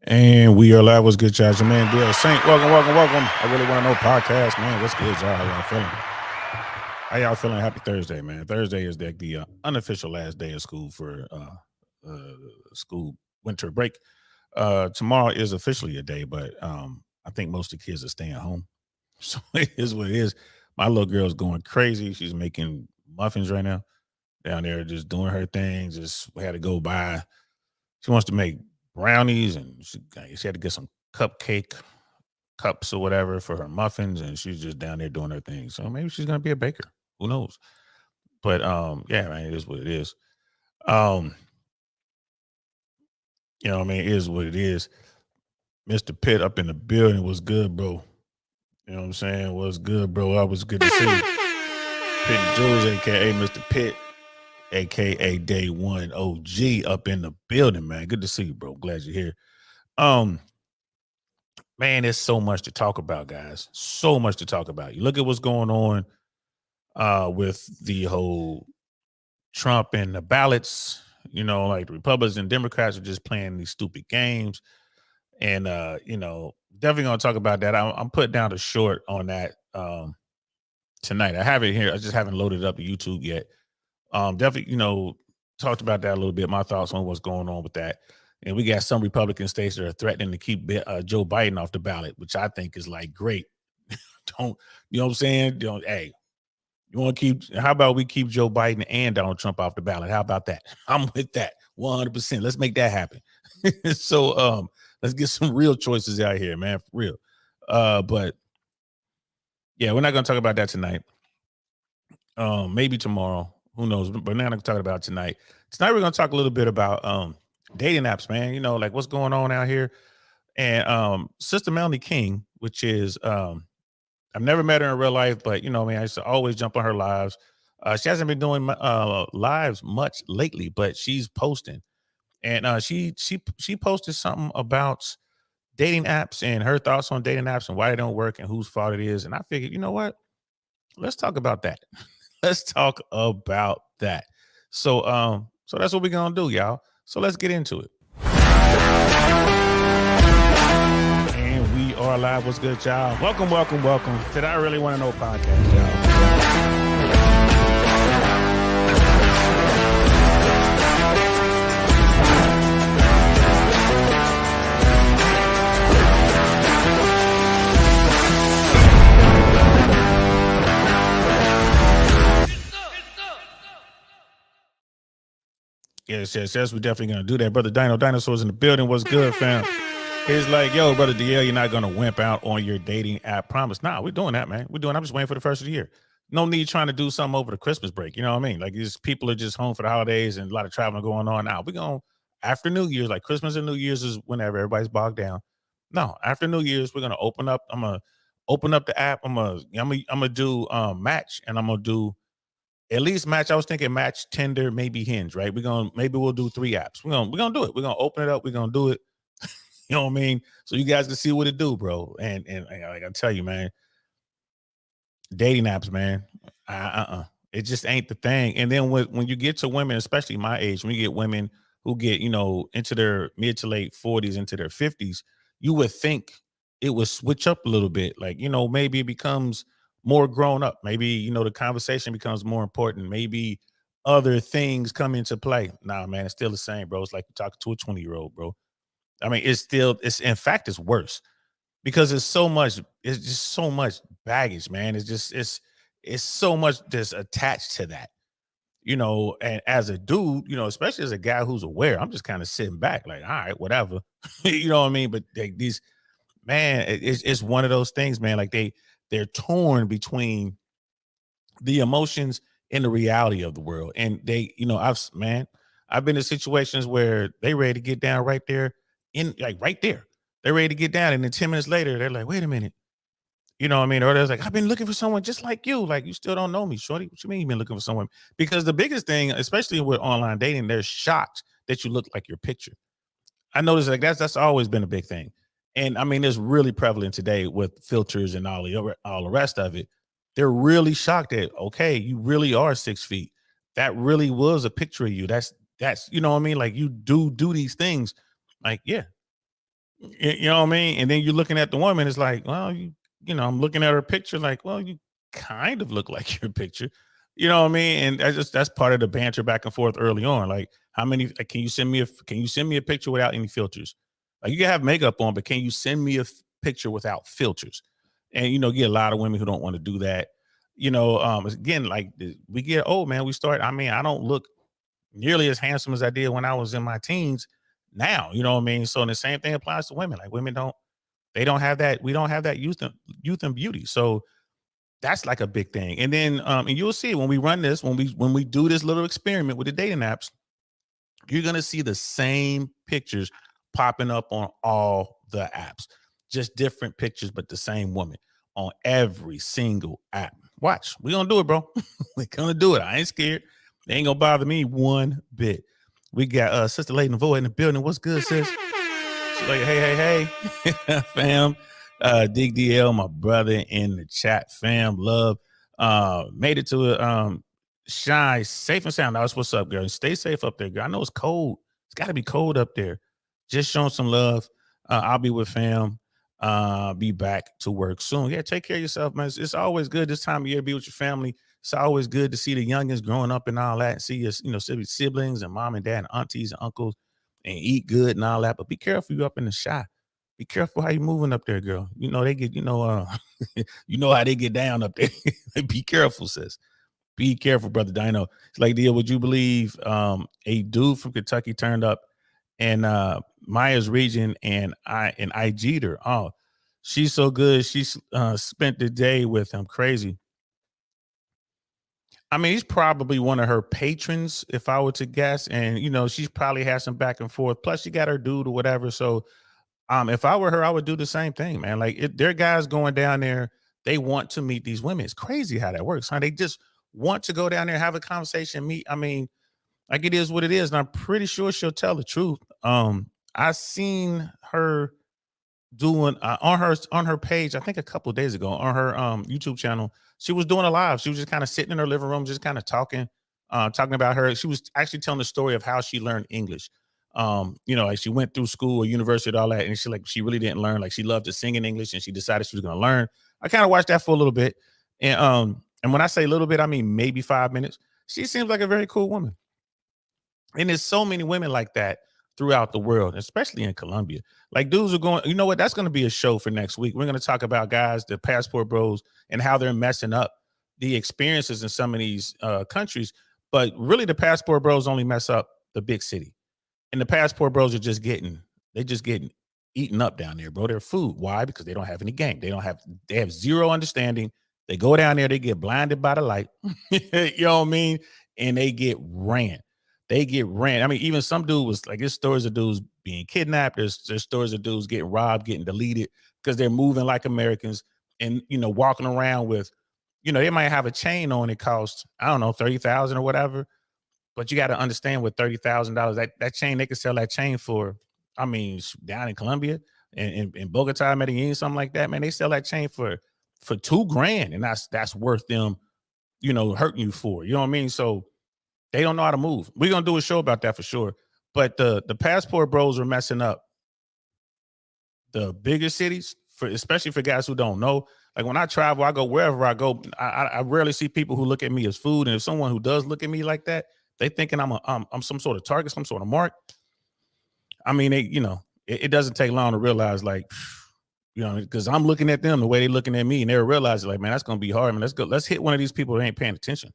And we are live. What's good, y'all? Your man, Bill Saint. Welcome, welcome, welcome. I really want to know podcast, man. What's good, y'all? How y'all feeling? How y'all feeling? Happy Thursday, man. Thursday is the unofficial last day of school for uh, school winter break. Tomorrow is officially a day, but I think most of the kids are staying home. So it is what it is. My little girl's going crazy. She's making muffins right now down there, just doing her thing. Just had to go by. She wants to make brownies, and she had to get some cupcake cups or whatever for her muffins, and she's just down there doing her thing. So maybe she's gonna be a baker. Who knows? But yeah, man, it is what it is. Um, I mean, it is what it is. Mr. Pitt up in the building was good, bro. You know what I'm saying? Was good, bro. I was good to see you. Pitt Jules, aka Mr. Pitt, aka Day One OG, up in the building, man. Good to see you, bro. Glad you're here. Um, Man, there's so much to talk about, guys. So much to talk about. You look at what's going on with the whole Trump and the ballots. Like the Republicans and Democrats are just playing these stupid games. And definitely gonna talk about that. I'm putting down a short on that tonight. I have it here. I just haven't loaded it up to YouTube yet. Definitely, talked about that a little bit. My thoughts on what's going on with that. And we got some Republican states that are threatening to keep Joe Biden off the ballot, which I think is like great. Don't you know what I'm saying? Don't hey, you want to keep? How about we keep Joe Biden and Donald Trump off the ballot? How about that? I'm with that 100%. Let's make that happen. So let's get some real choices out here, man, for real. But yeah, we're not gonna talk about that tonight. Maybe tomorrow. Who knows? But now I'm gonna talk about tonight. Tonight we're gonna talk a little bit about dating apps, man. Like what's going on out here. And Sister Mel King, which is I've never met her in real life, but man, I used to always jump on her lives. She hasn't been doing lives much lately, but she's posting, and she posted something about dating apps and her thoughts on dating apps and why they don't work and whose fault it is. And I figured, you know what? Let's talk about that. Let's talk about that. So that's what we're gonna do, y'all. So let's get into it. And we are live. What's good, y'all? Welcome, welcome, welcome to the I Really Want to Know podcast, y'all. Yes. We're definitely gonna do that. Brother Dinosaurs in the building. What's good, fam? It's like, yo, brother DL, you're not gonna wimp out on your dating app promise. Nah, we're doing that, man. I'm just waiting for the first of the year. No need trying to do something over the Christmas break. You know what I mean? Like these people are just home for the holidays and a lot of traveling going on. Now we're going after New Year's, like Christmas and New Year's is whenever everybody's bogged down. No, after New Year's, we're gonna open up. I'm gonna open up the app. I'm gonna do match, and I'm gonna do at least match. I was thinking match, Tinder, maybe Hinge, right? Maybe we'll do 3 apps. We're gonna do it. We're gonna open it up. We're gonna do it. You know what I mean? So you guys can see what it do, bro. And like I tell you, man, dating apps, man, it just ain't the thing. And then when you get to women, especially my age, when you get women who get into their mid to late 40s, into their 50s, you would think it would switch up a little bit. Like maybe it becomes more grown up. Maybe the conversation becomes more important. Maybe other things come into play. Nah, man, it's still the same, bro. It's like you're talking to a 20-year-old, bro. I mean, it's in fact, it's worse because it's just so much baggage, man. It's so much that's attached to that, and as a dude, especially as a guy who's aware, I'm just kind of sitting back like, all right, whatever. You know what I mean? But these, man, it's one of those things, man. Like they're torn between the emotions and the reality of the world. And I've been in situations where they ready to get down right there right there. They're ready to get down. And then 10 minutes later, they're like, wait a minute. You know what I mean? Or they're like, I've been looking for someone just like you. Like, you still don't know me, shorty. What you mean you've been looking for someone? Because the biggest thing, especially with online dating, they're shocked that you look like your picture. I noticed like that's always been a big thing. And I mean, it's really prevalent today with filters and all the rest of it. They're really shocked that, okay, you really are 6 feet. That really was a picture of you. That's you know what I mean? Like you do these things. Like, yeah. You know what I mean? And then you're looking at the woman, it's like, well, I'm looking at her picture, like, well, you kind of look like your picture. You know what I mean? And that's part of the banter back and forth early on. Like, how many can you send me a picture without any filters? Like you can have makeup on, but can you send me a picture without filters? And you get a lot of women who don't want to do that. Again, like we get old, man. I mean, I don't look nearly as handsome as I did when I was in my teens now. You know what I mean? So and the same thing applies to women. Like women don't have that, we don't have that youth and beauty. So that's like a big thing. And then and you'll see when we run this, when we do this little experiment with the dating apps, you're gonna see the same pictures popping up on all the apps. Just different pictures, but the same woman on every single app. Watch, we gonna do it, bro. We gonna do it. I ain't scared. They ain't gonna bother me one bit. We got Sister Lady Void in the building. What's good, sis? She's like, hey, fam. Dig DL, my brother in the chat, fam. Love. Made it to a Shy, safe and sound. That's what's up, girl. Stay safe up there, girl. I know it's cold. It's got to be cold up there. Just showing some love. I'll be with fam. Be back to work soon. Yeah, take care of yourself, man. It's always good this time of year to be with your family. It's always good to see the youngins growing up and all that. And see your, siblings and mom and dad and aunties and uncles and eat good and all that. But be careful, you up in the shot. Be careful how you moving up there, girl. They get, you know how they get down up there. Be careful, sis. Be careful, brother Dino. It's like, deal. Would you believe a dude from Kentucky turned up in Maya's region and I G'd her? Oh, she's so good. She spent the day with him. Crazy. I mean, he's probably one of her patrons, if I were to guess. And she's probably had some back and forth. Plus, she got her dude or whatever. So, if I were her, I would do the same thing, man. Like, there are guys going down there. They want to meet these women. It's crazy how that works, huh? They just want to go down there, have a conversation, meet. I mean, like it is what it is, and I'm pretty sure she'll tell the truth. I seen her doing on her page, I think a couple of days ago on her YouTube channel. She was doing a live. She was just kind of sitting in her living room, just kind of talking about her. She was actually telling the story of how she learned English. Like she went through school or university and all that, and she really didn't learn. Like she loved to sing in English, and she decided she was going to learn. I kind of watched that for a little bit, and when I say a little bit, I mean maybe 5 minutes. She seems like a very cool woman. And there's so many women like that throughout the world, especially in Colombia. Like dudes are going, you know what? That's going to be a show for next week. We're going to talk about guys, the passport bros, and how they're messing up the experiences in some of these countries. But really, the passport bros only mess up the big city, and the passport bros are they just getting eaten up down there, bro. Their food. Why? Because they don't have any game. They have zero understanding. They go down there, they get blinded by the light. You know what I mean? And they get ran. They get ran. I mean, even some dude was like, there's stories of dudes being kidnapped. There's stories of dudes getting robbed, getting deleted because they're moving like Americans and walking around with, they might have a chain on it cost, I don't know, 30,000 or whatever. But you got to understand with $30,000, that chain, they could sell that chain for, I mean, down in Colombia and in Bogota, Medellin, something like that, man, they sell that chain for $2,000. And that's worth them, hurting you for, you know what I mean? So they don't know how to move. We're going to do a show about that for sure. But the passport bros are messing up the bigger cities, especially for guys who don't know. Like when I travel, I go wherever I go. I rarely see people who look at me as food. And if someone who does look at me like that, they thinking I'm some sort of target, some sort of mark. I mean, it doesn't take long to realize, like, because I'm looking at them the way they're looking at me, and they'll realize, like, man, that's gonna be hard. Man, let's go. Let's hit one of these people that ain't paying attention.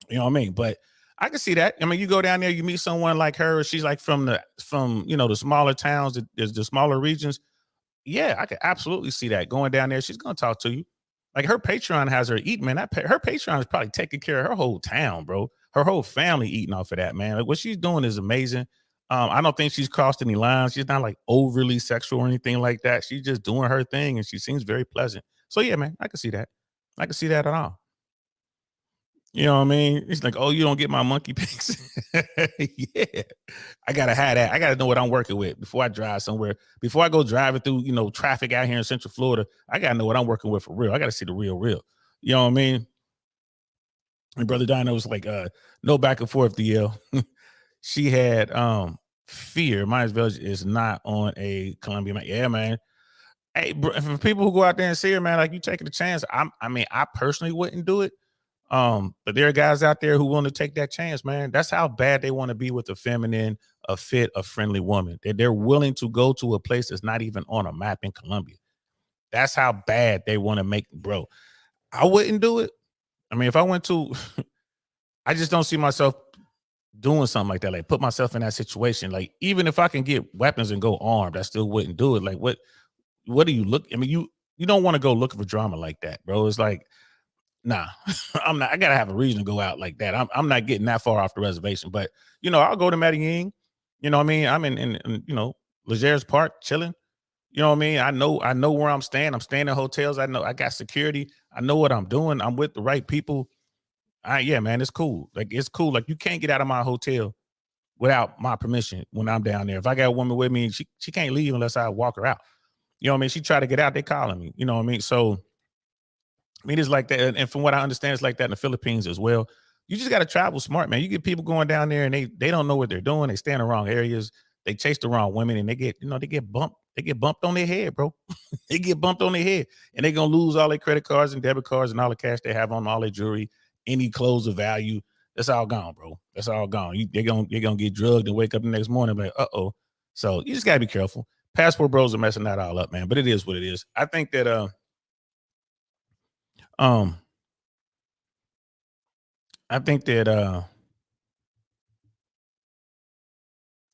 You know what I mean? But I can see that. I mean, you go down there, you meet someone like her. She's like from the smaller towns, the smaller regions. Yeah, I could absolutely see that going down there. She's gonna talk to you. Like her Patreon has her eating, man. Her Patreon is probably taking care of her whole town, bro. Her whole family eating off of that, man. Like what she's doing is amazing. I don't think she's crossed any lines. She's not like overly sexual or anything like that. She's just doing her thing, and she seems very pleasant. So yeah, man, I can see that. I can see that at all. You know what I mean? It's like, oh, you don't get my monkey pics. Yeah. I gotta have that. I gotta know what I'm working with before I drive somewhere. Before I go driving through, traffic out here in Central Florida, I gotta know what I'm working with for real. I gotta see the real. You know what I mean? And Brother Dino was like, no back and forth, DL. She had Fear, Myers Village is not on a Columbia map. Yeah, man. Hey, bro, for people who go out there and see her, man, like you taking a chance. I mean, I personally wouldn't do it. But there are guys out there who want to take that chance, man. That's how bad they want to be with a feminine, a fit, a friendly woman. They're willing to go to a place that's not even on a map in Colombia. That's how bad they want to make, bro. I wouldn't do it. I mean, if I went to, I just don't see myself doing something like that. Like put myself in that situation. Like even if I can get weapons and go armed, I still wouldn't do it. Like what do you look? I mean, you don't want to go looking for drama like that, bro. It's like, nah, I'm not. I gotta have a reason to go out like that. I'm not getting that far off the reservation. But I'll go to Medellin. You know what I mean? I'm in Legers Park chilling. You know what I mean? I know where I'm staying. I'm staying in hotels. I know I got security. I know what I'm doing. I'm with the right people. Yeah, man, it's cool. Like it's cool. Like you can't get out of my hotel without my permission when I'm down there. If I got a woman with me, she can't leave unless I walk her out. You know what I mean? She try to get out, they calling me. You know what I mean? So I mean, it's like that. And from what I understand, it's like that in the Philippines as well. You just got to travel smart, man. You get people going down there and they don't know what they're doing. They stay in the wrong areas. They chase the wrong women and they get bumped. They get bumped on their head, bro. They get bumped on their head and they're going to lose all their credit cards and debit cards and all the cash they have on all their jewelry, any clothes of value. That's all gone, bro. That's all gone. They're gonna get drugged and wake up the next morning like, uh-oh. So you just gotta be careful. Passport bros are messing that all up, man. But it is what it is. Um I think that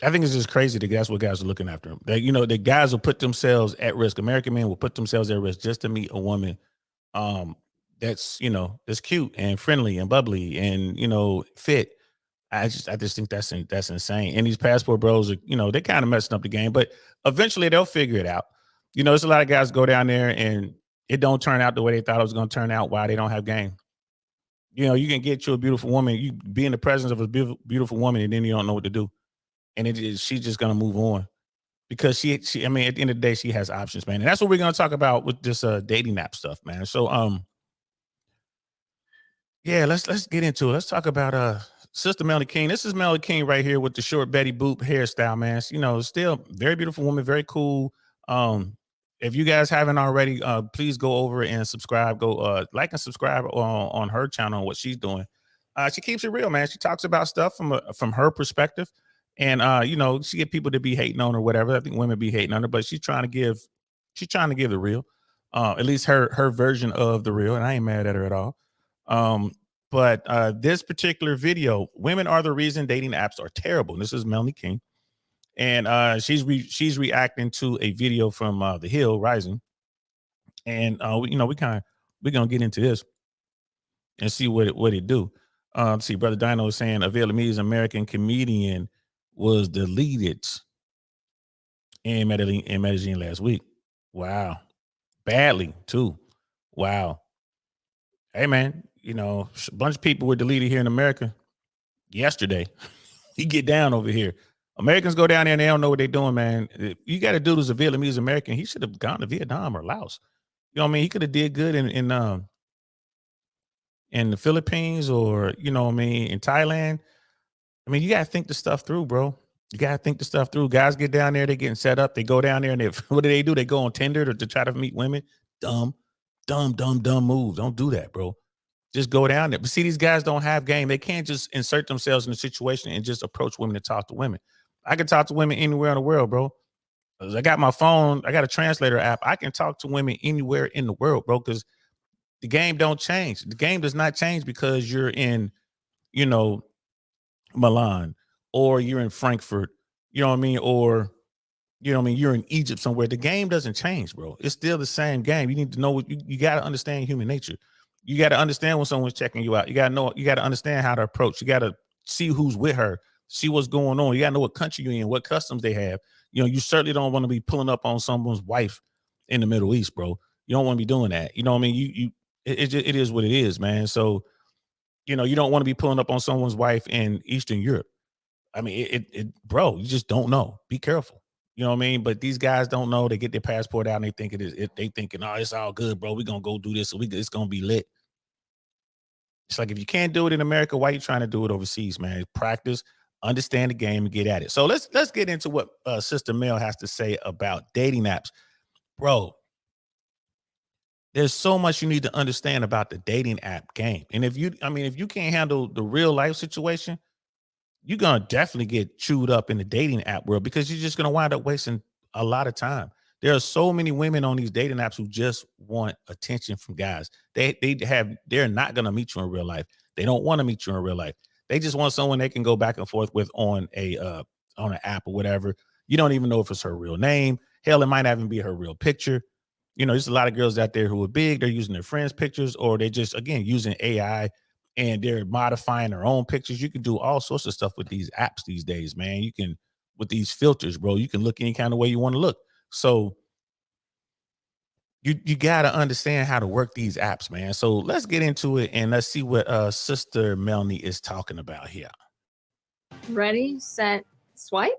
I think it's just crazy that that's what guys are looking after. That the guys will put themselves at risk. American men will put themselves at risk just to meet a woman um that's cute and friendly and bubbly and fit. I just think that's insane. And these passport bros are, they kind of messing up the game, but eventually they'll figure it out. There's a lot of guys go down there and it don't turn out the way they thought it was going to turn out. Why they don't have game? You can get you a beautiful woman, you be in the presence of a beautiful woman, and then you don't know what to do, and she's just gonna move on because she. I mean, at the end of the day, she has options, man, and that's what we're gonna talk about with this dating app stuff, man. So yeah, let's get into it. Let's talk about Sister Mel King. This is Mel King right here with the short Betty Boop hairstyle, man. Still very beautiful woman, very cool. If you guys haven't already, please go over and subscribe. Go like and subscribe on her channel and what she's doing. She keeps it real, man. She talks about stuff from her perspective, and she get people to be hating on her, whatever. I think women be hating on her, but she's trying to give the real, at least her version of the real, and I ain't mad at her at all. Um, but this particular video, women are the reason dating apps are terrible. And this is Melanie King, and she's reacting to a video from The Hill Rising, and we're gonna get into this and see what it do. See, Brother Dino is saying a Vietnamese American comedian was deleted in Medellin last week. Wow, badly too. Wow. Hey man, a bunch of people were deleted here in America yesterday. You get down over here. Americans go down there and they don't know what they're doing, man. You got a dude who's a Vietnamese American. He should have gone to Vietnam or Laos. You know what I mean? He could have did good in the Philippines or what I mean, in Thailand. I mean, you gotta think the stuff through, bro. You gotta think the stuff through. Guys get down there, they getting set up. They go down there and what do? They go on Tinder to try to meet women. Dumb, dumb, dumb, dumb move. Don't do that, bro. Just go down there. But see, these guys don't have game. They can't just insert themselves in a situation and just approach women to talk to women. I can talk to women anywhere in the world, bro. I got my phone. I got a translator app. I can talk to women anywhere in the world, bro, because the game don't change. The game does not change because you're in, you know, Milan or you're in Frankfurt, you know what I mean? Or you're in Egypt somewhere. The game doesn't change, bro. It's still the same game. You need to know what you got to understand human nature. You got to understand when someone's checking you out. You got to know, you got to understand how to approach. You got to see who's with her, see what's going on. You got to know what country you're in, what customs they have. You certainly don't want to be pulling up on someone's wife in the Middle East, bro. You don't want to be doing that. You know what I mean? It is what it is, man. So, you don't want to be pulling up on someone's wife in Eastern Europe. I mean, bro, you just don't know. Be careful. You know what I mean? But these guys don't know. They get their passport out and they think they thinking, oh, it's all good, bro. We're gonna go do this. So it's gonna be lit. It's like if you can't do it in America, why are you trying to do it overseas, man? Practice. understand the game and get at it. So let's get into what Sister Mel has to say about dating apps. Bro, there's so much you need to understand about the dating app game. And if you can't handle the real life situation, you're gonna definitely get chewed up in the dating app world because you're just gonna wind up wasting a lot of time. There are so many women on these dating apps who just want attention from guys. They're not gonna meet you in real life. They don't want to meet you in real life. They just want someone they can go back and forth with on an app or whatever. You don't even know if it's her real name. Hell, it might not even be her real picture. There's a lot of girls out there who are big. They're using their friends' pictures, or they just again using AI and they're modifying their own pictures. You can do all sorts of stuff with these apps these days, man. You can with these filters, bro. You can look any kind of way you want to look. So you got to understand how to work these apps, man. So let's get into it and let's see what Sister Melanie is talking about here. Ready, set, swipe.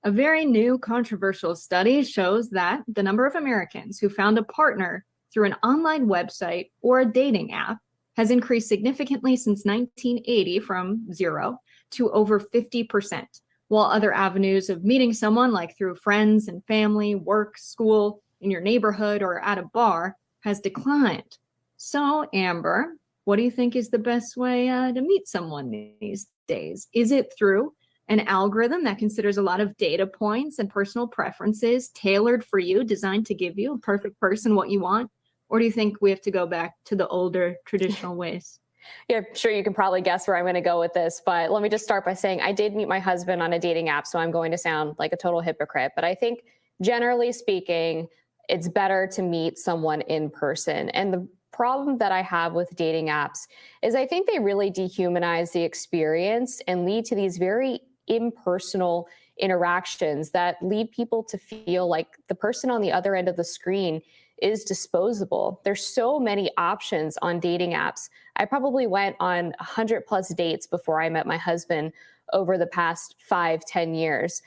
A very new controversial study shows that the number of Americans who found a partner through an online website or a dating app has increased significantly since 1980 from 0 to over 50%, while other avenues of meeting someone like through friends and family, work, school, in your neighborhood, or at a bar has declined. So, Amber, what do you think is the best way to meet someone these days? Is it through an algorithm that considers a lot of data points and personal preferences tailored for you, designed to give you a perfect person what you want? Or do you think we have to go back to the older traditional ways? Yeah, sure. You can probably guess where I'm going to go with this, but let me just start by saying I did meet my husband on a dating app, so I'm going to sound like a total hypocrite. But I think generally speaking, it's better to meet someone in person. And the problem that I have with dating apps is I think they really dehumanize the experience and lead to these very impersonal interactions that lead people to feel like the person on the other end of the screen is disposable. There's so many options on dating apps. I probably went on 100 plus dates before I met my husband over the past 5-10 years.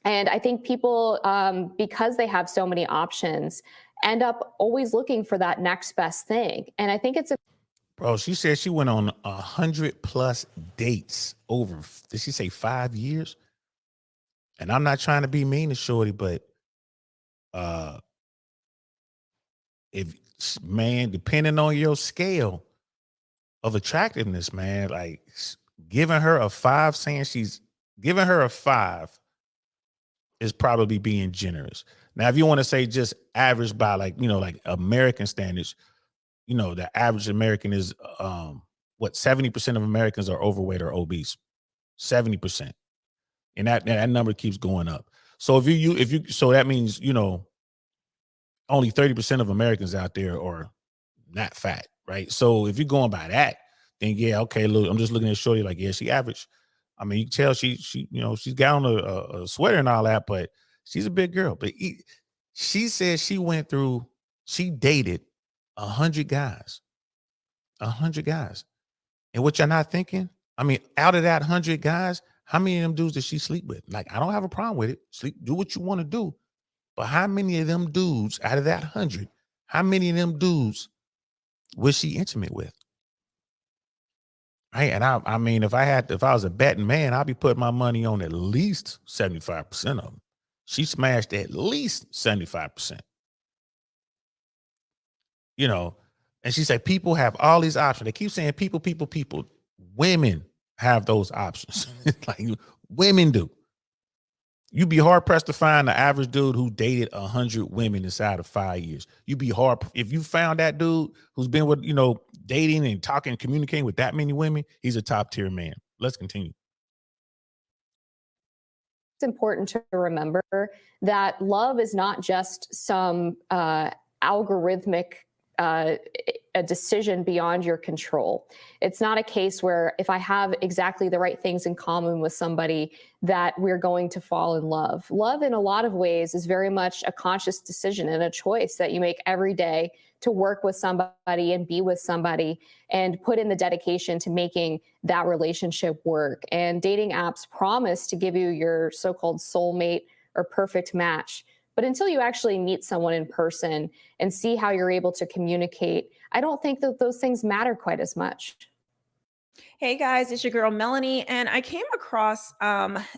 And I think people, because they have so many options, end up always looking for that next best thing. And I think it's Bro, she said she went on 100 plus dates over, did she say 5 years? And I'm not trying to be mean to Shorty, but if man, depending on your scale of attractiveness, man, like giving her a 5, saying she's giving her a 5 is probably being generous. Now, if you want to say just average by like American standards, the average American is what 70% of Americans are overweight or obese. 70%. And that number keeps going up. So if you so that means, only 30% of Americans out there are not fat, right? So if you're going by that, then yeah, okay, look, I'm just looking at Shorty like, yeah, she average. I mean, you can tell she's got on a sweater and all that, but she's a big girl. But she said she dated 100 guys. 100 guys. And what y'all not thinking? I mean, out of that 100 guys, how many of them dudes did she sleep with? Like, I don't have a problem with it. Sleep, do what you want to do. But how many of them dudes out of that 100, how many of them dudes was she intimate with? Right. And I mean, if I was a betting man, I'd be putting my money on at least 75% of them. She smashed at least 75%. And she said, people have all these options. They keep saying people. Women have those options. Like women do. You'd be hard pressed to find the average dude who dated 100 women inside of 5 years. You'd be hard if you found that dude who's been with, dating and talking, communicating with that many women. He's a top tier man. Let's continue. It's important to remember that love is not just some algorithmic a decision beyond your control. It's not a case where if I have exactly the right things in common with somebody that we're going to fall in love. Love in a lot of ways is very much a conscious decision and a choice that you make every day to work with somebody and be with somebody and put in the dedication to making that relationship work. And dating apps promise to give you your so-called soulmate or perfect match. But until you actually meet someone in person and see how you're able to communicate, I don't think that those things matter quite as much. Hey guys, it's your girl Melanie, and I came across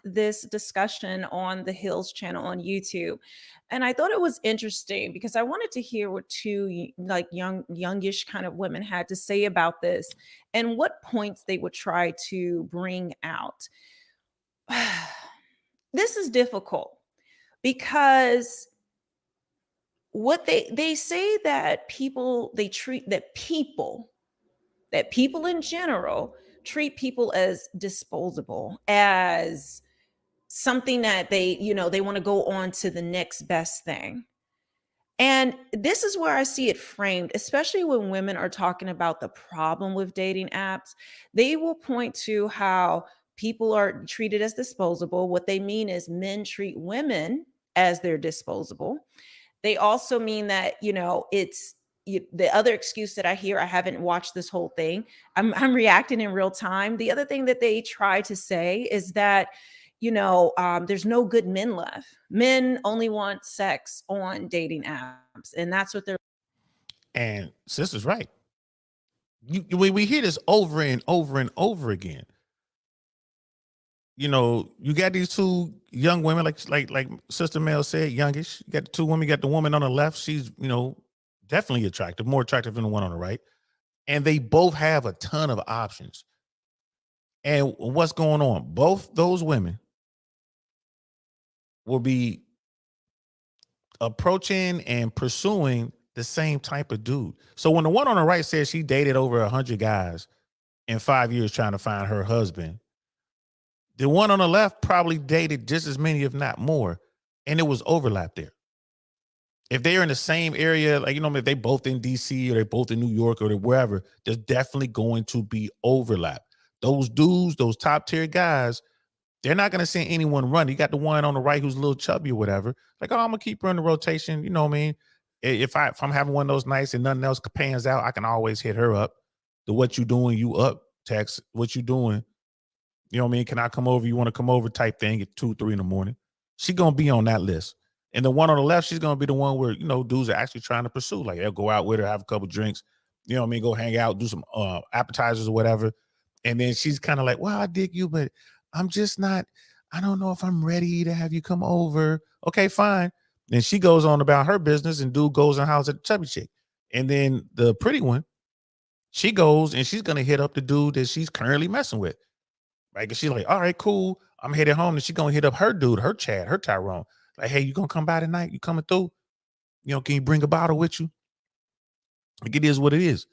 this discussion on the Hills channel on YouTube, and I thought it was interesting because I wanted to hear what two like youngish kind of women had to say about this, and what points they would try to bring out. This is difficult because what they say that people they treat that people in general treat people as disposable, as something that they want to go on to the next best thing. And this is where I see it framed, especially when women are talking about the problem with dating apps. They will point to how people are treated as disposable. What they mean is men treat women as they're disposable. They also mean that, the other excuse that I hear, I haven't watched this whole thing. I'm reacting in real time. The other thing that they try to say is that, there's no good men left. Men only want sex on dating apps, and that's what they're. And sister's right. We hear this over and over and over again. You got these two young women, like Sister Mel said, youngish. You got the two women. You got the woman on the left. She's definitely attractive, more attractive than the one on the right, and they both have a ton of options. And what's going on? Both those women will be approaching and pursuing the same type of dude. So when the one on the right says she dated over 100 guys in 5 years trying to find her husband, the one on the left probably dated just as many, if not more, and it was overlap there. If they're in the same area, like, if they both in DC or they're both in New York or wherever, there's definitely going to be overlap. Those dudes, those top tier guys, they're not going to send anyone run. You got the one on the right who's a little chubby or whatever. Like, oh, I'm going to keep her in the rotation. You know what I mean? If I'm having one of those nights and nothing else pans out, I can always hit her up. The what you doing, you up text, what you doing? You know what I mean? Can I come over? You want to come over type thing at 2, 3 in the morning. She's going to be on that list. And the one on the left, she's going to be the one where, dudes are actually trying to pursue. Like, they'll go out with her, have a couple drinks, you know what I mean? Go hang out, do some appetizers or whatever. And then she's kind of like, well, I dig you, but I'm just not, I don't know if I'm ready to have you come over. Okay, fine. Then she goes on about her business and dude goes and house at the chubby chick. And then the pretty one, she goes and she's going to hit up the dude that she's currently messing with. Right? Cause she's like, all right, cool. I'm headed home. And she's going to hit up her dude, her Chad, her Tyrone. Like, hey, you going to come by tonight? You coming through? Can you bring a bottle with you? Like, it is what it is.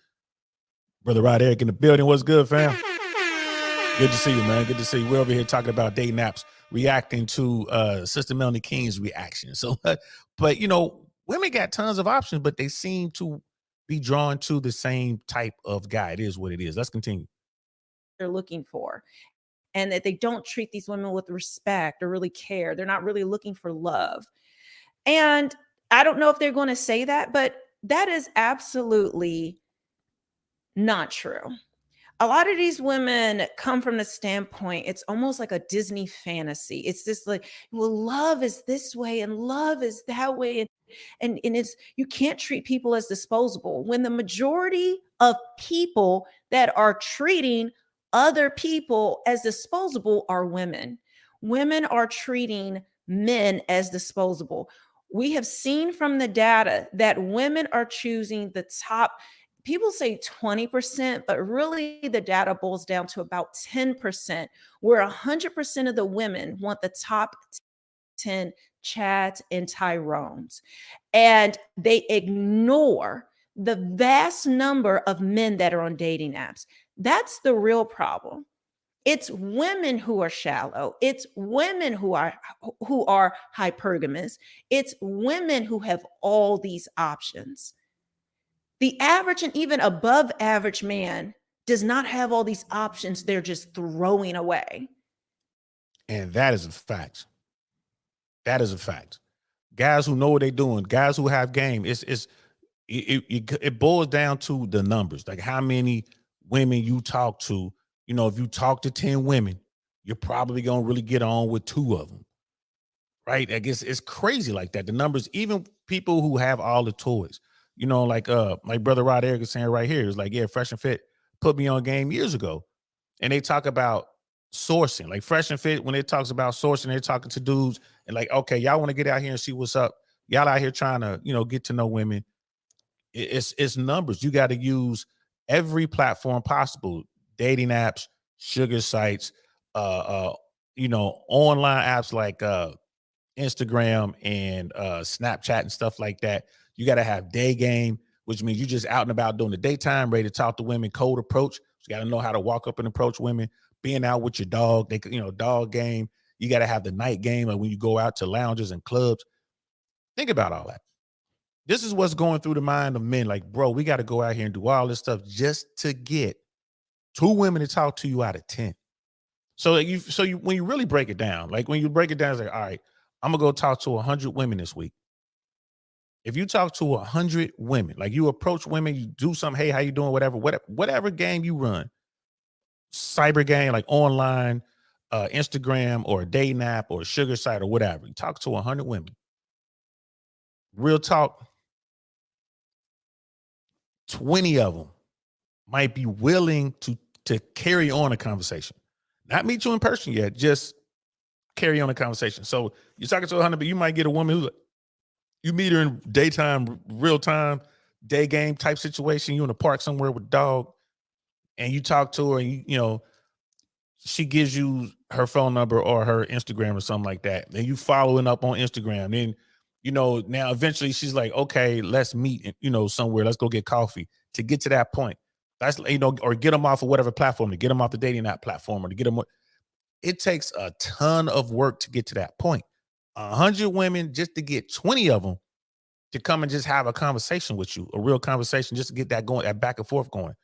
Brother Rod Eric in the building. What's good, fam? Good to see you, man. Good to see you. We're over here talking about dating apps, reacting to Sister Melanie King's reaction. So, but women got tons of options, but they seem to be drawn to the same type of guy. It is what it is. Let's continue. They're looking for, and that they don't treat these women with respect or really care. They're not really looking for love. And I don't know if they're going to say that, but that is absolutely not true. A lot of these women come from the standpoint, it's almost like a Disney fantasy. It's just like, well, love is this way and love is that way. And it's, you can't treat people as disposable when the majority of people that are treating other people as disposable are women. Women are treating men as disposable. We have seen from the data that women are choosing the top. People say 20%, but really the data boils down to about 10%, where 100% of the women want the top 10 Chads and Tyrones. And they ignore the vast number of men that are on dating apps. That's the real problem. It's women who are shallow. It's women who are hypergamous. It's women who have all these options. The average and even above average man does not have all these options they're just throwing away. And that is a fact. That is a fact. Guys who know what they're doing, guys who have game, it boils down to the numbers, like how many women you talk to. If you talk to 10 women, you're probably going to really get on with 2 of them. Right? I guess it's crazy like that. The numbers, even people who have all the toys, like Brother Rod Eric is saying right here, is like, yeah, Fresh and Fit put me on game years ago. and they talk about sourcing, like Fresh and Fit. When it talks about sourcing, they're talking to dudes and like, okay, y'all want to get out here and see what's up. Y'all out here trying to, get to know women. It's numbers. You got to use every platform possible: dating apps, sugar sites, online apps like Instagram and Snapchat and stuff like that. You got to have day game, which means you just out and about during the daytime, ready to talk to women, cold approach. You got to know how to walk up and approach women. Being out with your dog, dog game. You got to have the night game, like when you go out to lounges and clubs. Think about all that. This is what's going through the mind of men. Like, bro, we got to go out here and do all this stuff just to get 2 women to talk to you out of 10. So when you really break it down, like when you break it down, it's like, all right, I'm gonna go talk to 100 women this week. If you talk to 100 women, like you approach women, you do something, hey, how you doing? Whatever game you run, cyber game, like online, Instagram or a dating app or a sugar site or whatever. You talk to 100 women. Real talk, 20 of them might be willing to carry on a conversation. Not meet you in person yet, just carry on a conversation. So you're talking to 100, but you might get a woman who you meet her in daytime, real time, day game type situation. You in a park somewhere with a dog, and you talk to her, and she gives you her phone number or her Instagram or something like that. And you following up on Instagram. Then, now eventually she's like, okay, let's meet, somewhere. Let's go get coffee. To get to that point, that's, or get them off of whatever platform, to get them off the dating app platform, or to get them. It takes a ton of work to get to that point. 100 women just to get 20 of them to come and just have a conversation with you, a real conversation, just to get that going, that back and forth going.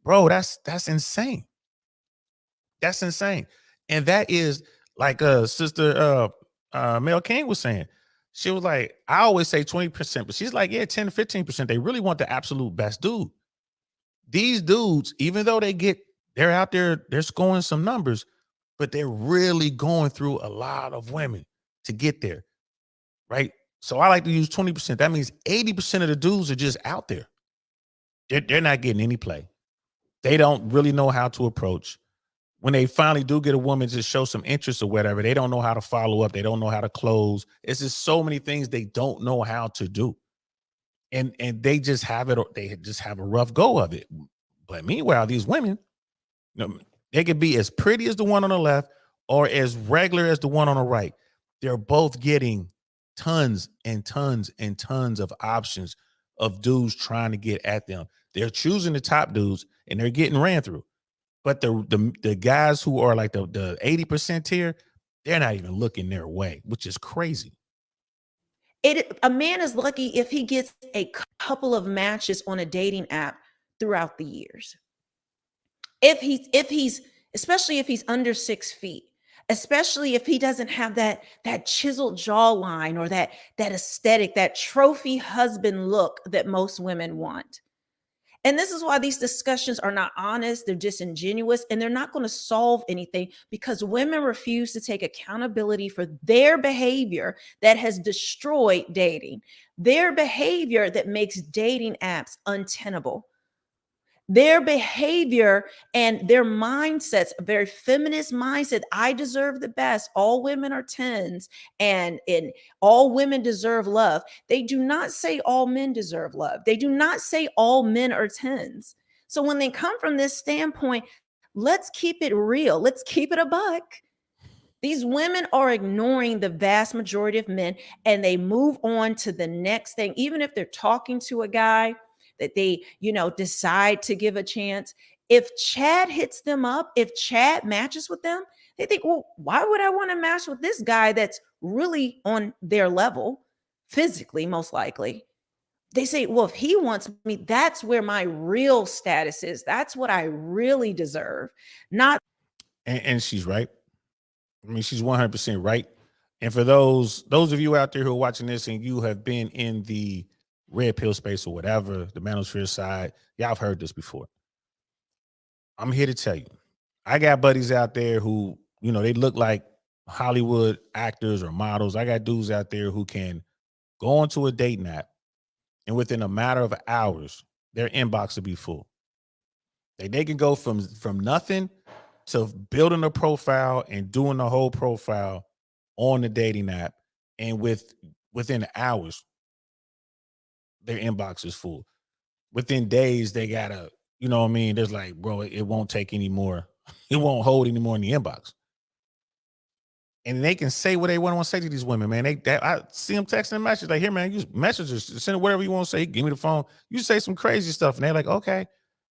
Bro, that's insane. That's insane. And that is like sister Mel King was saying. She was like, I always say 20%, but she's like, yeah, 10 to 15%. They really want the absolute best dude. These dudes, even though they're out there, they're scoring some numbers, but they're really going through a lot of women to get there, right? So I like to use 20%. That means 80% of the dudes are just out there. They're not getting any play. They don't really know how to approach. When they finally do get a woman to show some interest or whatever, they don't know how to follow up. They don't know how to close. It's just so many things they don't know how to do. And they just have it, they just have a rough go of it. But meanwhile, these women, they could be as pretty as the one on the left or as regular as the one on the right. They're both getting tons and tons and tons of options of dudes trying to get at them. They're choosing the top dudes and they're getting ran through. But the guys who are like the 80% tier, they're not even looking their way, which is crazy. A man is lucky if he gets a couple of matches on a dating app throughout the years. If he's especially if he's under 6 feet, especially if he doesn't have that chiseled jawline or that aesthetic, that trophy husband look that most women want. And this is why these discussions are not honest, they're disingenuous, and they're not going to solve anything because women refuse to take accountability for their behavior that has destroyed dating, their behavior that makes dating apps untenable. Their behavior and their mindsets, a very feminist mindset. I deserve the best. All women are 10s and all women deserve love. They do not say all men deserve love. They do not say all men are 10s. So when they come from this standpoint, let's keep it real. Let's keep it a buck. These women are ignoring the vast majority of men and they move on to the next thing. Even if they're talking to a guy that they, decide to give a chance. If Chad hits them up, if Chad matches with them, they think, well, why would I want to match with this guy that's really on their level, physically, most likely? They say, well, if he wants me, that's where my real status is. That's what I really deserve. Not. And she's right. I mean, she's 100% right. And for those of you out there who are watching this and you have been in the red pill space or whatever, the manosphere side, y'all have heard this before. I'm here to tell you, I got buddies out there who, they look like Hollywood actors or models. I got dudes out there who can go onto a dating app and within a matter of hours, their inbox will be full. They can go from nothing to building a profile and doing the whole profile on the dating app, and within hours, their inbox is full. Within days, they gotta, you know what I mean? There's like, bro, it won't take any more. It won't hold anymore in the inbox. And they can say what they want to say to these women, man. I see them texting a message like, here, man, use messages, send it whatever you want to say. Give me the phone. You say some crazy stuff, and they're like, okay,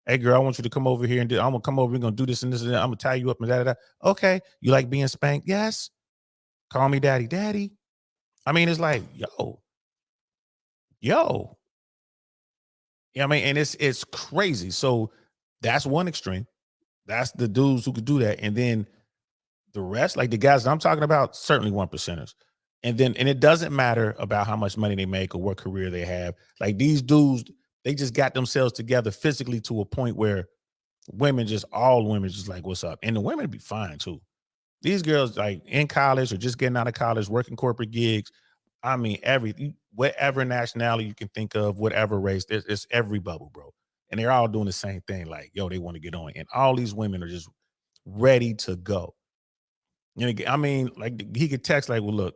hey, girl, I want you to come over here and I'm gonna come over. We're gonna do this and this and that. I'm gonna tie you up and da da da. Okay, you like being spanked? Yes. Call me daddy, daddy. I mean, it's like, yo. Yeah, I mean, and it's crazy. So that's one extreme. That's the dudes who could do that, and then the rest, like the guys that I'm talking about, certainly 1%ers. And it doesn't matter about how much money they make or what career they have. Like these dudes, they just got themselves together physically to a point where all women just like, what's up? And the women be fine too. These girls like in college or just getting out of college, working corporate gigs. I mean, whatever nationality you can think of, whatever race, it's every bubble, bro. And they're all doing the same thing. Like, yo, they want to get on. And all these women are just ready to go. You know, I mean, like he could text like, well, look,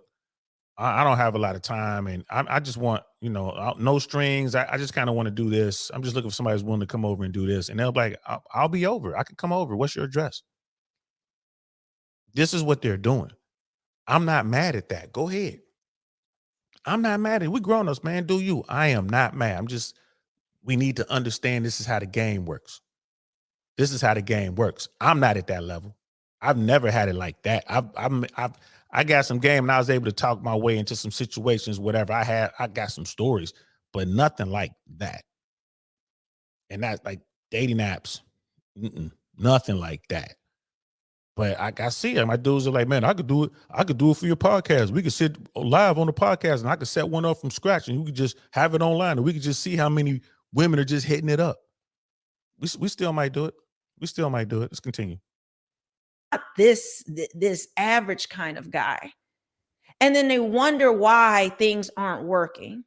I don't have a lot of time, and I just want, no strings. I just kind of want to do this. I'm just looking for somebody who's willing to come over and do this. And they'll be like, I'll be over. I can come over. What's your address? This is what they're doing. I'm not mad at that. Go ahead. I'm not mad at it. We grown-ups, man. Do you? I am not mad. We need to understand this is how the game works. This is how the game works. I'm not at that level. I've never had it like that. I got some game and I was able to talk my way into some situations, whatever I got some stories, but nothing like that. And that's like dating apps, nothing like that. But I see it. My dudes are like, man, I could do it. I could do it for your podcast. We could sit live on the podcast and I could set one up from scratch and we could just have it online and we could just see how many women are just hitting it up. We still might do it. We still might do it. Let's continue. This average kind of guy. And then they wonder why things aren't working.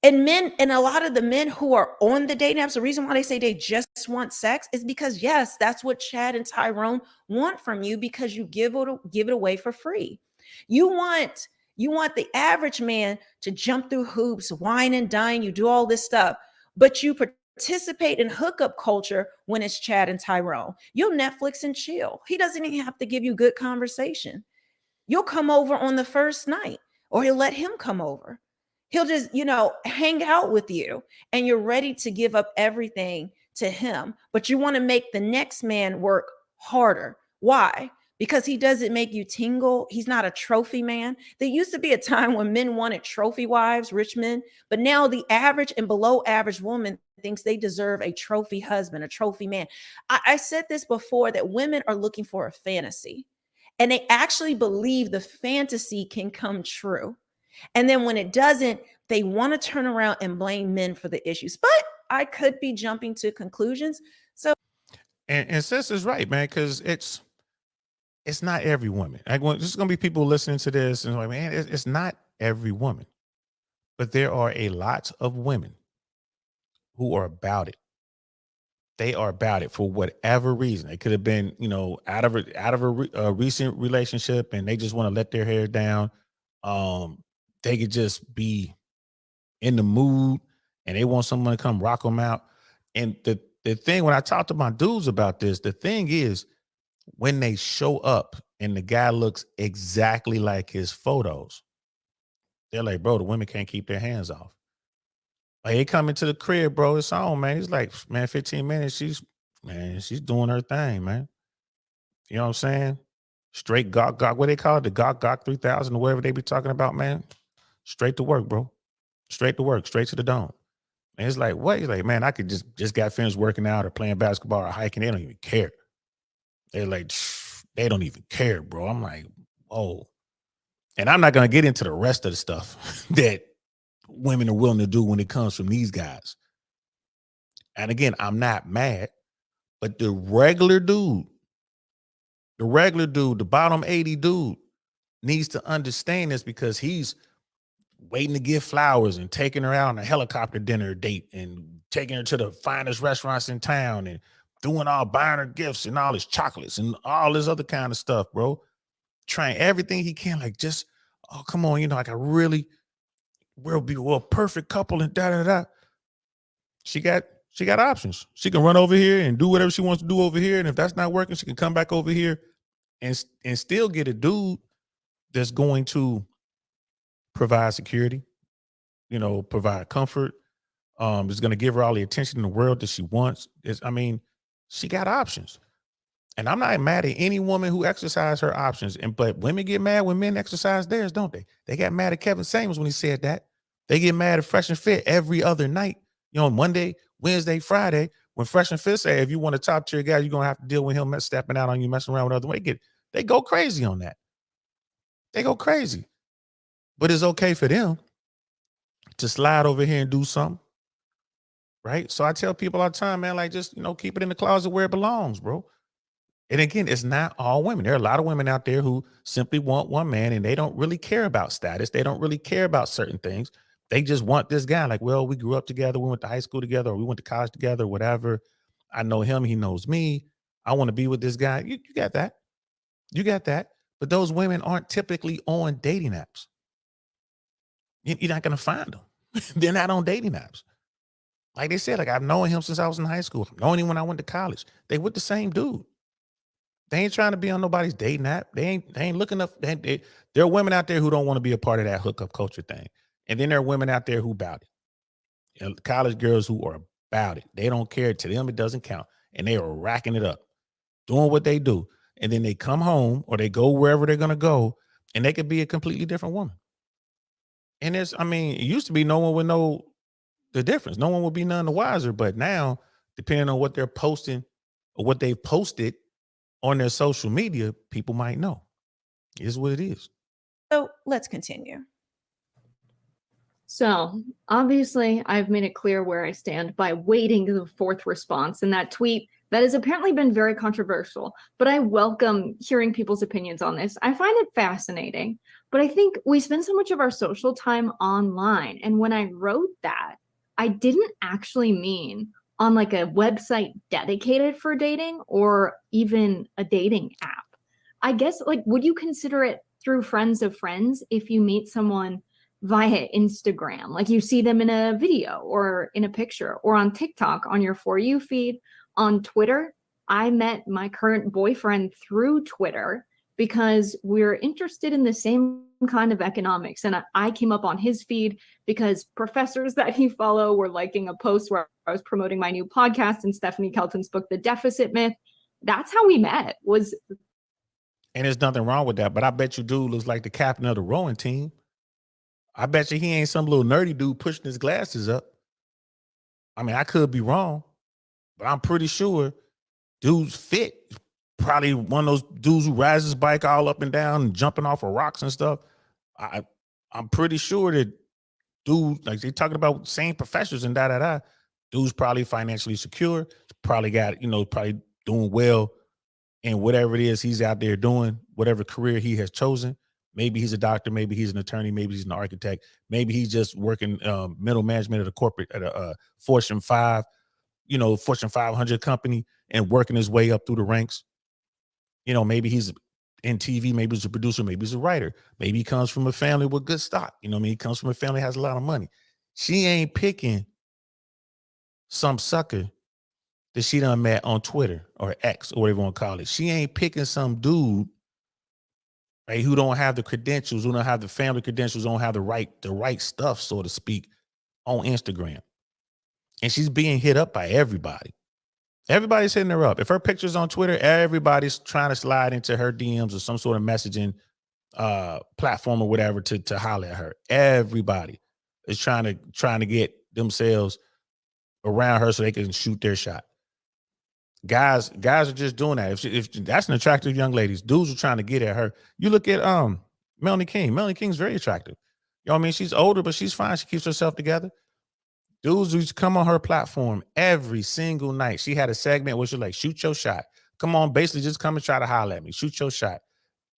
And a lot of the men who are on the dating apps, the reason why they say they just want sex is because, yes, that's what Chad and Tyrone want from you, because you give it away for free. You want the average man to jump through hoops, wine and dine, you do all this stuff, but you participate in hookup culture when it's Chad and Tyrone. You'll Netflix and chill. He doesn't even have to give you good conversation. You'll come over on the first night, or he'll let him come over. He'll just, hang out with you, and you're ready to give up everything to him. But you want to make the next man work harder. Why? Because he doesn't make you tingle. He's not a trophy man. There used to be a time when men wanted trophy wives, rich men, but now the average and below average woman thinks they deserve a trophy husband, a trophy man. I said this before, that women are looking for a fantasy, and they actually believe the fantasy can come true. And then when it doesn't, they want to turn around and blame men for the issues. But I could be jumping to conclusions. So, and sis is right, man, because it's not every woman. There's going to be people listening to this and like, man, it's not every woman, but there are a lot of women who are about it. They are about it for whatever reason. It could have been, out of a recent relationship, and they just want to let their hair down. They could just be in the mood and they want someone to come rock them out. And the thing, when I talk to my dudes about this, the thing is, when they show up and the guy looks exactly like his photos, they're like, bro, the women can't keep their hands off. Like, they come into the crib, bro, it's on, man. He's like, man, 15 minutes, she's doing her thing, man. You know what I'm saying? Straight gawk, what they call it? The gawk 3000 or whatever they be talking about, man. Straight to work, bro. Straight to work, straight to the dome. And it's like, what? He's like, man, I could just got finished working out or playing basketball or hiking. They don't even care. They're like, they don't even care, bro. I'm like, whoa. And I'm not going to get into the rest of the stuff that women are willing to do when it comes from these guys. And again, I'm not mad, but the regular dude, the bottom 80 dude needs to understand this, because he's waiting to give flowers and taking her out on a helicopter dinner date and taking her to the finest restaurants in town and doing all buying her gifts and all his chocolates and all this other kind of stuff, bro. Trying everything he can, like just, oh, come on, like we'll be a perfect couple and da da da. She got options. She can run over here and do whatever she wants to do over here. And if that's not working, she can come back over here and still get a dude that's going to provide security, provide comfort. Is going to give her all the attention in the world that she wants. She got options. And I'm not mad at any woman who exercises her options. But women get mad when men exercise theirs, don't they? They got mad at Kevin Samuels when he said that. They get mad at Fresh and Fit every other night. Monday, Wednesday, Friday, when Fresh and Fit say, if you want a top tier guy, you're going to have to deal with him stepping out on you, messing around with other women. They go crazy on that. They go crazy. But it's okay for them to slide over here and do something. Right? So I tell people all the time, man, like just, keep it in the closet where it belongs, bro. And again, it's not all women. There are a lot of women out there who simply want one man and they don't really care about status. They don't really care about certain things. They just want this guy. Like, well, we grew up together. We went to high school together, or we went to college together, or whatever. I know him. He knows me. I want to be with this guy. You got that. You got that. But those women aren't typically on dating apps. You're not going to find them. They're not on dating apps. Like they said, like I've known him since I was in high school. I've known him when I went to college. They with the same dude. They ain't trying to be on nobody's dating app. They ain't looking up. There are women out there who don't want to be a part of that hookup culture thing. And then there are women out there who about it. College girls who are about it. They don't care. To them, it doesn't count. And they are racking it up, doing what they do. And then they come home or they go wherever they're going to go, and they could be a completely different woman. And it used to be no one would know the difference. No one would be none the wiser. But now, depending on what they're posting or what they've posted on their social media, people might know. It is what it is. So let's continue. So obviously, I've made it clear where I stand by waiting the fourth response in that tweet that has apparently been very controversial. But I welcome hearing people's opinions on this. I find it fascinating. But I think we spend so much of our social time online. And when I wrote that, I didn't actually mean on like a website dedicated for dating or even a dating app. I guess, like, would you consider it through friends of friends if you meet someone via Instagram? Like you see them in a video or in a picture, or on TikTok on your For You feed, on Twitter. I met my current boyfriend through Twitter because we're interested in the same kind of economics. And I came up on his feed because professors that he follow were liking a post where I was promoting my new podcast and Stephanie Kelton's book, The Deficit Myth. That's how we met. And there's nothing wrong with that. But I bet you dude looks like the captain of the rowing team. I bet you he ain't some little nerdy dude pushing his glasses up. I could be wrong, but I'm pretty sure dude's fit. Probably one of those dudes who rides his bike all up and down and jumping off of rocks and stuff. I'm pretty sure that dude, like they talking about same professors and da. Dude's probably financially secure. Probably got, probably doing well in whatever it is he's out there doing, whatever career he has chosen. Maybe he's a doctor, maybe he's an attorney, maybe he's an architect, maybe he's just working middle management at a Fortune 500 company and working his way up through the ranks. Maybe he's in TV, maybe he's a producer, maybe he's a writer. Maybe he comes from a family with good stock. He comes from a family that has a lot of money. She ain't picking some sucker that she done met on Twitter or X or whatever you want to call it. She ain't picking some dude, right, who don't have the credentials, who don't have the family credentials, don't have the right stuff, so to speak, on Instagram. And she's being hit up by everybody. Everybody's hitting her up. If her picture's on Twitter, everybody's trying to slide into her DMs or some sort of messaging platform or whatever to holler at her. Everybody is trying to get themselves around her so they can shoot their shot. Guys are just doing that. If that's an attractive young lady, dudes are trying to get at her. You look at Mel King. Mel King's very attractive. She's older, but she's fine. She keeps herself together. Dudes who come on her platform every single night. She had a segment where she's like, shoot your shot. Come on, basically just come and try to holler at me. Shoot your shot.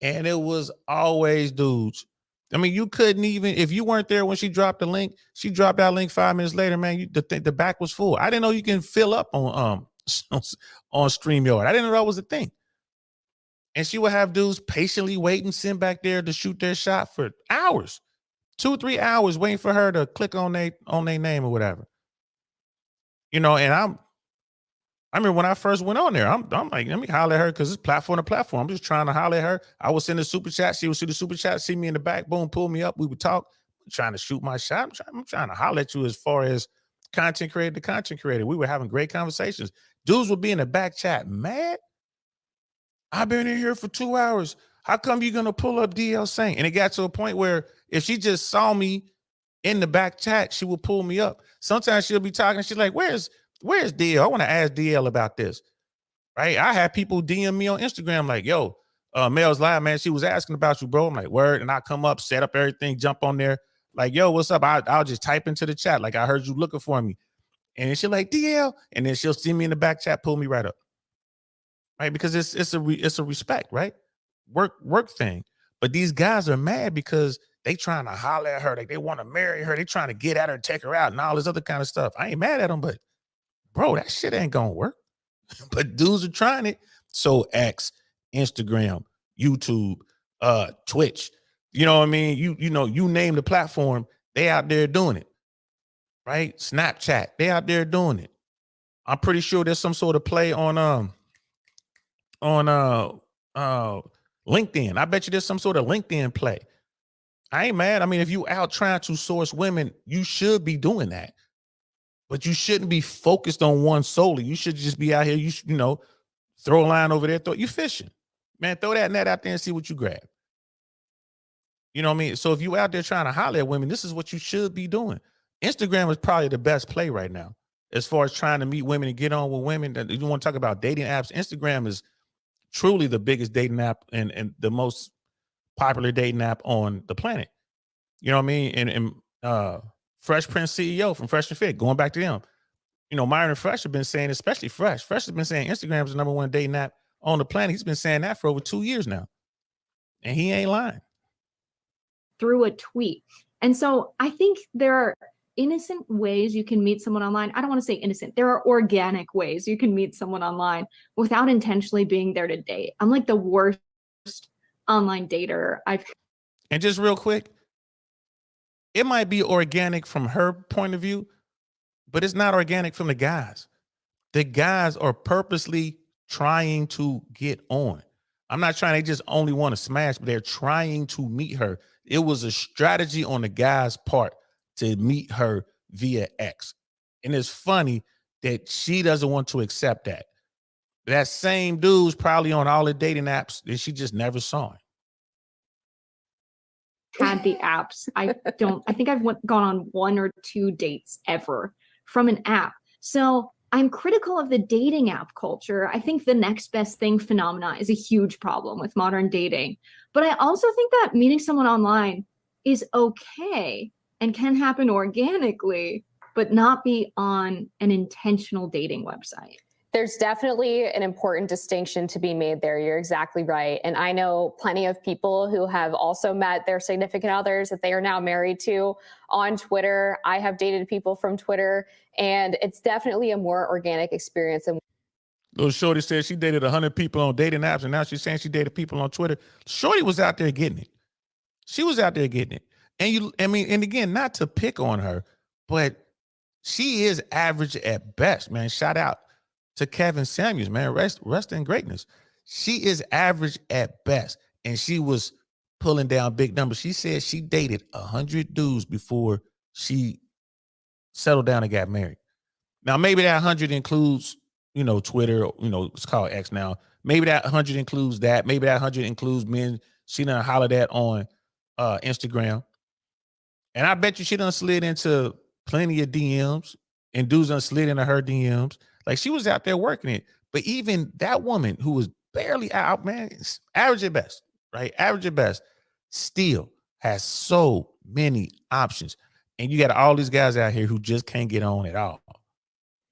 And it was always dudes. You couldn't even, if you weren't there when she dropped the link, she dropped that link 5 minutes later, man, the back was full. I didn't know you can fill up on on StreamYard. I didn't know that was a thing. And she would have dudes patiently waiting, sitting back there to shoot their shot for hours, 2-3 hours, waiting for her to click on their name or whatever. And I remember when I first went on there, I'm like, let me holler at her because it's platform to platform. I'm just trying to holler at her. I would send a super chat. She would see the super chat, see me in the back, boom, pull me up. We would talk. I'm trying to shoot my shot. I'm trying to holler at you as far as content creator to content creator. We were having great conversations. Dudes would be in the back chat mad. I've been in here for 2 hours. How come you're going to pull up DL Saint? And it got to a point where if she just saw me in the back chat, she would pull me up. Sometimes she'll be talking. She's like, where's DL? I want to ask DL about this. Right? I had people DM me on Instagram like, yo, Mel's live, man. She was asking about you, bro. I'm like, word. And I come up, set up everything, jump on there. Like, yo, what's up? I'll just type into the chat. Like, I heard you looking for me. And then she'll like, DL. And then she'll see me in the back chat, pull me right up. Right? Because it's a respect, right? Work thing. But these guys are mad because they trying to holler at her. Like, they want to marry her. They trying to get at her, take her out, and all this other kind of stuff. I ain't mad at them, but bro, that shit ain't gonna work. But dudes are trying it. So X, Instagram, YouTube, Twitch, you know what I mean? You name the platform, they out there doing it. Right? Snapchat, they out there doing it. I'm pretty sure there's some sort of play on LinkedIn. I bet you there's some sort of LinkedIn play. I ain't mad. I mean, if you out trying to source women, you should be doing that. But you shouldn't be focused on one solely. You should just be out here. You should, throw a line over there. You fishing, man. Throw that net out there and see what you grab. You know what I mean? So if you out there trying to holler at women, this is what you should be doing. Instagram is probably the best play right now as far as trying to meet women and get on with women. That you want to talk about dating apps. Instagram is truly the biggest dating app and the most popular dating app on the planet. You know what I mean? And Fresh Prince CEO from Fresh and Fit, going back to them. Myron and Fresh have been saying, especially Fresh has been saying Instagram is the number one dating app on the planet. He's been saying that for over 2 years now. And he ain't lying. Through a tweet. And so I think there are innocent ways you can meet someone online. I don't want to say innocent. There are organic ways you can meet someone online without intentionally being there to date. I'm like the worst online dater I've. And just real quick, it might be organic from her point of view, but it's not organic from the guys. The guys are purposely trying to get on. I'm not trying, they just only want to smash, but they're trying to meet her. It was a strategy on the guy's part to meet her via X. And it's funny that she doesn't want to accept that. That same dude's probably on all the dating apps that she just never saw him. Had the apps. I think I've gone on 1 or 2 dates ever from an app. So I'm critical of the dating app culture. I think the next best thing phenomena is a huge problem with modern dating. But I also think that meeting someone online is okay and can happen organically, but not be on an intentional dating website. There's definitely an important distinction to be made there. You're exactly right. And I know plenty of people who have also met their significant others that they are now married to on Twitter. I have dated people from Twitter, and it's definitely a more organic experience. And Little Shorty said she dated 100 people on dating apps, and now she's saying she dated people on Twitter. Shorty was out there getting it. She was out there getting it. And again, not to pick on her, but she is average at best, man. Shout out to Kevin Samuels, man. Rest in greatness. She is average at best, and she was pulling down big numbers. She said she dated 100 dudes before she settled down and got married. Now, maybe that 100 includes, Twitter, it's called X now. Maybe that 100 includes that. Maybe that 100 includes men she done hollered at on Instagram. And I bet you she done slid into plenty of DMs, and dudes done slid into her DMs. Like, she was out there working it. But even that woman who was barely out, man, average at best, right? Average at best, still has so many options. And you got all these guys out here who just can't get on at all.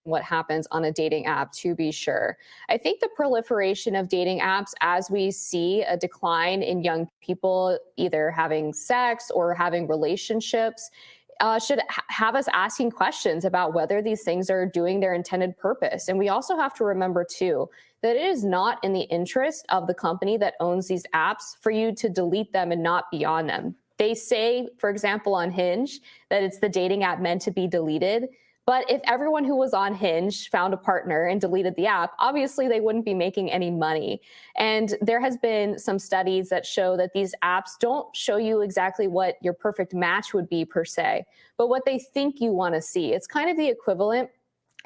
What happens on a dating app, to be sure. I think the proliferation of dating apps, as we see a decline in young people either having sex or having relationships, should have us asking questions about whether these things are doing their intended purpose. And we also have to remember, too, that it is not in the interest of the company that owns these apps for you to delete them and not be on them. They say, for example, on Hinge, that it's the dating app meant to be deleted. But if everyone who was on Hinge found a partner and deleted the app, obviously they wouldn't be making any money. And there has been some studies that show that these apps don't show you exactly what your perfect match would be per se, but what they think you want to see. It's kind of the equivalent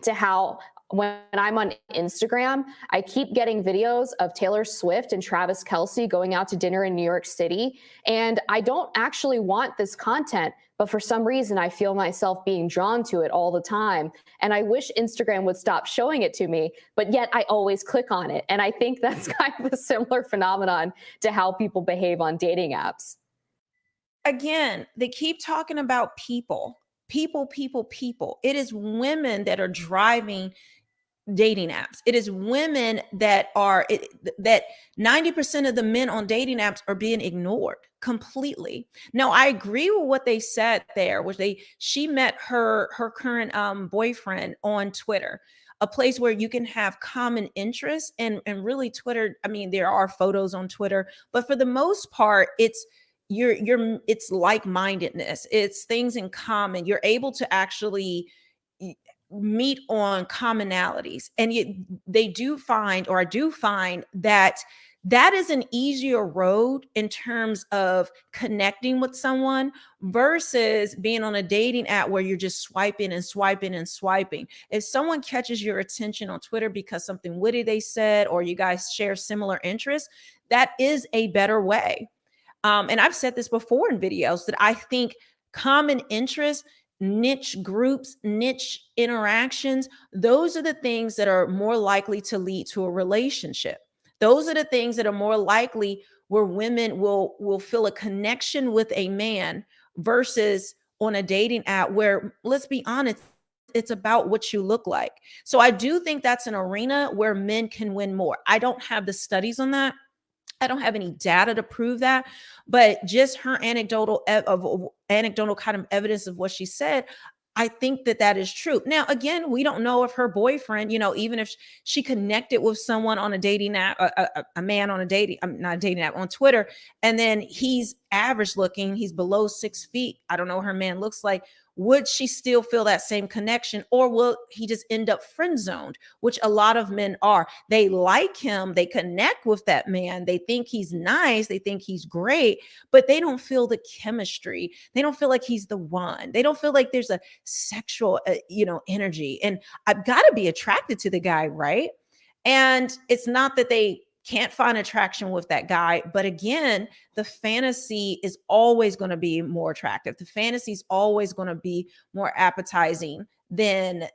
to how when I'm on Instagram, I keep getting videos of Taylor Swift and Travis Kelce going out to dinner in New York City. And I don't actually want this content, but for some reason, I feel myself being drawn to it all the time. And I wish Instagram would stop showing it to me, but yet I always click on it. And I think that's kind of a similar phenomenon to how people behave on dating apps. Again, they keep talking about people. It is women that are driving dating apps. It is women that are that 90% of the men on dating apps are being ignored completely. Now, I agree with what they said there, which she met her current boyfriend on Twitter, a place where you can have common interests. And really Twitter, I mean, there are photos on Twitter, but for the most part, it's it's like-mindedness. It's things in common. You're able to actually meet on commonalities. And yet they do find, or I do find, that that is an easier road in terms of connecting with someone versus being on a dating app where you're just swiping and swiping and swiping. If someone catches your attention on Twitter because something witty they said, or you guys share similar interests, that is a better way. And I've said this before in videos that I think common interests, niche groups, niche interactions, those are the things that are more likely to lead to a relationship. Those are the things that are more likely where women will feel a connection with a man versus on a dating app where, let's be honest, it's about what you look like. So I do think that's an arena where men can win more. I don't have the studies on that. I don't have any data to prove that, but just her anecdotal kind of evidence of what she said, I think that is true. Now, again, we don't know if her boyfriend, even if she connected with someone on a dating app, a man on not a dating app, on Twitter, and then he's average looking, he's below 6 feet. I don't know what her man looks like. Would she still feel that same connection, or will he just end up friend zoned, which a lot of men are? They like him, they connect with that man, they think he's nice, they think he's great, but they don't feel the chemistry. They don't feel like he's the one. They don't feel like there's a sexual, energy. And I've got to be attracted to the guy, right? And it's not that they can't find attraction with that guy, but again, the fantasy is always going to be more attractive. The fantasy is always going to be more appetizing than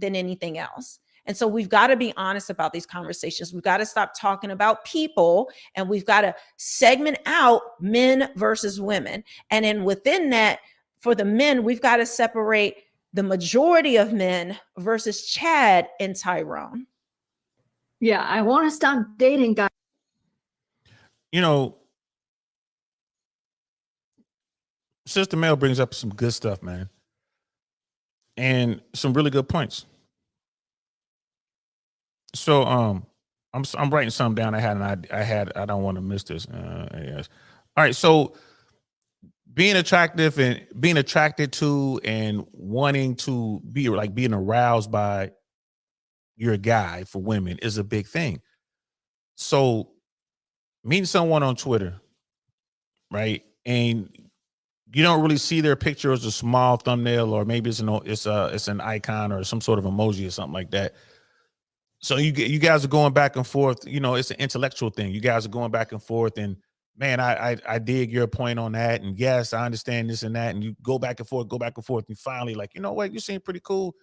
anything else. And so we've got to be honest about these conversations. We've got to stop talking about people, and we've got to segment out men versus women. And then within that, for the men, we've got to separate the majority of men versus Chad and Tyrone. Yeah, I want to stop dating guys. Sister Mel brings up some good stuff, man, and some really good points. So, I'm writing something down. I don't want to miss this. Yes. All right. So, being attracted to and wanting to be like being aroused by your guy for women is a big thing. So meeting someone on Twitter, right? And you don't really see their picture as a small thumbnail, or maybe it's an icon or some sort of emoji or something like that. So you guys are going back and forth. It's an intellectual thing. You guys are going back and forth, and man, I dig your point on that. And yes, I understand this and that. And you go back and forth. And finally, like, you know what? You seem pretty cool.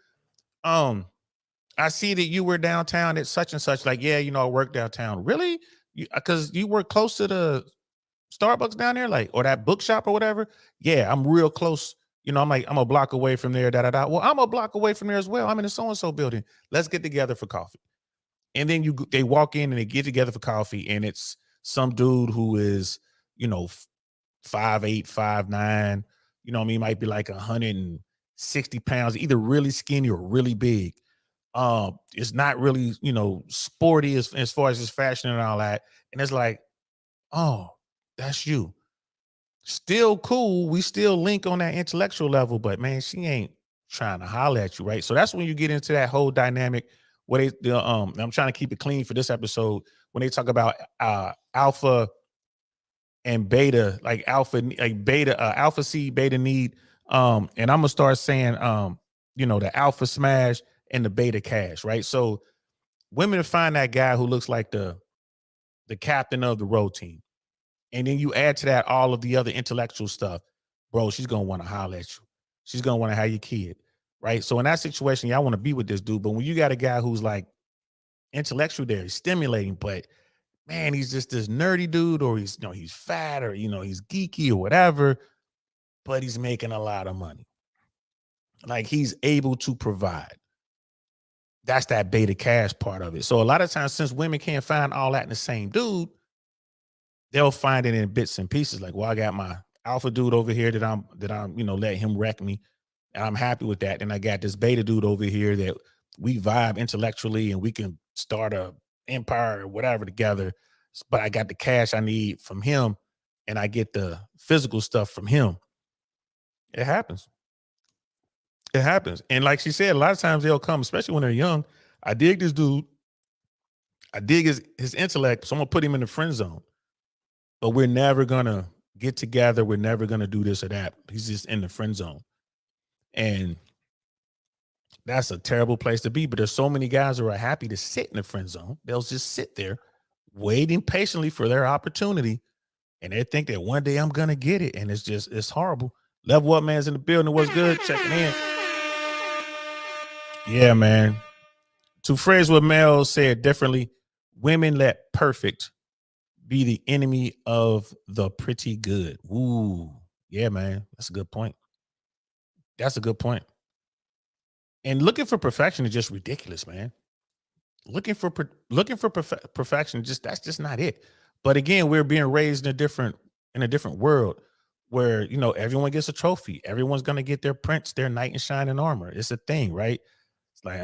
I see that you were downtown at such and such. Like, yeah, I work downtown. Really? Because you work close to the Starbucks down there, like, or that bookshop or whatever. Yeah, I'm real close. I'm a block away from there. Well, I'm a block away from there as well. I'm in the so-and-so building. Let's get together for coffee. And then they walk in and they get together for coffee, and it's some dude who is, 5'8", 5'9", you know what I mean, might be like 160 pounds, either really skinny or really big. It's not really, you know, sporty as far as his fashion and all that. And it's like, oh, that's you. Still cool. We still link on that intellectual level, but man, she ain't trying to holler at you, right? So that's when you get into that whole dynamic where I'm trying to keep it clean for this episode when they talk about alpha and beta, like alpha seed, beta need. And I'm gonna start saying you know, the alpha smash and the beta cash, right? So women find that guy who looks like the captain of the road team. And then you add to that all of the other intellectual stuff, bro, she's gonna want to holler at you. She's gonna want to have your kid, right? So in that situation, y'all want to be with this dude. But when you got a guy who's like intellectual there, he's stimulating, but man, he's just this nerdy dude, or he's, you know, he's fat, or you know, he's geeky or whatever, but he's making a lot of money. Like he's able to provide. That's that beta cash part of it. So a lot of times, since women can't find all that in the same dude, they'll find it in bits and pieces. Like, well, I got my alpha dude over here that I'm, you know, let him wreck me, and I'm happy with that. And I got this beta dude over here that we vibe intellectually and we can start a empire or whatever together. But I got the cash I need from him, and I get the physical stuff from him. It happens. It happens. And like she said, a lot of times they'll come, especially when they're young. I dig this dude. I dig his intellect, so I'm gonna put him in the friend zone. But we're never gonna get together. We're never gonna do this or that. He's just in the friend zone. And that's a terrible place to be. But there's so many guys who are happy to sit in the friend zone. They'll just sit there waiting patiently for their opportunity. And they think that one day I'm gonna get it. And it's horrible. Level Up Man's in the building. What's good? Checking in. Yeah, man. To phrase what Mel said differently, women let perfect be the enemy of the pretty good. Ooh, yeah, man. That's a good point. That's a good point. And looking for perfection is just ridiculous, man. Looking for perfection, just that's just not it. But again, we're being raised in a different world where, you know, everyone gets a trophy. Everyone's gonna get their prince, their knight in shining armor. It's a thing, right? It's like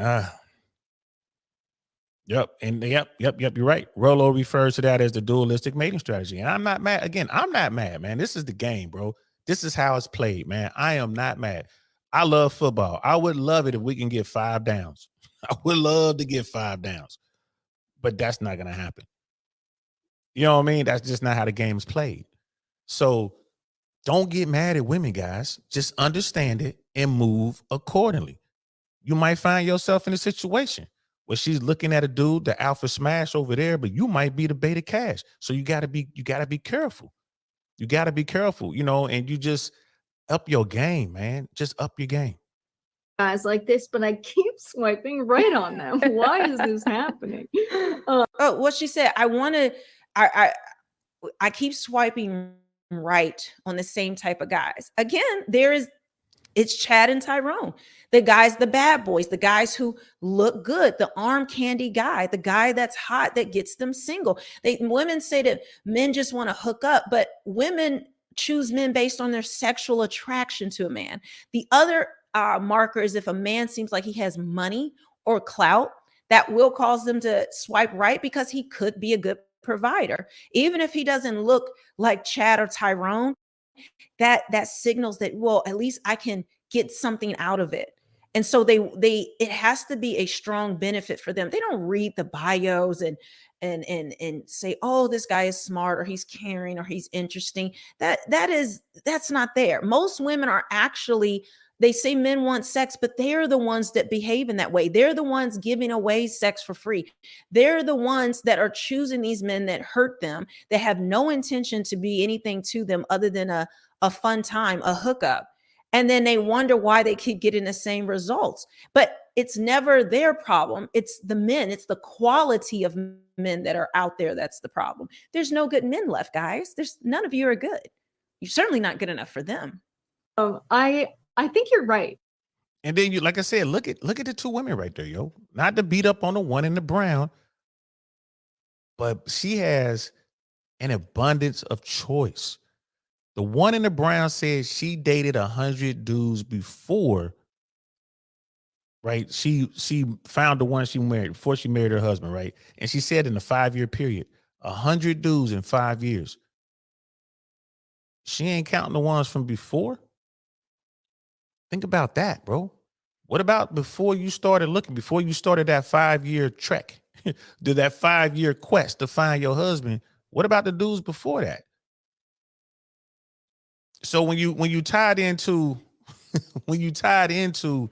yep. And yep. You're right. Rolo refers to that as the dualistic mating strategy. And I'm not mad. Again, I'm not mad, man. This is the game, bro. This is how it's played, man. I am not mad. I love football. I would love it if we can get 5 downs. I would love to get 5 downs, but that's not going to happen. You know what I mean? That's just not how the game is played. So don't get mad at women, guys. Just understand it and move accordingly. You might find yourself in a situation where she's looking at a dude, the alpha smash over there, but you might be the beta cash. So you gotta be careful. You gotta be careful, you know, and you just up your game, man. Just up your game. Guys like this, but I keep swiping right on them. Why is this happening? Oh, what she said, I keep swiping right on the same type of guys. Again, it's Chad and Tyrone, the guys, the bad boys, the guys who look good, the arm candy guy, the guy that's hot that gets them single. Women say that men just want to hook up, but women choose men based on their sexual attraction to a man. The other marker is if a man seems like he has money or clout, that will cause them to swipe right because he could be a good provider. Even if he doesn't look like Chad or Tyrone, that signals that, well, at least I can get something out of it. And so it has to be a strong benefit for them. They don't read the bios and say, oh, this guy is smart or he's caring or he's interesting. That's not there. Most women are actually, they say men want sex, but they're the ones that behave in that way. They're the ones giving away sex for free. They're the ones that are choosing these men that hurt them, that have no intention to be anything to them other than a fun time, a hookup. And then they wonder why they keep getting the same results. But it's never their problem. It's the men. It's the quality of men that are out there that's the problem. There's no good men left, guys. There's none of you are good. You're certainly not good enough for them. I think you're right. And then you, like I said, look at the 2 women right there, yo. Not to beat up on the one in the brown, but she has an abundance of choice. The one in the brown said she dated 100 dudes before, right? She found the one she married before she married her husband, right? And she said in a 5-year period, 100 dudes in 5 years. She ain't counting the ones from before. Think about that, bro. What about before you started looking, before you started that 5-year trek, did that 5-year quest to find your husband? What about the dudes before that? So when you tied into when you tied into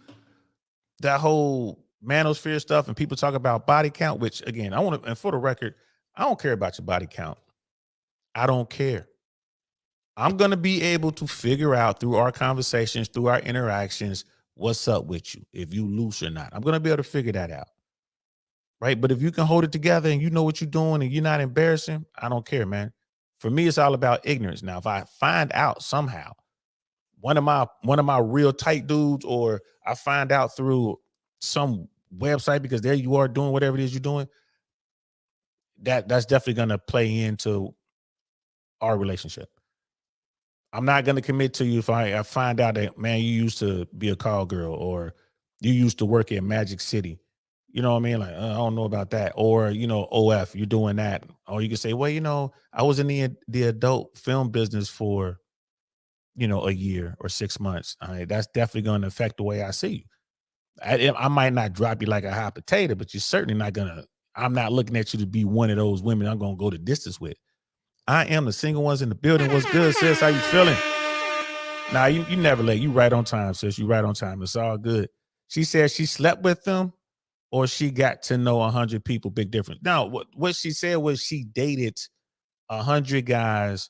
that whole manosphere stuff and people talk about body count, which again, I want to, and for the record, I don't care about your body count. I don't care. I'm going to be able to figure out through our conversations, through our interactions, what's up with you, if you loose or not. I'm going to be able to figure that out. Right. But if you can hold it together and you know what you're doing and you're not embarrassing, I don't care, man. For me, it's all about ignorance. Now, if I find out somehow one of my real tight dudes, or I find out through some website because there you are doing whatever it is you're doing, that's definitely going to play into our relationship. I'm not going to commit to you if I find out that, man, you used to be a call girl or you used to work at Magic City. You know what I mean? Like, I don't know about that. Or, OF, you're doing that. Or you can say, well, I was in the adult film business for, a year or 6 months. That's definitely going to affect the way I see you. I might not drop you like a hot potato, but you're certainly not going to, I'm not looking at you to be one of those women I'm going to go the distance with. I am the single ones in the building. What's good, sis? How you feeling? Nah, you never late. You right on time, sis. You right on time. It's all good. She said she slept with them or she got to know 100 people. Big difference. Now, what she said was she dated 100 guys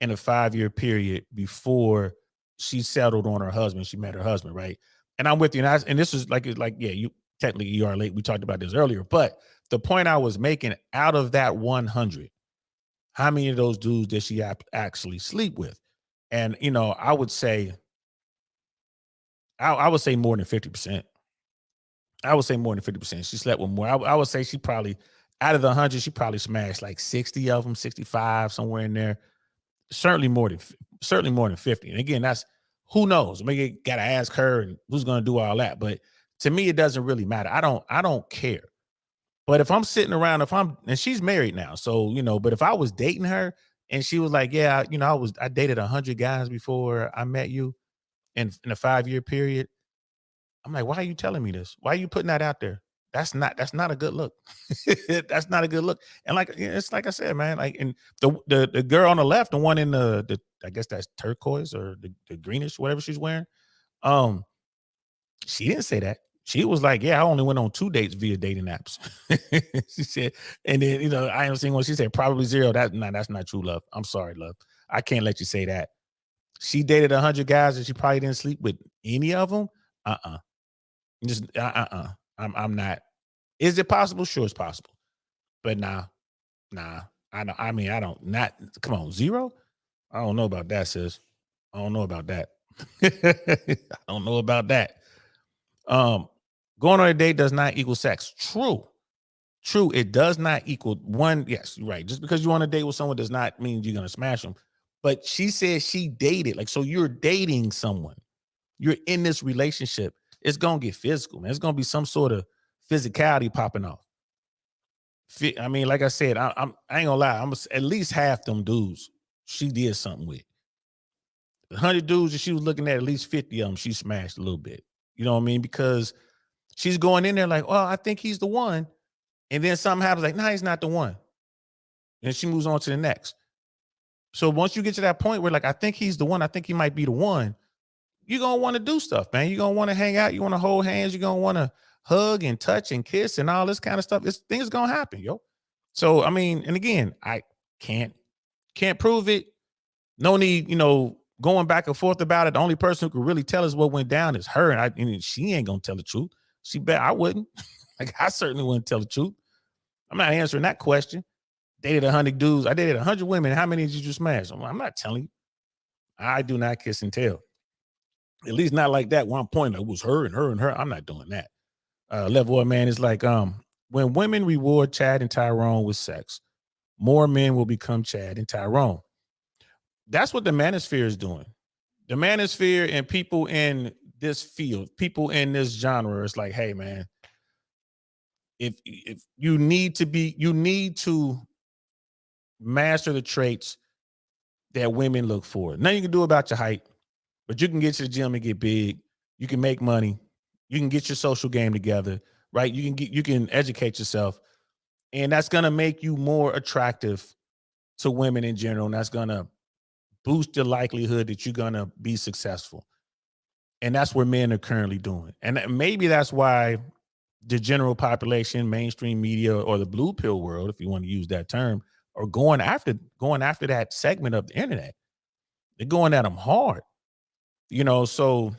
in a 5-year period before she settled on her husband. She met her husband, right? And I'm with you. And this is yeah, you technically you are late. We talked about this earlier, but the point I was making, out of that 100, how many of those dudes did she actually sleep with? And I would say, I would say more than 50%. I would say more than 50%. She slept with more. I would say she probably, out of the 100, she probably smashed like 60 of them, 65, somewhere in there. Certainly more than 50. And again, that's, who knows? Maybe you gotta ask her and who's gonna do all that. But to me, it doesn't really matter. I don't care. But if I'm sitting around, and she's married now, so but if I was dating her and she was like, yeah, I dated 100 guys before I met you in a 5-year period. I'm like, why are you telling me this? Why are you putting that out there? That's not a good look. That's not a good look. And it's like I said, man, like, and the girl on the left, the one in the I guess that's turquoise or the greenish, whatever she's wearing. She didn't say that. She was like, yeah, I only went on 2 dates via dating apps. She said, and then, I am seeing one. She said probably 0. That's not true, love. I'm sorry, love. I can't let you say that. She dated 100 guys and she probably didn't sleep with any of them. Just I'm not. Is it possible? Sure, it's possible. But nah. I don't, not, come on, 0? I don't know about that, sis. I don't know about that. I don't know about that. Going on a date does not equal sex. True. It does not equal one. Yes, you're right. Just because you want to date with someone does not mean you're going to smash them. But she said she dated, so you're dating someone. You're in this relationship. It's going to get physical, man. It's going to be some sort of physicality popping off. I mean, like I said, I ain't gonna lie. I'm at least half them dudes she did something with. 100 dudes that she was looking at least 50 of them she smashed a little bit. You know what I mean? Because she's going in there like, oh, I think he's the one. And then something happens like, nah, he's not the one. And she moves on to the next. So once you get to that point where like, I think he's the one, I think he might be the one, you're going to want to do stuff, man. You're going to want to hang out. You want to hold hands. You're going to want to hug and touch and kiss and all this kind of stuff. Things going to happen, yo. So, I mean, and again, I can't prove it. No need, going back and forth about it. The only person who could really tell us what went down is her. And she ain't going to tell the truth. She bet I wouldn't. Like, I certainly wouldn't tell the truth. I'm not answering that question. Dated 100 dudes. I dated 100 women. How many did you smash? I'm not telling you. I do not kiss and tell. At least not like that. One point, it was her and her and her. I'm not doing that. Level up, man, is like, when women reward Chad and Tyrone with sex, more men will become Chad and Tyrone. That's what the manosphere is doing. The manosphere and people in this field, people in this genre, is like, hey man, if you need to master the traits that women look for. Now you can do about your height, but you can get to the gym and get big. You can make money. You can get your social game together, right? You can educate yourself, and that's gonna make you more attractive to women in general. And that's gonna boost the likelihood that you're gonna be successful. And that's what men are currently doing. And maybe that's why the general population, mainstream media, or the blue pill world, if you want to use that term, are going after that segment of the internet. They're going at them hard. So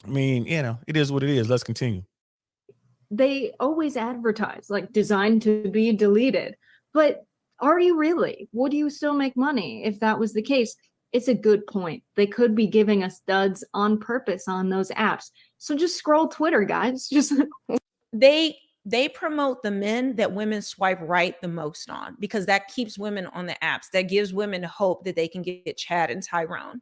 I mean, it is what it is. Let's continue. They always advertise like designed to be deleted. But are you really? Would you still make money if that was the case? It's a good point. They could be giving us duds on purpose on those apps. So just scroll Twitter, guys. Just they promote the men that women swipe right the most on, because that keeps women on the apps. That gives women hope that they can get Chad and Tyrone.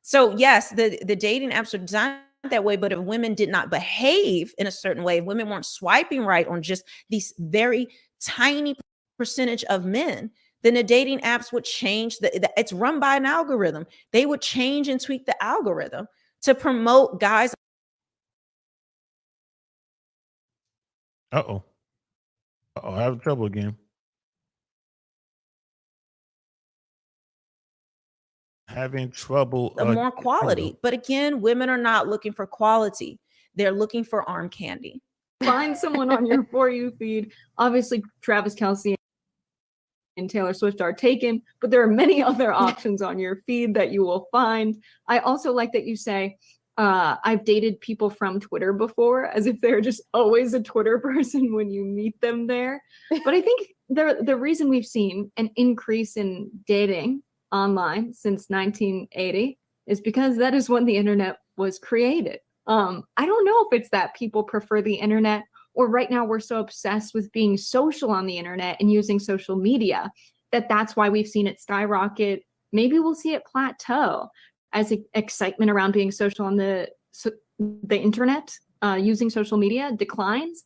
So yes, the dating apps are designed that way, but if women did not behave in a certain way, if women weren't swiping right on just these very tiny percentage of men, then the dating apps would change. It's run by an algorithm. They would change and tweak the algorithm to promote guys. Uh-oh. I have trouble again. Having trouble. More quality. But again, women are not looking for quality. They're looking for arm candy. Find someone on your For You feed. Obviously, Travis Kelce and Taylor Swift are taken, but there are many other options on your feed that you will find. I also like that you say, I've dated people from Twitter before, as if they're just always a Twitter person when you meet them there. But I think the reason we've seen an increase in dating online since 1980 is because that is when the internet was created. I don't know if it's that people prefer the internet, or right now we're so obsessed with being social on the internet and using social media that's why we've seen it skyrocket. Maybe we'll see it plateau as excitement around being social on the internet, using social media declines.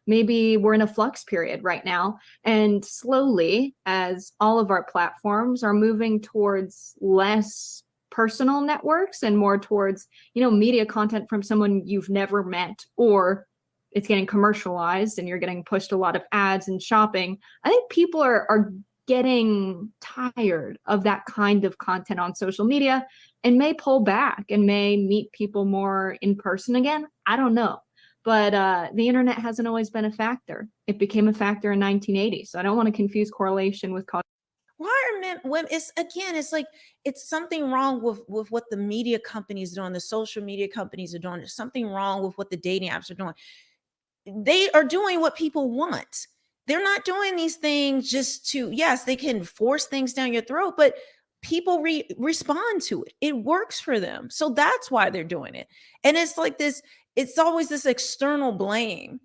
Maybe we're in a flux period right now, and slowly, as all of our platforms are moving towards less personal networks and more towards, media content from someone you've never met, or it's getting commercialized and you're getting pushed a lot of ads and shopping. I think people are getting tired of that kind of content on social media and may pull back and may meet people more in person again. I don't know. But the internet hasn't always been a factor. It became a factor in 1980. So I don't want to confuse correlation with cause. Why are men, women? It's like it's something wrong with what the media companies are doing, the social media companies are doing. There's something wrong with what the dating apps are doing. They are doing what people want. They're not doing these things just to, yes, they can force things down your throat, but people respond to it. It works for them. So that's why they're doing it. And it's like this, it's always this external blame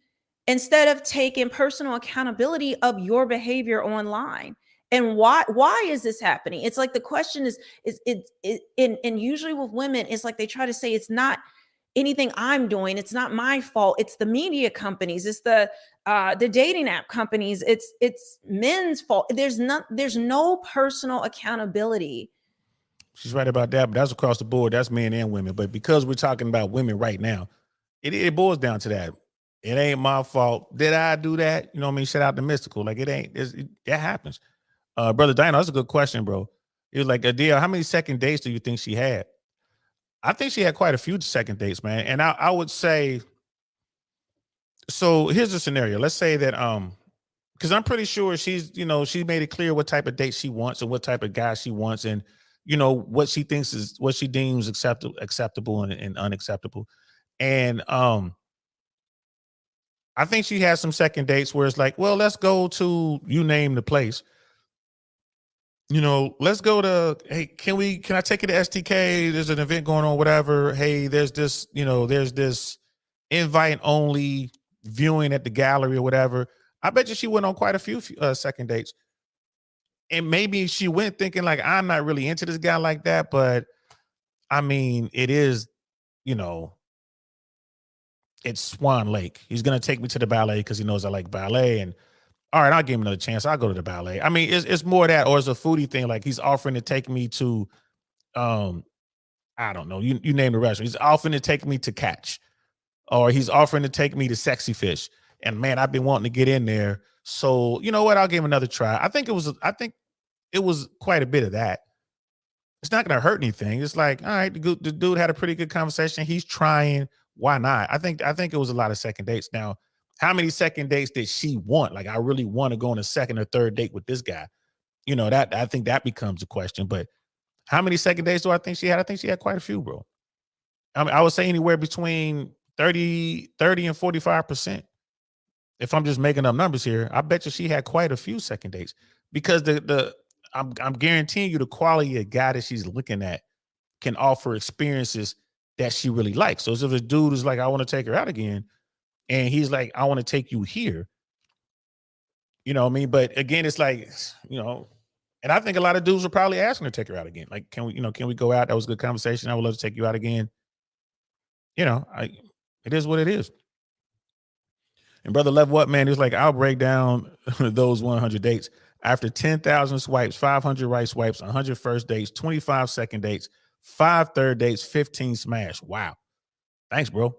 instead of taking personal accountability of your behavior online. And why is this happening? It's like the question is and usually with women, it's like they try to say it's not anything I'm doing. It's not my fault. It's the media companies. It's the dating app companies. It's men's fault. There's no personal accountability. She's right about that, but that's across the board. That's men and women. But because we're talking about women right now, it boils down to that. It ain't my fault. Did I do that? You know what I mean? Shout out to Mystical. Like that happens. Brother Dino, that's a good question, bro. It was like, Adele, how many second dates do you think she had? I think she had quite a few second dates, man. And I would say, so here's the scenario. Let's say that, because I'm pretty sure she's, she made it clear what type of date she wants and what type of guy she wants, and what she thinks is what she deems acceptable and unacceptable. And I think she has some second dates where it's like, well, let's go to, you name the place. Let's go to, hey, can I take you to STK? There's an event going on, whatever. Hey, there's this invite only viewing at the gallery or whatever. I bet you she went on quite a few second dates. And maybe she went thinking like, I'm not really into this guy like that, but I mean, it is, you know, it's Swan Lake. He's gonna take me to the ballet because he knows I like ballet. And all right, I'll give him another chance. I'll go to the ballet. I mean, it's more that, or it's a foodie thing. Like he's offering to take me to, um, I don't know. You name the restaurant. He's offering to take me to Catch, or he's offering to take me to Sexy Fish. And man, I've been wanting to get in there. So you know what? I'll give him another try. I think it was quite a bit of that. It's not going to hurt anything. It's like, all right, the dude had a pretty good conversation. He's trying. Why not? I think it was a lot of second dates. Now, how many second dates did she want? Like, I really want to go on a second or third date with this guy. You know, that I think that becomes a question. But how many second dates do I think she had? I think she had quite a few, bro. I mean, I would say anywhere between 30 and 45%. If I'm just making up numbers here, I bet you she had quite a few second dates because I'm guaranteeing you the quality of guy that she's looking at can offer experiences that she really likes. So if a dude is like, I want to take her out again, and he's like, I want to take you here, you know what I mean? But again, it's like, you know, and I think a lot of dudes are probably asking her to take her out again. Like, can we go out? That was a good conversation. I would love to take you out again. You know, it is what it is. And brother Level Up, man, he was like, I'll break down those 100 dates. After 10,000 swipes, 500 right swipes, 100 first dates, 25 second dates, 5 third dates, 15 smash. Wow. Thanks, bro.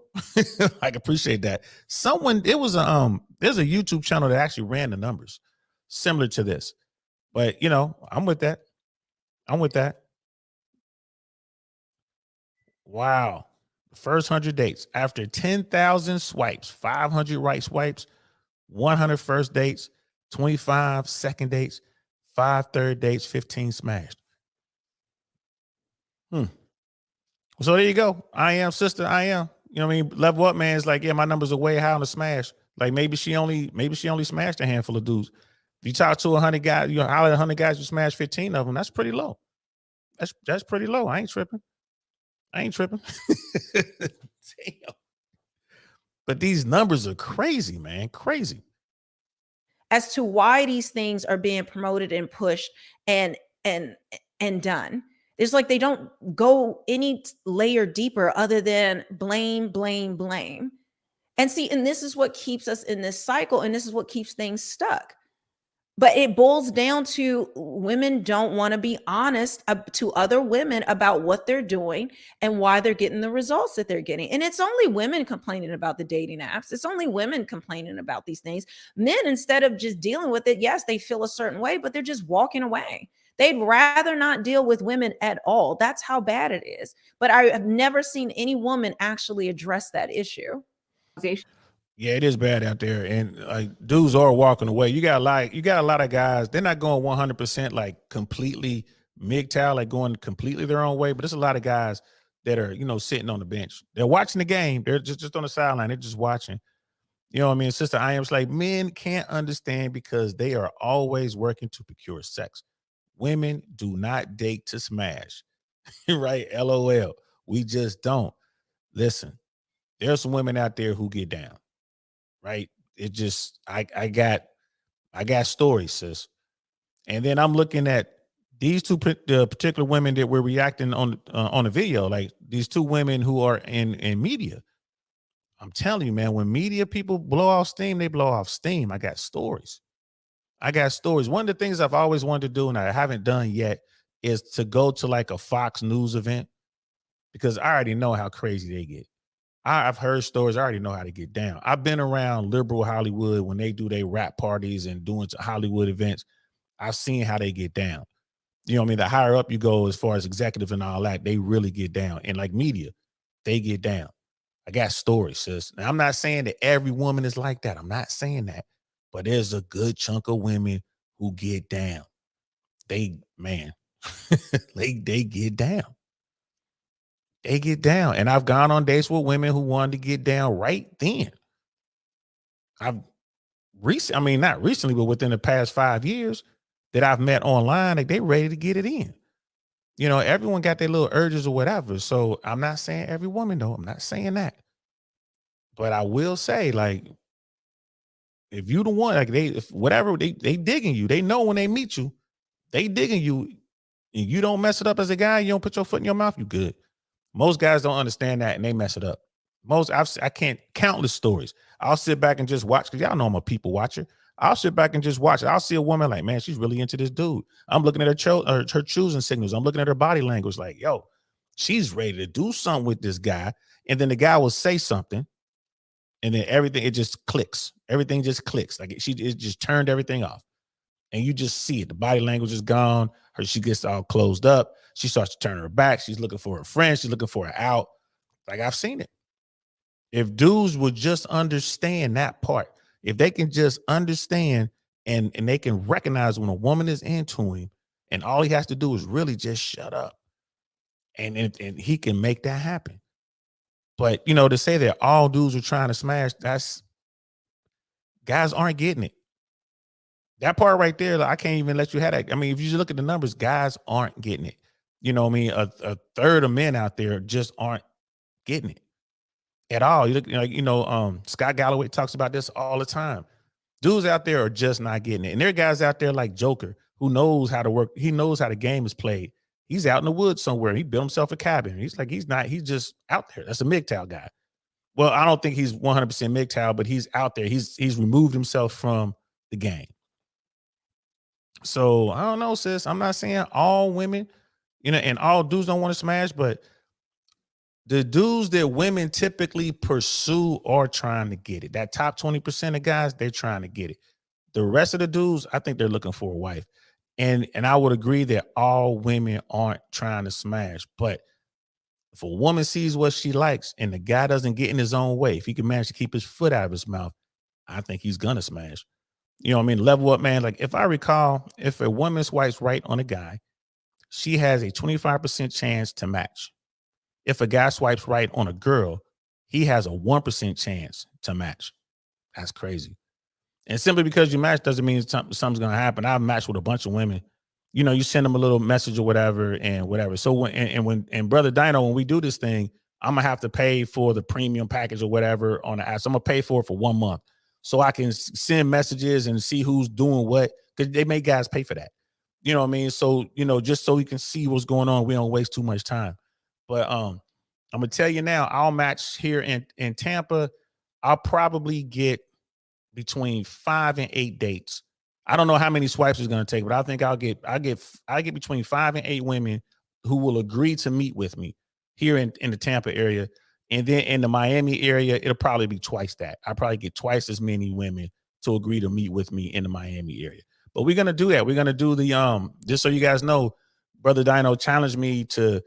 I appreciate that. There's a YouTube channel that actually ran the numbers similar to this. But, you know, I'm with that. Wow. First 100 dates. After 10,000 swipes, 500 right swipes, 100 first dates, 25 second dates, 5 third dates, 15 smashed. So there you go. I am, sister. I am. You know what I mean? Level Up, man. It's like, yeah, my numbers are way high on the smash. Like maybe she only smashed a handful of dudes. If you talk to 100 guys, you know, out of 100 guys, you smash 15 of them. That's pretty low. That's pretty low. I ain't tripping. Damn. But these numbers are crazy, man. Crazy. As to why these things are being promoted and pushed and done. It's like they don't go any layer deeper other than blame, blame, blame. And see, and this is what keeps us in this cycle, and this is what keeps things stuck. But it boils down to women don't want to be honest to other women about what they're doing and why they're getting the results that they're getting. And it's only women complaining about the dating apps. It's only women complaining about these things. Men, instead of just dealing with it, yes, they feel a certain way, but they're just walking away. They'd rather not deal with women at all. That's how bad it is. But I have never seen any woman actually address that issue. Yeah, it is bad out there, and like dudes are walking away. You got a lot of guys. They're not going 100% like completely MGTOW, like going completely their own way. But there's a lot of guys that are, you know, sitting on the bench. They're watching the game. They're just on the sideline. They're just watching. You know what I mean? Sister I am's like, men can't understand because they are always working to procure sex. Women do not date to smash. Right? LOL. We just don't. Listen, there's some women out there who get down. Right? It just I got stories, sis. And then I'm looking at these two particular women that we're reacting on the video, like these two women who are in media. I'm telling you, man, when media people blow off steam, they blow off steam. I got stories. One of the things I've always wanted to do and I haven't done yet is to go to like a Fox News event because I already know how crazy they get. I've heard stories. I already know how to get down. I've been around liberal Hollywood when they do their rap parties and doing Hollywood events. I've seen how they get down. You know what I mean? The higher up you go as far as executive and all that, they really get down. And like media, they get down. I got stories, sis. Now, I'm not saying that every woman is like that. I'm not saying that. But there's a good chunk of women who get down. They, man, they get down. They get down. And I've gone on dates with women who wanted to get down right then. Not recently, but within the past 5 years that I've met online, like they ready to get it in. You know, everyone got their little urges or whatever. So I'm not saying every woman though. I'm not saying that. But I will say, like, if you the one, like they digging you, they know when they meet you, They digging you, and you don't mess it up as a guy. You don't put your foot in your mouth. You good. Most guys don't understand that, and they mess it up. I can't countless stories. I'll sit back and just watch because y'all know I'm a people watcher. I'll sit back and just watch. I'll see a woman like, man, she's really into this dude. I'm looking at her choosing signals. I'm looking at her body language. Like, yo, she's ready to do something with this guy. And then the guy will say something, and then everything it just clicks. Everything just clicks. Like it just turned everything off, and you just see it. The body language is gone. She gets all closed up. She starts to turn her back. She's looking for her friend. She's looking for her out. Like I've seen it. If dudes would just understand that part, if they can just understand and they can recognize when a woman is into him, and all he has to do is really just shut up, and he can make that happen. But to say that all dudes are trying to smash, that's guys aren't getting it. That part right there, like, I can't even let you have that. I mean, if you look at the numbers, guys aren't getting it. You know what I mean? A third of men out there just aren't getting it at all. You look like, Scott Galloway talks about this all the time. Dudes out there are just not getting it. And there are guys out there like Joker who knows how to work. He knows how the game is played. He's out in the woods somewhere. He built himself a cabin. He's just out there. That's a MGTOW guy. Well, I don't think he's 100% MGTOW, but he's out there. He's removed himself from the game. So I don't know, sis. I'm not saying all women, and all dudes don't want to smash, but the dudes that women typically pursue are trying to get it. That top 20% of guys, they're trying to get it. The rest of the dudes, I think they're looking for a wife. And I would agree that all women aren't trying to smash. But if a woman sees what she likes and the guy doesn't get in his own way, if he can manage to keep his foot out of his mouth, I think he's gonna smash. You know what I mean? Level up, man. Like if I recall, if a woman swipes right on a guy, she has a 25% chance to match. If a guy swipes right on a girl, he has a 1% chance to match. That's crazy. And simply because you match doesn't mean something's going to happen. I've matched with a bunch of women. You send them a little message or whatever and whatever. So when Brother Dino, when we do this thing, I'm going to have to pay for the premium package or whatever on the app. So I'm going to pay for it for 1 month so I can send messages and see who's doing what, because they make guys pay for that. You know what I mean? So, just so we can see what's going on, we don't waste too much time. But I'm gonna tell you now, I'll match here in Tampa. I'll probably get between 5 and 8 dates. I don't know how many swipes it's gonna take, but I think I get between 5 and 8 women who will agree to meet with me here in the Tampa area. And then in the Miami area, it'll probably be twice that. I probably get twice as many women to agree to meet with me in the Miami area. But we're gonna do that. We're gonna do the just so you guys know, Brother Dino challenged me to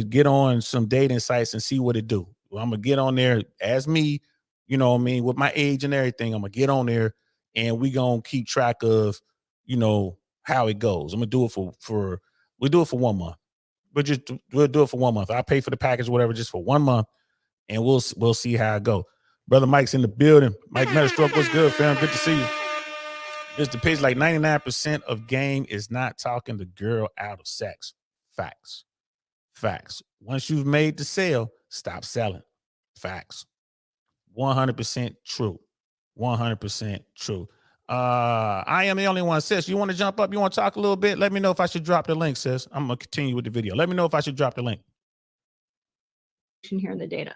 get on some dating sites and see what it do. Well, I'm gonna get on there as me, with my age and everything. I'm gonna get on there and we gonna keep track of, how it goes. I'm gonna do it we'll do it for 1 month. We'll do it for 1 month. I'll pay for the package, whatever, just for 1 month, and we'll see how it go. Brother Mike's in the building. Mike Metastroke, what's good, fam? Good to see you. Just the page, like 99% of game is not talking the girl out of sex. Facts. Once you've made the sale, stop selling. Facts. 100% true. 100% true. I am the only one, sis. You want to jump up? You want to talk a little bit? Let me know if I should drop the link, sis. I'm going to continue with the video. Let me know if I should drop the link. Here in the data.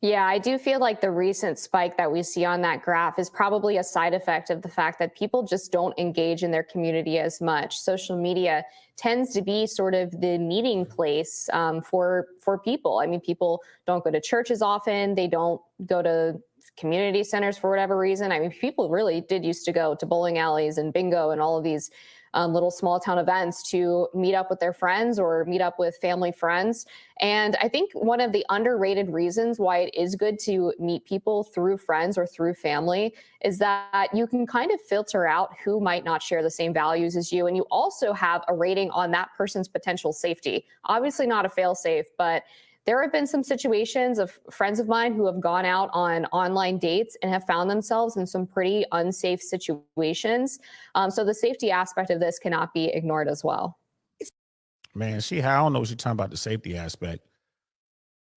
Yeah, I do feel like the recent spike that we see on that graph is probably a side effect of the fact that people just don't engage in their community as much. Social media tends to be sort of the meeting place for people. I mean, people don't go to church as often. They don't go to community centers for whatever reason. I mean, people really did used to go to bowling alleys and bingo and all of these little small town events to meet up with their friends or meet up with family friends. And I think one of the underrated reasons why it is good to meet people through friends or through family is that you can kind of filter out who might not share the same values as you. And you also have a rating on that person's potential safety. Obviously not a fail-safe, but there have been some situations of friends of mine who have gone out on online dates and have found themselves in some pretty unsafe situations. So the safety aspect of this cannot be ignored as well. Man, I don't know what you're talking about, the safety aspect.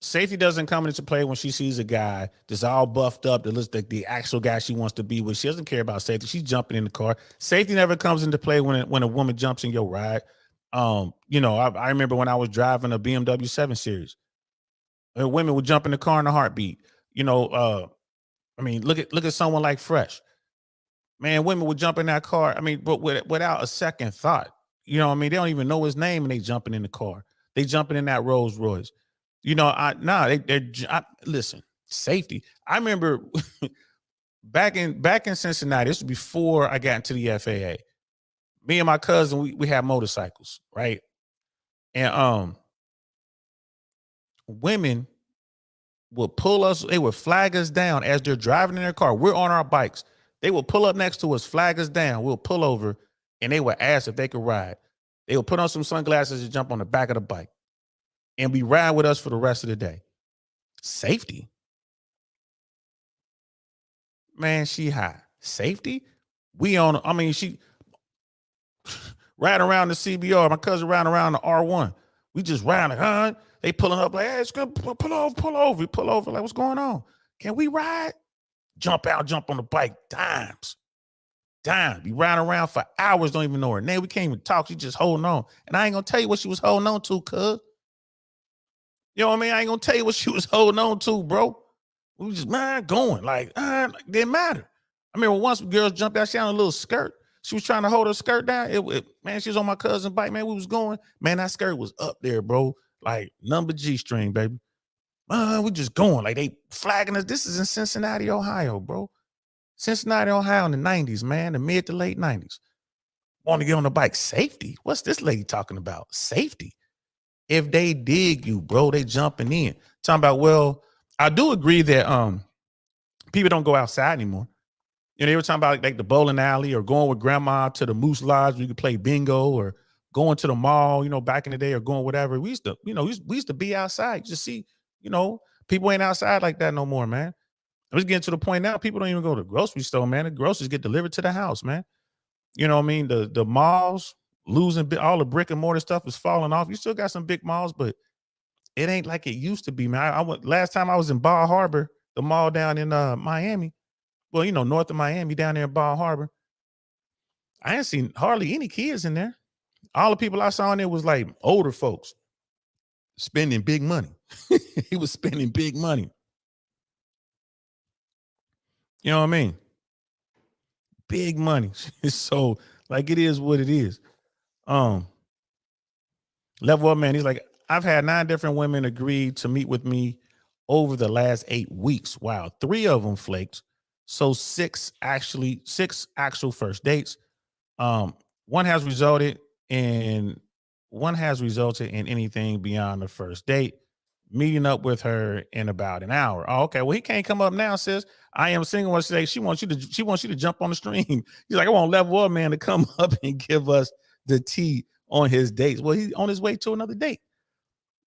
Safety doesn't come into play when she sees a guy that's all buffed up that looks like the actual guy she wants to be with. She doesn't care about safety. She's jumping in the car. Safety never comes into play when a woman jumps in your ride. I remember when I was driving a BMW 7 Series, women would jump in the car in a heartbeat. Look at someone like Fresh. Man, women would jump in that car. But without a second thought. They don't even know his name and they jumping in the car. They jumping in that Rolls Royce. Listen, safety. I remember back in Cincinnati, this was before I got into the FAA. Me and my cousin, we had motorcycles, right? And women would pull us, they would flag us down as they're driving in their car. We're on our bikes. They would pull up next to us, flag us down. We'll pull over, and they would ask if they could ride. They would put on some sunglasses and jump on the back of the bike and be riding with us for the rest of the day. Safety. Man, she high. Safety? She riding around the CBR. My cousin riding around the R1. We just riding. They pulling up like, hey, it's good. Pull over. We pull over. Like, what's going on? Can we ride? Jump out, jump on the bike. Dimes. Be riding around for hours, don't even know her name. We can't even talk. She just holding on. And I ain't going to tell you what she was holding on to, cuz. You know what I mean? I ain't going to tell you what she was holding on to, bro. We was just, going. Didn't matter. I remember once girls jumped out, she had a little skirt. She was trying to hold her skirt down. She was on my cousin's bike, man. We was going. Man, that skirt was up there, bro. Like number G-string, baby. We just going. Like they flagging us. This is in Cincinnati, Ohio, bro. Cincinnati, Ohio in the 90s, man. The mid to late 90s. Want to get on the bike. Safety? What's this lady talking about? Safety. If they dig you, bro, they jumping in. Talking about, well, I do agree that people don't go outside anymore. They were talking about like the bowling alley or going with grandma to the Moose Lodge where you could play bingo or going to the mall, back in the day or going whatever. We used to be outside. You just see, people ain't outside like that no more, man. It's getting to the point now, people don't even go to the grocery store, man. The groceries get delivered to the house, man. You know what I mean? The malls losing all the brick and mortar stuff is falling off. You still got some big malls, but it ain't like it used to be, man. I went last time I was in Bar Harbor, the mall down in Miami. Well, north of Miami, down there in Bar Harbor. I ain't seen hardly any kids in there. All the people I saw in there was like older folks spending big money. He was spending big money. You know what I mean? Big money. So, like, it is what it is. Level Up Man, he's like, I've had 9 different women agree to meet with me over the last 8 weeks. Wow. 3 of them flaked. So 6 actual first dates. One has resulted in anything beyond the first date. Meeting up with her in about an hour. Oh, okay. Well, he can't come up now, sis. I am single. What she say? She wants you to jump on the stream. He's like, I want Level Up Man to come up and give us the tea on his dates. Well, he's on his way to another date.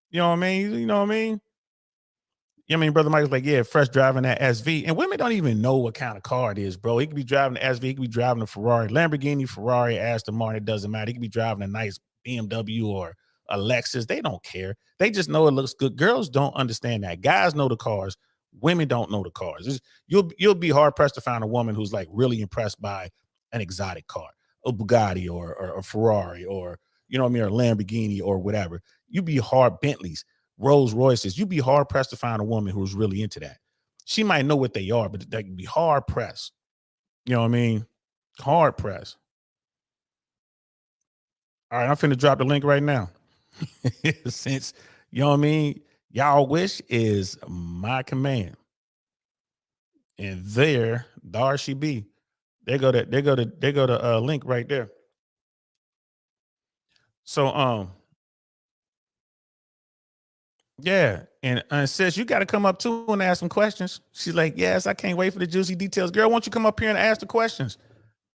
You know what I mean? You know what I mean? Brother Mike's like, yeah, Fresh driving that SV. And women don't even know what kind of car it is, bro. He could be driving the SV. He could be driving a Ferrari, Lamborghini, Ferrari, Aston Martin. It doesn't matter. He could be driving a nice BMW or a Lexus. They don't care. They just know it looks good. Girls don't understand that. Guys know the cars. Women don't know the cars. You'll be hard pressed to find a woman who's like really impressed by an exotic car, a Bugatti or a Ferrari or, or a Lamborghini or whatever. You'd be hard Bentleys. Rolls Royces, you'd be hard pressed to find a woman who's really into that. She might know what they are, but they can be hard pressed. You know what I mean? Hard pressed. All right, I'm finna drop the link right now. Since, you know what I mean, y'all wish is my command. And there she be. They go to link right there. So yeah, and says you got to come up too and ask some questions. She's like, yes, I can't wait for the juicy details. Girl, why don't you come up here and ask the questions?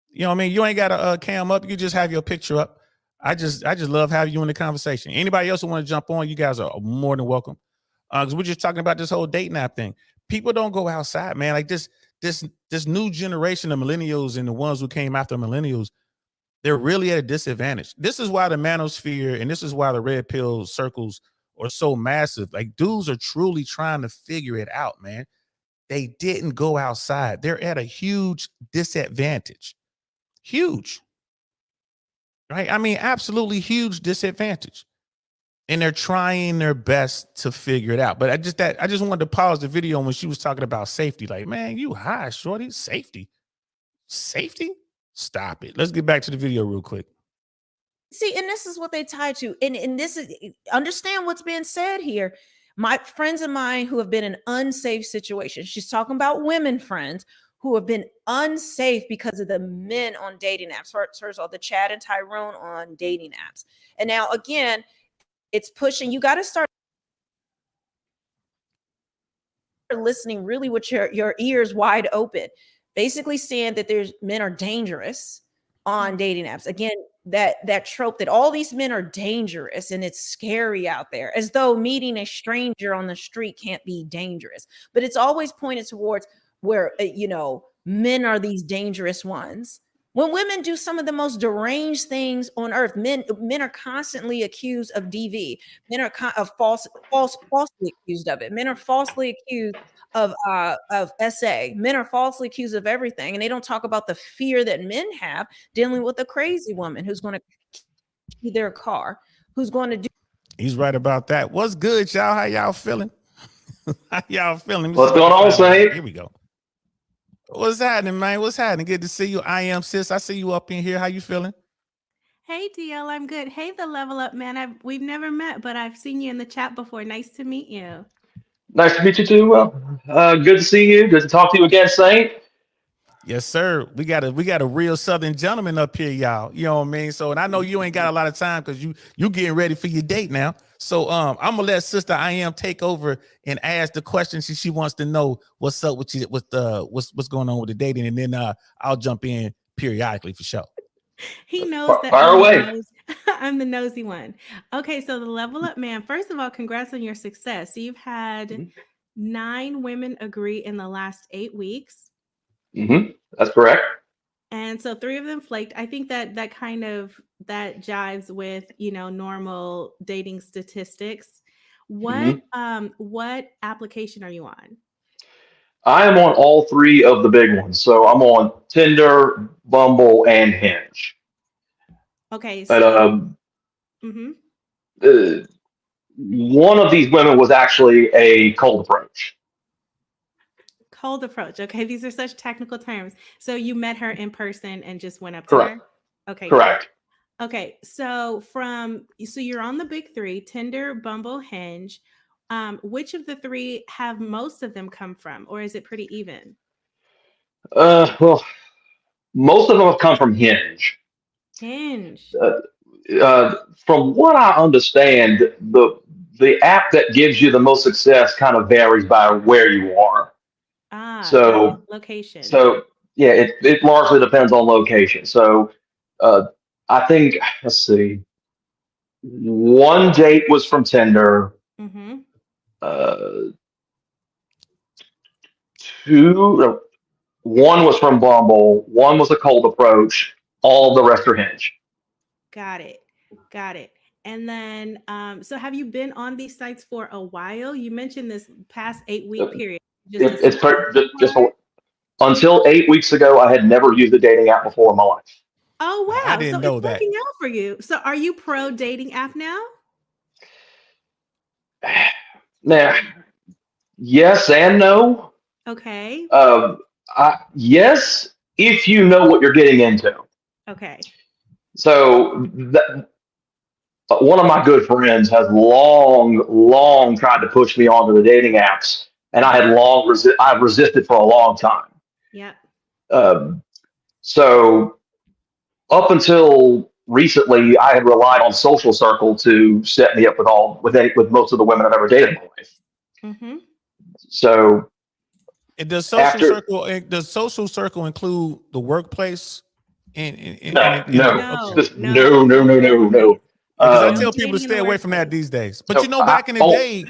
You know what I mean? You ain't got to cam up. You just have your picture up. I just love having you in the conversation. Anybody else who want to jump on, you guys are more than welcome. Because we're just talking about this whole dating app thing. People don't go outside, man. Like this new generation of millennials and the ones who came after millennials, they're really at a disadvantage. This is why the manosphere and this is why the red pill circles or so massive. Like dudes are truly trying to figure it out, man. They didn't go outside. They're at a huge disadvantage. Huge. Right? I mean, absolutely huge disadvantage. And they're trying their best to figure it out. But I just wanted to pause the video when she was talking about safety. Like, man, you high, shorty. Safety. Safety? Stop it. Let's get back to the video real quick. See, and this is what they tie to. And this is, understand what's being said here. My friends of mine who have been in unsafe situations, she's talking about women friends who have been unsafe because of the men on dating apps. First of all, the Chad and Tyrone on dating apps. And now again, it's pushing, you got to start listening really with your ears wide open, basically saying that there's men are dangerous on dating apps. Again, that trope that all these men are dangerous and it's scary out there, as though meeting a stranger on the street can't be dangerous. But it's always pointed towards where, men are these dangerous ones. When women do some of the most deranged things on earth, men are constantly accused of DV. Men are falsely accused of it. Men are falsely accused of SA. Men are falsely accused of everything, and they don't talk about the fear that men have dealing with a crazy woman who's going to key their car, who's going to do. He's right about that. What's good, y'all? How y'all feeling? How y'all feeling? What's going on, Saint? Here we go. What's happening, man? What's happening? Good to see you. I am, sis. I see you up in here. How you feeling? Hey, DL, I'm good. Hey, the Level Up man. We've never met, but I've seen you in the chat before. Nice to meet you. Nice to meet you too. Well, good to see you. Good to talk to you again, Saint. Yes, sir. We got a real Southern gentleman up here, y'all. You know what I mean? So, and I know you ain't got a lot of time because you getting ready for your date now. So I'm gonna let Sister I Am take over and ask the question she wants to know what's up with you, with what's going on with the dating, and then I'll jump in periodically for sure. He knows that Fire away. I'm the nosy one. Okay, so the Level Up man. First of all, congrats on your success. So you've had 9 women agree in the last 8 weeks. That's correct. And so 3 of them flaked. I think that jives with, normal dating statistics. What application are you on? I am on all 3 of the big ones. So I'm on Tinder, Bumble, and Hinge. Okay, But so one of these women was actually a cold approach. Cold approach. Okay, these are such technical terms. So you met her in person and just went up to Correct. her? Okay. Correct. Good. Okay, so you're on the big 3, Tinder, Bumble, Hinge. Which of the 3 have most of them come from, or is it pretty even? Well, most of them have come from Hinge. Hinge. From what I understand, the app that gives you the most success kind of varies by where you are. So location. So yeah, it largely depends on location. So I think, let's see, one date was from Tinder. One was from Bumble. One was a cold approach. All the rest are Hinge. Got it. And then, so have you been on these sites for a while? You mentioned this past 8-week period. Until 8 weeks ago, I had never used a dating app before in my life. Oh, wow. I didn't know it's that. working out for you. So are you pro dating app now? Now, yes and no. Okay. Yes, if you know what you're getting into. Okay. So one of my good friends has long tried to push me onto the dating apps, and I had I've resisted for a long time. Yeah. So up until recently, I had relied on Social Circle to set me up with most of the women I've ever dated in my life. So Does Social Circle include the workplace? No. No. Because I tell people to stay away from that these days. But back in the day,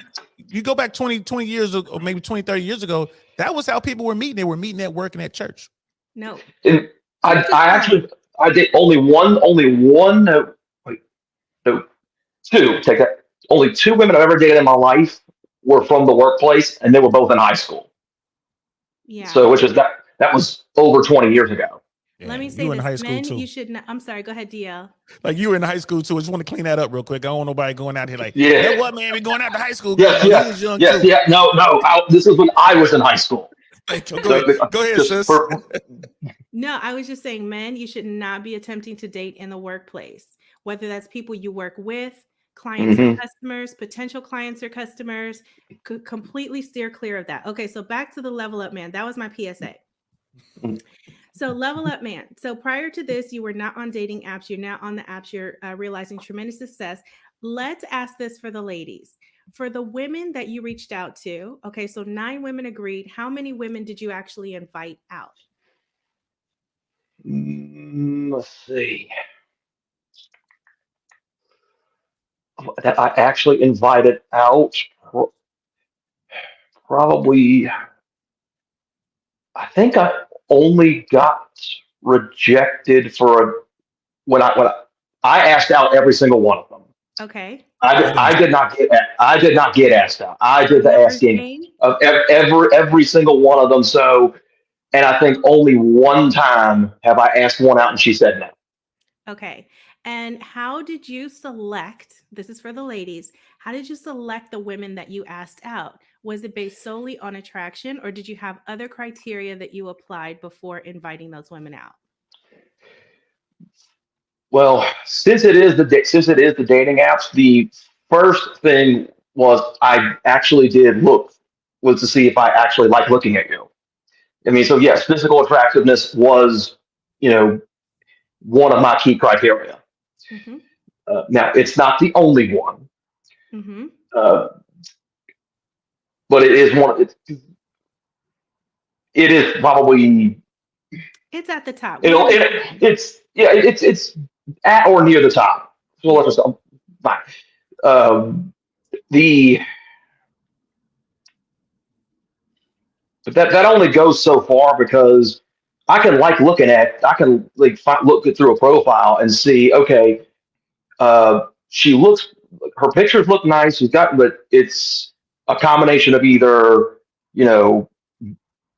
you go back 20 years ago, or maybe 20, 30 years ago, that was how people were meeting. They were meeting at work and at church. No. I did only one, two, take that. only 2 women I've ever dated in my life were from the workplace, and they were both in high school. Yeah. So, which is that was over 20 years ago. Let me Yeah, say you in this, high school men, too. you should not. I'm sorry. Go ahead, DL. Like you were in high school too. I just want to clean that up real quick. I don't want nobody going out here like, Yeah. you know what, man? We going out to high school. Yes, No, you yes, was young yes, too. yeah. No, this is when I was in high school. Go So, ahead, go ahead, just sis. No, I was just saying, men, you should not be attempting to date in the workplace, whether that's people you work with, clients or customers, potential clients or customers. Could completely steer clear of that. Okay, so back to the level up man. That was my PSA. So level up man. So prior to this, you were not on dating apps. You're now on the apps. You're realizing tremendous success. Let's ask this for the ladies. For the women that you reached out to, okay, so 9 women agreed. How many women did you actually invite out? let's see. That I actually invited out, probably. I think I only got rejected when I asked out every single one of them. Okay. I did not get asked out. I did the Numbers asking game? of every single one of them. So, and I think only one time have I asked one out and she said no. Okay. And how did you select? This is for the ladies. How did you select the women that you asked out? Was it based solely on attraction, or did you have other criteria that you applied before inviting those women out? Well, since it is the dating apps, the first thing was I actually did look was to see if I actually like looking at you. I mean, so yes, physical attractiveness was, one of my key criteria. Mm-hmm. Now, it's not the only one, Mm-hmm. uh, but it is one. It is probably It's at the top. it's at or near the top. So let's just fine. Um, the But that only goes so far because I can look through a profile and see, okay, her pictures look nice. But it's a combination of either,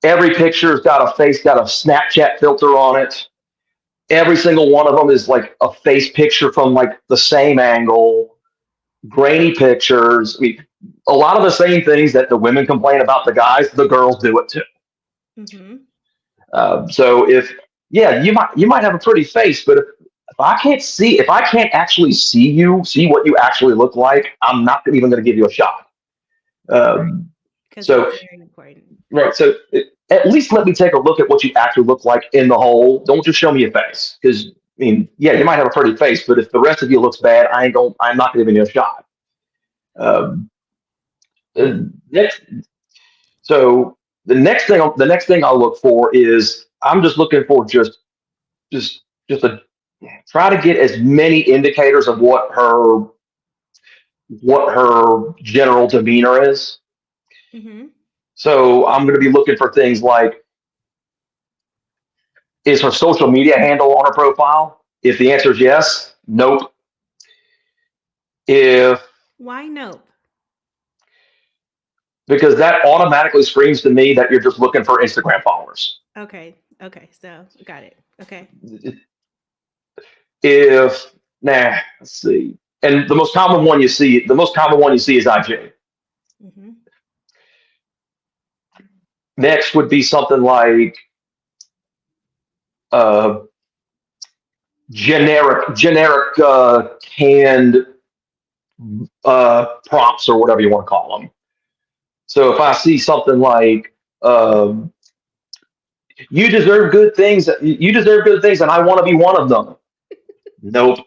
every picture's got got a Snapchat filter on it. Every single one of them is like a face picture from like the same angle, grainy pictures. I mean, a lot of the same things that the women complain about the guys, the girls do it too. Mm-hmm. So you might have a pretty face, but if I can't actually see what you actually look like, I'm not even going to give you a shot. Because So it's very important. right, so at least let me take a look at what you actually look like in the whole. Don't just show me your face, because I mean, yeah, you might have a pretty face, but if the rest of you looks bad, I'm not going to give you a shot. Next, so the next thing I'll look for is I'm just looking for just a try to get as many indicators of what her general demeanor is. Mm-hmm. So I'm going to be looking for things like, is her social media handle on her profile? If the answer is yes, nope. Why nope? Because that automatically screams to me that you're just looking for Instagram followers. Okay. So got it. Okay. Let's see. And the most common one you see is IG. Mm-hmm. Next would be something like generic canned prompts or whatever you want to call them. So if I see something like you deserve good things, and I want to be one of them. Nope.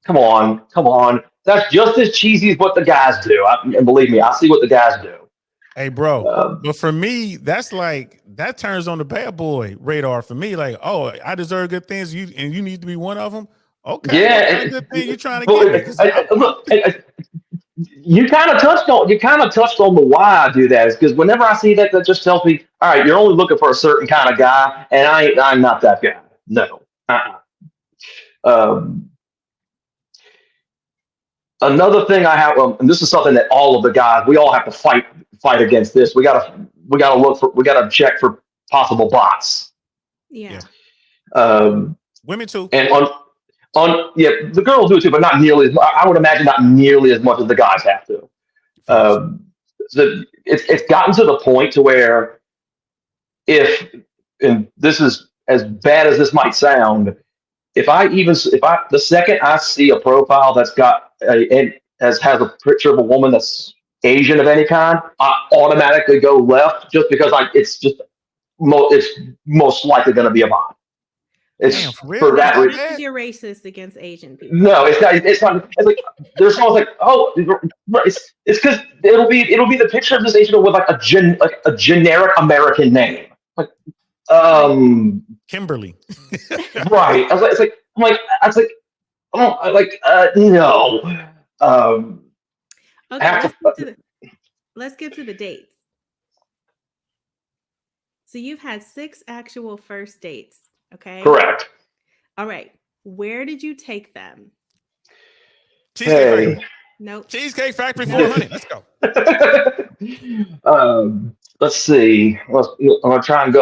Come on. That's just as cheesy as what the guys do. And believe me, I see what the guys do. Hey, bro. But for me, that's like that turns on the bad boy radar for me. Like, oh, I deserve good things, and you need to be one of them. Okay, Yeah. what kind of good thing you trying to get me? Look, you kind of touched on the why I do that is because whenever I see that just tells me, all right, you're only looking for a certain kind of guy, and I'm not that guy. No. Another thing I have, and this is something that all of the guys, we all have to fight against this. We gotta check for possible bots. Yeah. Women too. And the girls do it too, but not nearly as. I would imagine not nearly as much as the guys have to. So it's gotten to the point to where and this is as bad as this might sound, the second I see a profile that's got has a picture of a woman that's Asian of any kind, I automatically go left just because it's most likely going to be a bot. It's Damn, for real? for that Not reason. because you're racist against Asian people. No, it's not. It's not. It's like there's someone like, oh, it's because it'll be the picture of this Asian with like a generic American name, like Kimberly. right. I was like, no. Okay, let's get to the dates. So you've had 6 actual first dates. Okay. Correct. All right. Where did you take them? Cheesecake Factory. Nope. Cheesecake Factory 400. Let's go. Let's see. I'm gonna try and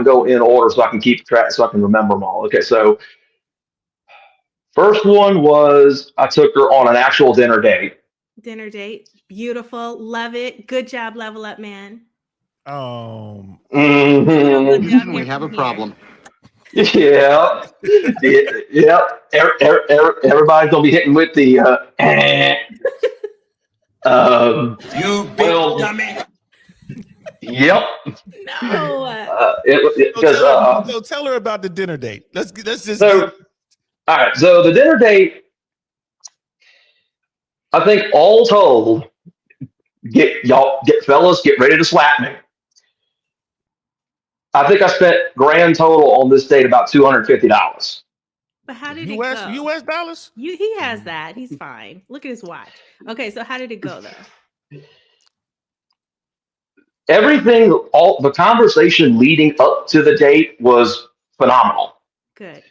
go in order so I can keep track, so I can remember them all. Okay, so first one was I took her on an actual dinner date. Dinner date. Beautiful. Love it. Good job, Level Up Man. Mhm. We have a problem. Yeah. Yeah. Everybody's gonna be hitting with the You big dummy. Yep. No. So tell her about the dinner date. Let's just So, all right. So the dinner date, I think all told, fellas, get ready to slap me. I think I spent grand total on this date about $250. But how did it US go? US dollars? He has that. He's fine. Look at his watch. Okay, so how did it go though? Everything, all the conversation leading up to the date was phenomenal. Good.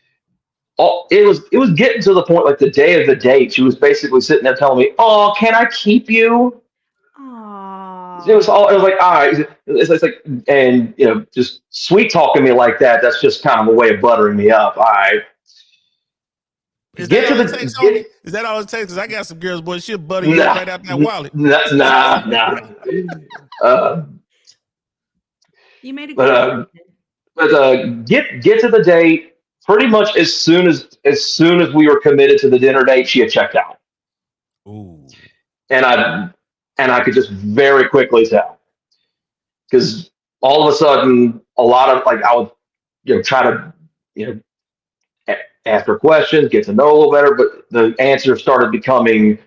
It was getting to the point, like the day of the date, she was basically sitting there telling me, "Oh, can I keep you?" Aww. It was like, all right. It's like, and just sweet talking me like that. That's just kind of a way of buttering me up. All right. Is that all it takes? Is that all it takes? Because I got some girls, boy, she'll butter you up right out that wallet. Nah. You made a good but get to the date. Pretty much as soon as we were committed to the dinner date, she had checked out. Ooh. And I could just very quickly tell, because all of a sudden, a lot of like I would try to ask her questions, get to know a little better, but the answer started becoming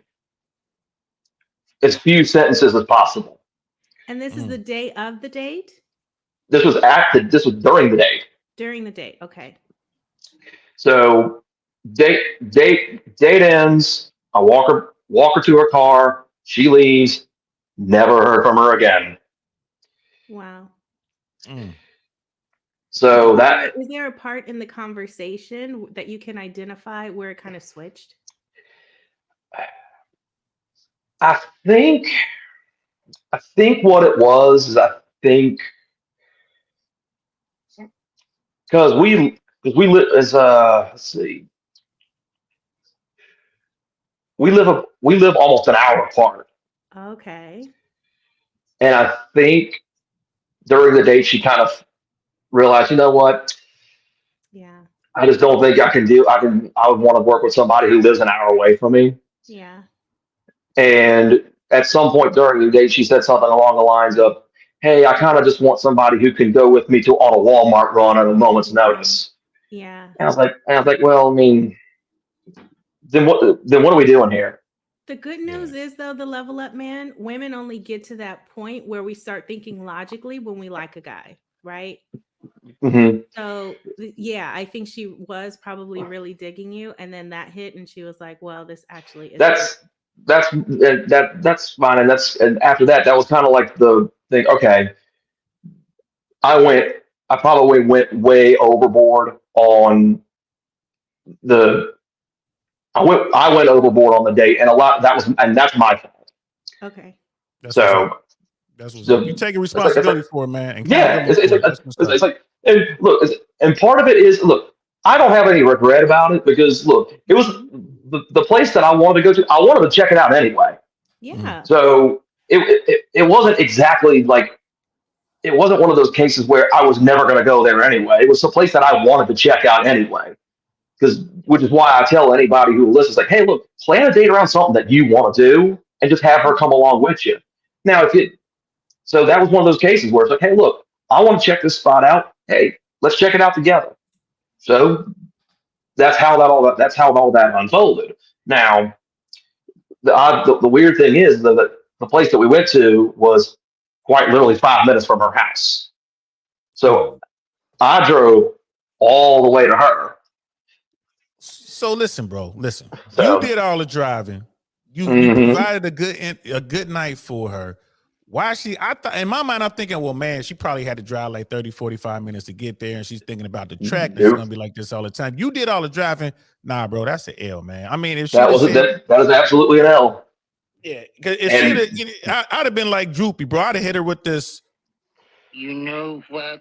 as few sentences as possible. And this is the day of the date? This was during the date. During the date, okay. So date ends. I walk her to her car. She leaves. Never heard from her again. Wow. So that is there a part in the conversation that you can identify where it kind of switched? I think what it was is because we live as let's see, we live almost an hour apart. Okay. And I think during the date she kind of realized, you know what? Yeah. I just don't think I would want to work with somebody who lives an hour away from me. Yeah. And at some point during the date, she said something along the lines of, "Hey, I kind of just want somebody who can go with me on a Walmart run at a moment's notice." Yeah. And I was like, well, I mean, then what are we doing here? The good news is, though, the Level Up Man, women only get to that point where we start thinking logically when we like a guy, right? Mm-hmm. So, yeah, I think she was probably really digging you, and then that hit, and she was like, "Well, this actually is." That's fine, and after that was kind of like the thing. Okay, I probably went way overboard on the I went overboard on the date, and that's my fault. Okay. That's what's So up. That's what's up. You taking responsibility for it, man. yeah, Accountability for it. That's what's up. it's like, and look, and part of it is, look, I don't have any regret about it because, look, it was the place that I wanted to go to. I wanted to check it out anyway. Yeah. So it wasn't exactly like, it wasn't one of those cases where I was never going to go there anyway. It was a place that I wanted to check out anyway. Which is why I tell anybody who listens, like, hey, look, plan a date around something that you want to do and just have her come along with you. Now, so that was one of those cases where it's like, hey, look, I want to check this spot out. Hey, let's check it out together. So that's how all that unfolded. Now, the weird thing is that the place that we went to was quite literally 5 minutes from her house. So I drove all the way to her. So listen, bro. Listen, So, you did all the driving. You provided a good night for her. Why I thought in my mind, I'm thinking, well, man, she probably had to drive like 30, 45 minutes to get there, and she's thinking about the track that's gonna be like this all the time. You did all the driving. Nah, bro, that's an L, man. I mean, if she that is absolutely an L. Yeah, because I'd have been like droopy, bro. I'd have hit her with this. You know what?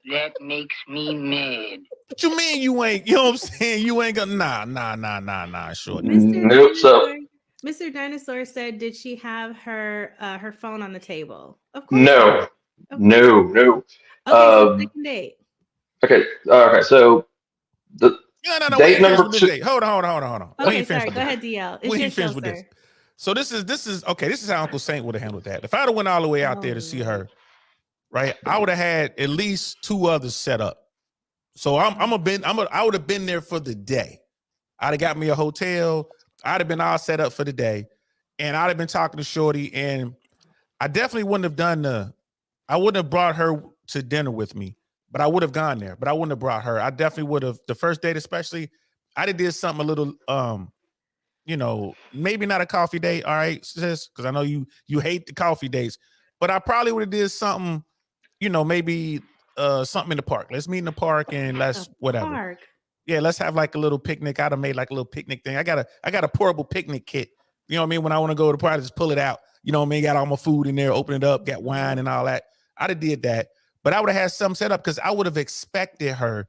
That makes me mad. What you mean you ain't? You know what I'm saying? You ain't gonna nah. Short. Nope. So Mr. Dinosaur said, did she have her phone on the table? Of course. no. Okay, so second date. Okay. So the date number 2. Hold on. Okay, sorry. Go ahead, DL. We ain't finished with this. So this is okay. This is how Uncle Saint would have handled that. If I'd have went all the way out there to see her, right, I would have had at least 2 others set up. So I would have been there for the day. I'd have got me a hotel. I'd have been all set up for the day, and I'd have been talking to Shorty. And I definitely wouldn't have I wouldn't have brought her to dinner with me, but I would have gone there. But I wouldn't have brought her. I definitely would have. The first date, especially, I'd have did something a little, maybe not a coffee date, all right, sis, because I know you hate the coffee dates, but I probably would have did something, maybe something in the park. Let's meet in the park and let's whatever. Park. Yeah, let's have like a little picnic. I'd have made like a little picnic thing. I got a portable picnic kit. You know what I mean? When I want to go to the party, just pull it out. You know what I mean? Got all my food in there, open it up, got wine and all that. I'd have did that. But I would have had something set up because I would have expected her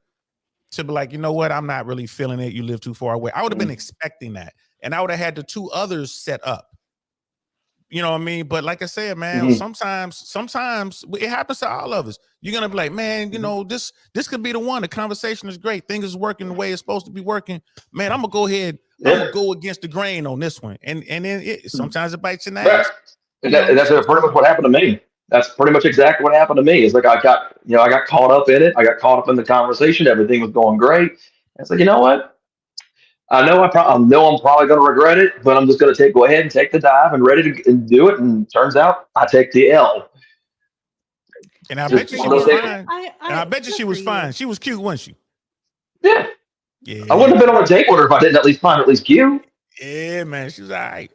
to be like, you know what? I'm not really feeling it. You live too far away. I would have been expecting that. And I would have had the 2 others set up. You know what I mean? But like I said, man, sometimes it happens to all of us. You're going to be like, man, this could be the one. The conversation is great. Things is working the way it's supposed to be working. Man, I'm going to go ahead. I'm going to go against the grain on this one. And then sometimes it bites in the ass. That's pretty much what happened to me. That's pretty much exactly what happened to me. It's like I got caught up in it. I got caught up in the conversation. Everything was going great. It's like, you know what? I know I'm probably going to regret it, but I'm just going to go ahead and take the dive and ready to do it. And turns out I take the L. And I bet you she was fine. I bet you she was fine. She was cute, wasn't she? Yeah. Yeah. I wouldn't have been on a date with her if I didn't at least find cute. Yeah, man. She was all right.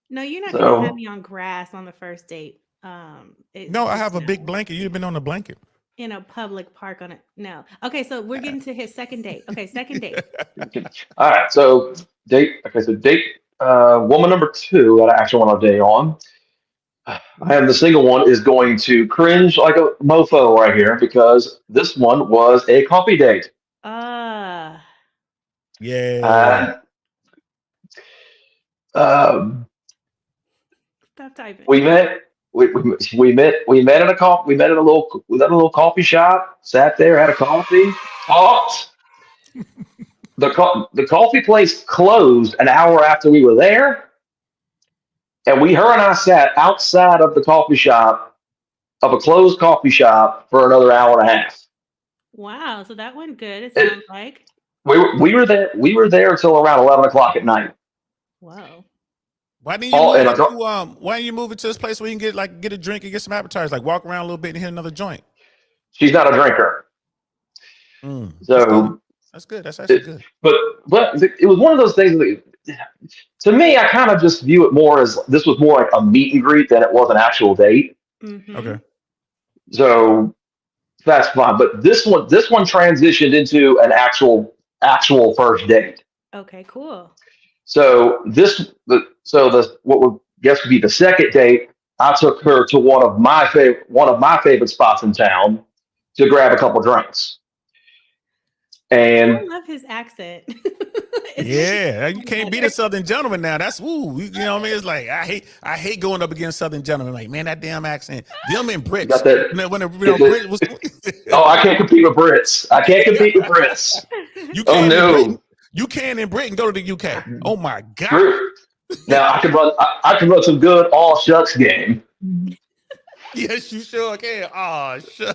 No, you're not going to have me on grass on the first date. No, I have a big blanket. You'd have been on a blanket. In a public park on it. No. Okay, so we're getting to his second date. Okay, second date. All right. So date woman number 2 that I actually want to date on. I am the single one is going to cringe like a mofo right here because this one was a coffee date. Yeah. Stop typing. We met at a little coffee shop, sat there, had a coffee, talked. The coffee place closed an hour after we were there. And her and I sat outside of the coffee shop, of a closed coffee shop, for another hour and a half. Wow, so that went good. It sounds like we were there. We were there until around 11 o'clock at night. Whoa! Why didn't you move it to this place where you can get a drink and get some appetizers, like walk around a little bit and hit another joint? She's not a drinker, so that's good. That's actually good. But it was one of those things that, to me, I kind of just view it more as this was more like a meet and greet than it was an actual date. Mm-hmm. Okay. So that's fine. But this one transitioned into an actual actual first date. Okay, cool. So what would guess would be the second date. I took her to one of my favorite spots in town to grab a couple drinks. I And love his accent. Yeah, you can't beat a Southern gentleman now. That's woo. You know what I mean? It's like I hate going up against Southern gentlemen. Like, man, that damn accent. Them and you Brits. got that. Brit was. Oh, I can't compete with Brits. I can't compete with Brits. You Oh can in Britain. no. You can in Britain go to the UK. Oh my God. True. Now I can run some good all shucks game. Yes, you sure can. Oh, sure.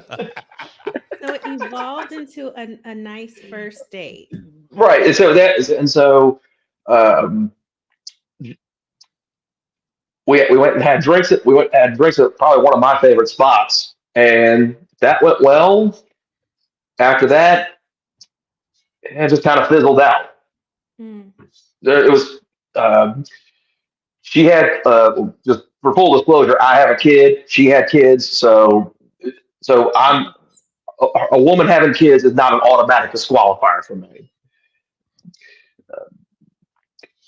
So it evolved into a nice first date. Right. And so we went and had drinks at probably one of my favorite spots. And that went well. After that, it just kind of fizzled out. Mm. It was she had just for full disclosure, I have a kid. She had kids, so I'm a woman having kids is not an automatic disqualifier for me.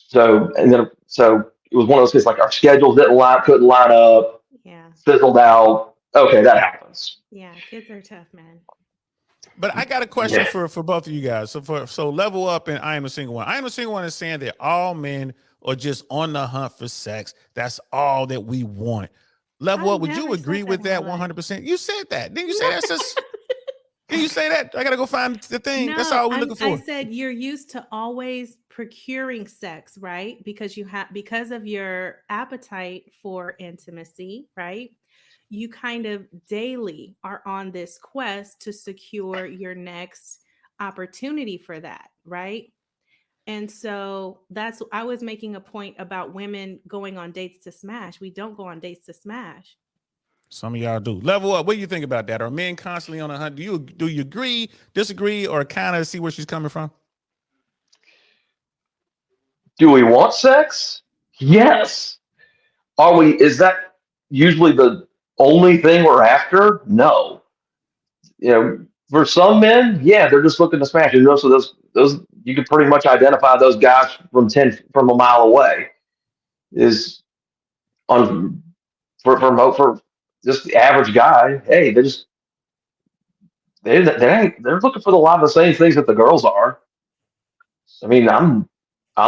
So it was one of those things like our schedules couldn't line up, Yeah. fizzled out. Okay, that happens. Yeah. Kids are tough, man. But I got a question Yeah. for both of you guys. So level up and I am a single one. I am a single one is saying that all men are just on the hunt for sex. That's all that we want. Level I up. Would you never agree said with that that in my life. 100%? You said that. Didn't you say that's just? Didn't you say that? I gotta go find the thing. That's all we're looking for. I said you're used to always procuring sex, right? Because of your appetite for intimacy, right? You kind of daily are on this quest to secure your next opportunity for that, right? And so I was making a point about women going on dates to smash. We don't go on dates to smash. Some of y'all do. Level up. What do you think about that? Are men constantly on a hunt? Do you agree, disagree, or kind of see where she's coming from? Do we want sex? Yes. Is that usually the only thing we're after? No. For some men, yeah, they're just looking to smash. So those you can pretty much identify those guys from a mile away. Is on for just the average guy. Hey, they're looking for a lot of the same things that the girls are. I mean, I'm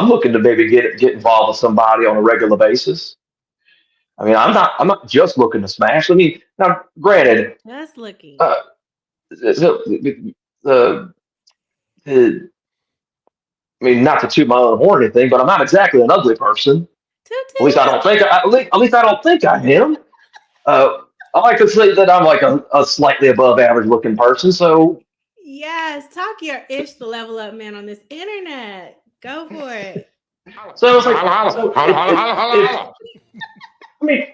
looking to maybe get involved with somebody on a regular basis. I mean, I'm not just looking to smash. I mean, now granted, Just looking. uh, the I mean, not to toot my own horn or anything, but I'm not exactly an ugly person. At least I don't think. At least I don't think I am. I like to say that I'm like a slightly above average looking person. So Yes, talk your ish to level up, man, on this internet. Go for it. so it's like, I mean,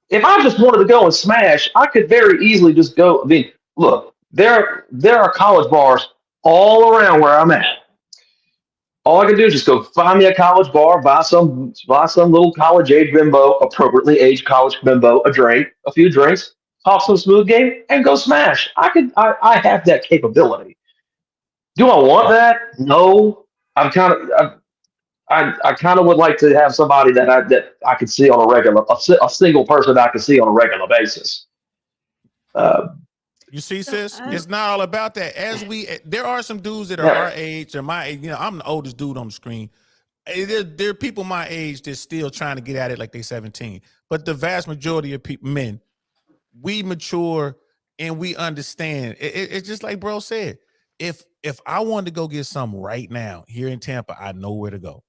if I just wanted to go and smash, I could very easily just go. I mean, look, there are college bars all around where I'm at. All I can do is just go find me a college bar, buy some little college age bimbo, appropriately aged college bimbo, a few drinks, talk some smooth game, and go smash. I have that capability. Do I want that? No. I kind of would like to have somebody that I could see on a single person I could see on a regular basis. You see, So, sis, it's not all about that. There are some dudes that are our age or my age. I'm the oldest dude on the screen. There are people my age that's still trying to get at it like they 17. But the vast majority of men, we mature and we understand. It's just like bro said. If I wanted to go get something right now here in Tampa, I know where to go.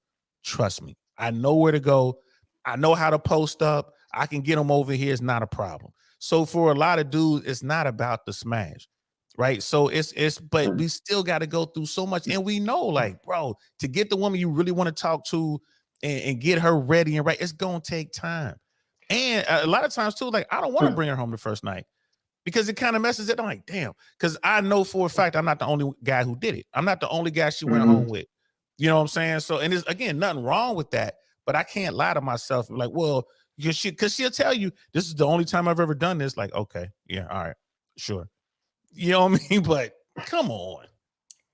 Trust me, I know where to go. I know how to post up. I can get them over here. It's not a problem. So for a lot of dudes, it's not about the smash, right? So but we still got to go through so much, and we know, like, bro, to get the woman you really want to talk to and get her ready and right, it's gonna take time. And a lot of times too, like, I don't want to bring her home the first night because it kind of messes it. I'm like, damn, because I know for a fact I'm not the only guy who did it. I'm not the only guy she went home with. You know what I'm saying? So, and there's again nothing wrong with that, but I can't lie to myself. Like, well, because she'll tell you this is the only time I've ever done this. Like, okay, yeah, all right, sure. You know what I mean? But come on.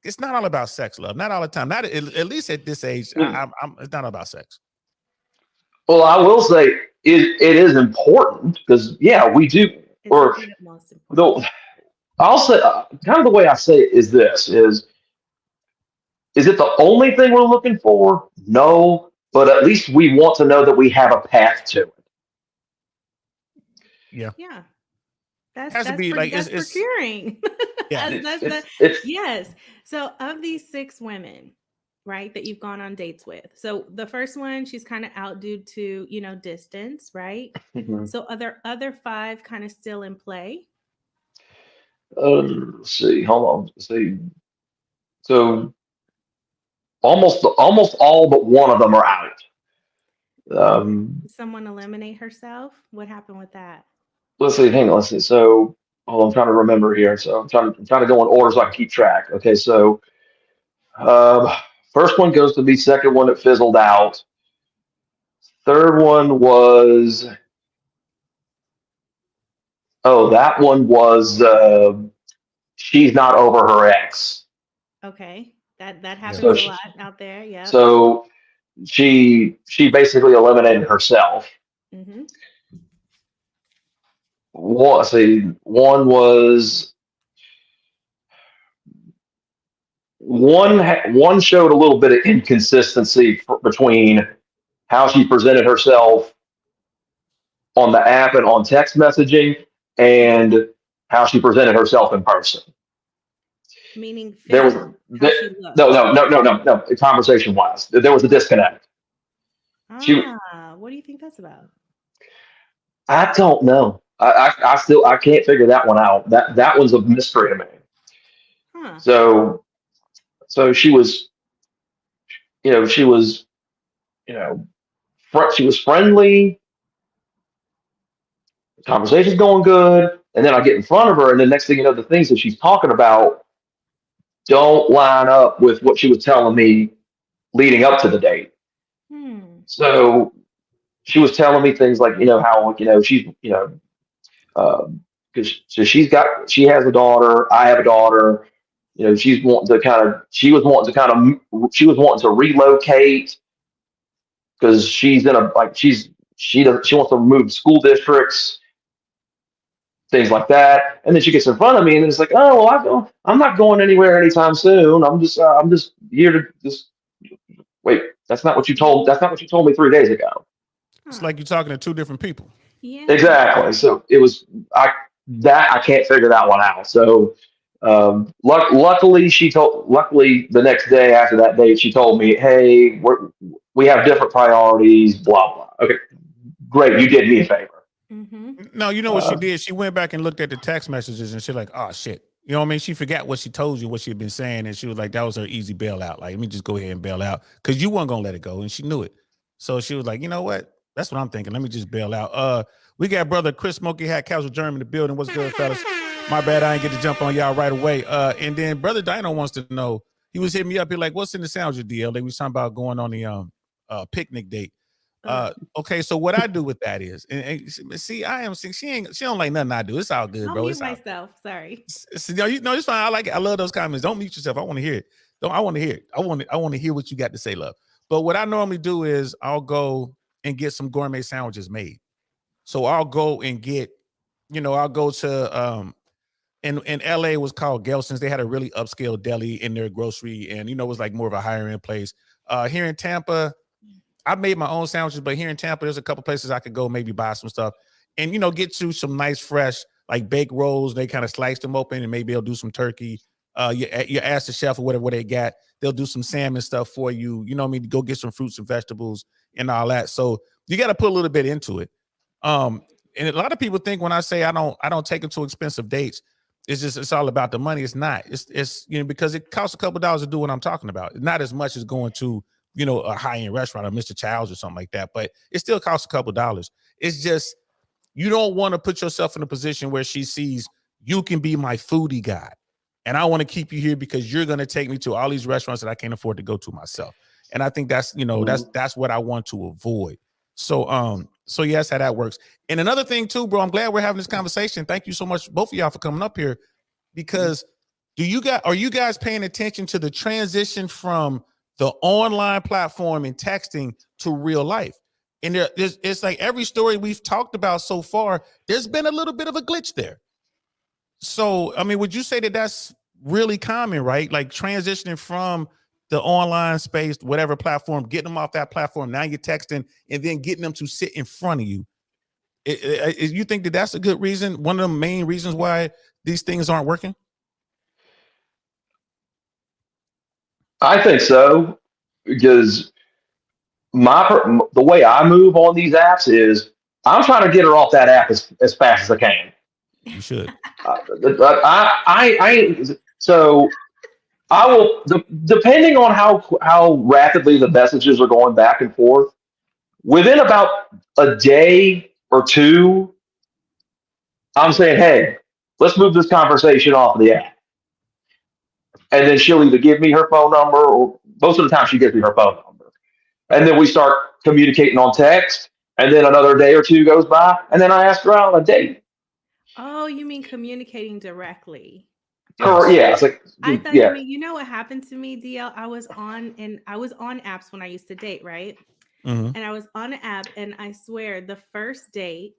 it's not all about sex, love. Not all the time. Not at least at this age. It's not about sex. Well, I will say it is important because we do. It's Or the most important. though I'll say kind of the way I say it is this: is it the only thing we're looking for? No, but at least we want to know that we have a path to it. Yeah. It has to be like that's it's procuring. yeah. Yes. So of these 6 women, right, that you've gone on dates with. So the first one, she's kind of out due to, distance, right? Mhm. So are there other 5 kind of still in play? Let's see, hold on. Let's see, so almost all but one of them are out. Did someone eliminate herself? What happened with that? Let's see, hang on. Let's see. So, I'm trying to remember here. So I'm trying to go in order so I can keep track. Okay, so um, first one goes to be second one that fizzled out. Third one was that one was she's not over her ex. Okay. That happens So a lot out there. Yeah. so she basically eliminated herself. Mm-hmm. Let's see, one showed a little bit of inconsistency between how she presented herself on the app and on text messaging and how she presented herself in person. Meaning There was how she looked. no. Conversation wise, there was a disconnect. What do you think that's about? I don't know. I still can't figure that one out. That one's a mystery to me. Huh. So she was, she was, she was friendly. The conversation's going good, and then I get in front of her, and the next thing you know, the things that she's talking about don't line up with what she was telling me leading up to the date. So she was telling me things like, how, she's, because she has a daughter, I have a daughter. She was wanting to relocate because she's in a like she wants to move school districts, things like that. And then she gets in front of me, and then it's like, oh well, I'm not going anywhere anytime soon. I'm just here to just wait. That's not what you told me 3 days ago. It's like you're talking to 2 different people. Yeah. Exactly. So it was I can't figure that one out. So luckily the next day after that date, she told me, hey, we have different priorities, blah blah. Okay, great, you did me a favor. No, you know what she did? She went back and looked at the text messages and she's like, oh shit. You know what I mean? She forgot what she told you, what she had been saying, and she was like, that was her easy bailout. Like, let me just go ahead and bail out because you weren't gonna let it go, and she knew it. So she was like, you know what? That's what I'm thinking. Let me just bail out. We got brother Chris Smoky Hat Castle German in the building. What's good, fellas? My bad, I ain't get to jump on y'all right away. And then brother Dino wants to know. He was hitting me up. He like, what's in the sandwich deal? They was talking about going on the picnic date. Okay, so what I do with that is, and see, she don't like nothing I do. It's all good, I'll bro. mute It's myself. Sorry. it's fine. I like it. I love those comments. Don't mute yourself. I want to hear it. I want to hear it. I want to hear what you got to say, love. But what I normally do is I'll go and get some gourmet sandwiches made. So I'll go and get, I'll go to in LA it was called Gelson's. They had a really upscale deli in their grocery, and it was like more of a higher end place. Here in Tampa, I made my own sandwiches, but here in Tampa, there's a couple places I could go maybe buy some stuff and, get you some nice, fresh, like baked rolls. They kind of slice them open and maybe they'll do some turkey. You ask the chef or whatever they got. They'll do some salmon stuff for you. You know what I mean? Go get some fruits and vegetables and all that. So you got to put a little bit into it. And a lot of people think when I say I don't take them to expensive dates, it's all about the money. It's not. It's because it costs a couple dollars to do what I'm talking about. Not as much as going to a high-end restaurant or Mr. Child's or something like that, but it still costs a couple dollars. It's just you don't want to put yourself in a position where she sees you can be my foodie guy, and I want to keep you here because you're going to take me to all these restaurants that I can't afford to go to myself. And I think that's that's what I want to avoid. So yes, how that works. And another thing too, bro, I'm glad we're having this conversation. Thank you so much, both of y'all, for coming up here because Are you guys paying attention to the transition from the online platform and texting to real life? And it's like every story we've talked about so far, there's been a little bit of a glitch there. So, I mean, would you say that that's really common, right? Like transitioning from the online space, whatever platform, getting them off that platform. Now you're texting and then getting them to sit in front of you. You think that that's a good reason? One of the main reasons why these things aren't working? I think so because the way I move on these apps is I'm trying to get her off that app as fast as I can. You should. So I will, depending on how rapidly the messages are going back and forth, within about a day or two, I'm saying, hey, let's move this conversation off of the app. And then she'll either give me her phone number, or most of the time she gives me her phone number. And then we start communicating on text. And then another day or two goes by. And then I ask her out on a date. Oh, you mean communicating directly? Or, Yes. yeah, it's like, I thought yeah. you mean, you know what happened to me, DL? I was on apps when I used to date, right? Mhm. And I was on an app, and I swear the first date,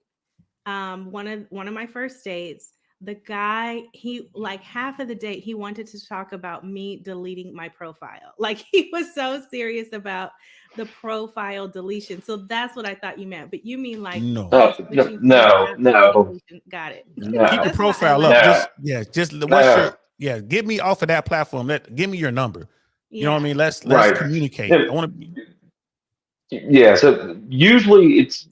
one of my first dates, the guy, he like half of the date, he wanted to talk about me deleting my profile. Like he was so serious about the profile deletion. So that's what I thought you meant. But you mean like No. by No, switching from the no, app no, communication. Got it. Keep no, the That's why I profile left up. it. no, Just what's no. your give me off of that platform. Give me your number. You know what I Yeah. mean? Let's Right. communicate. Yeah, I want to yeah, so usually it's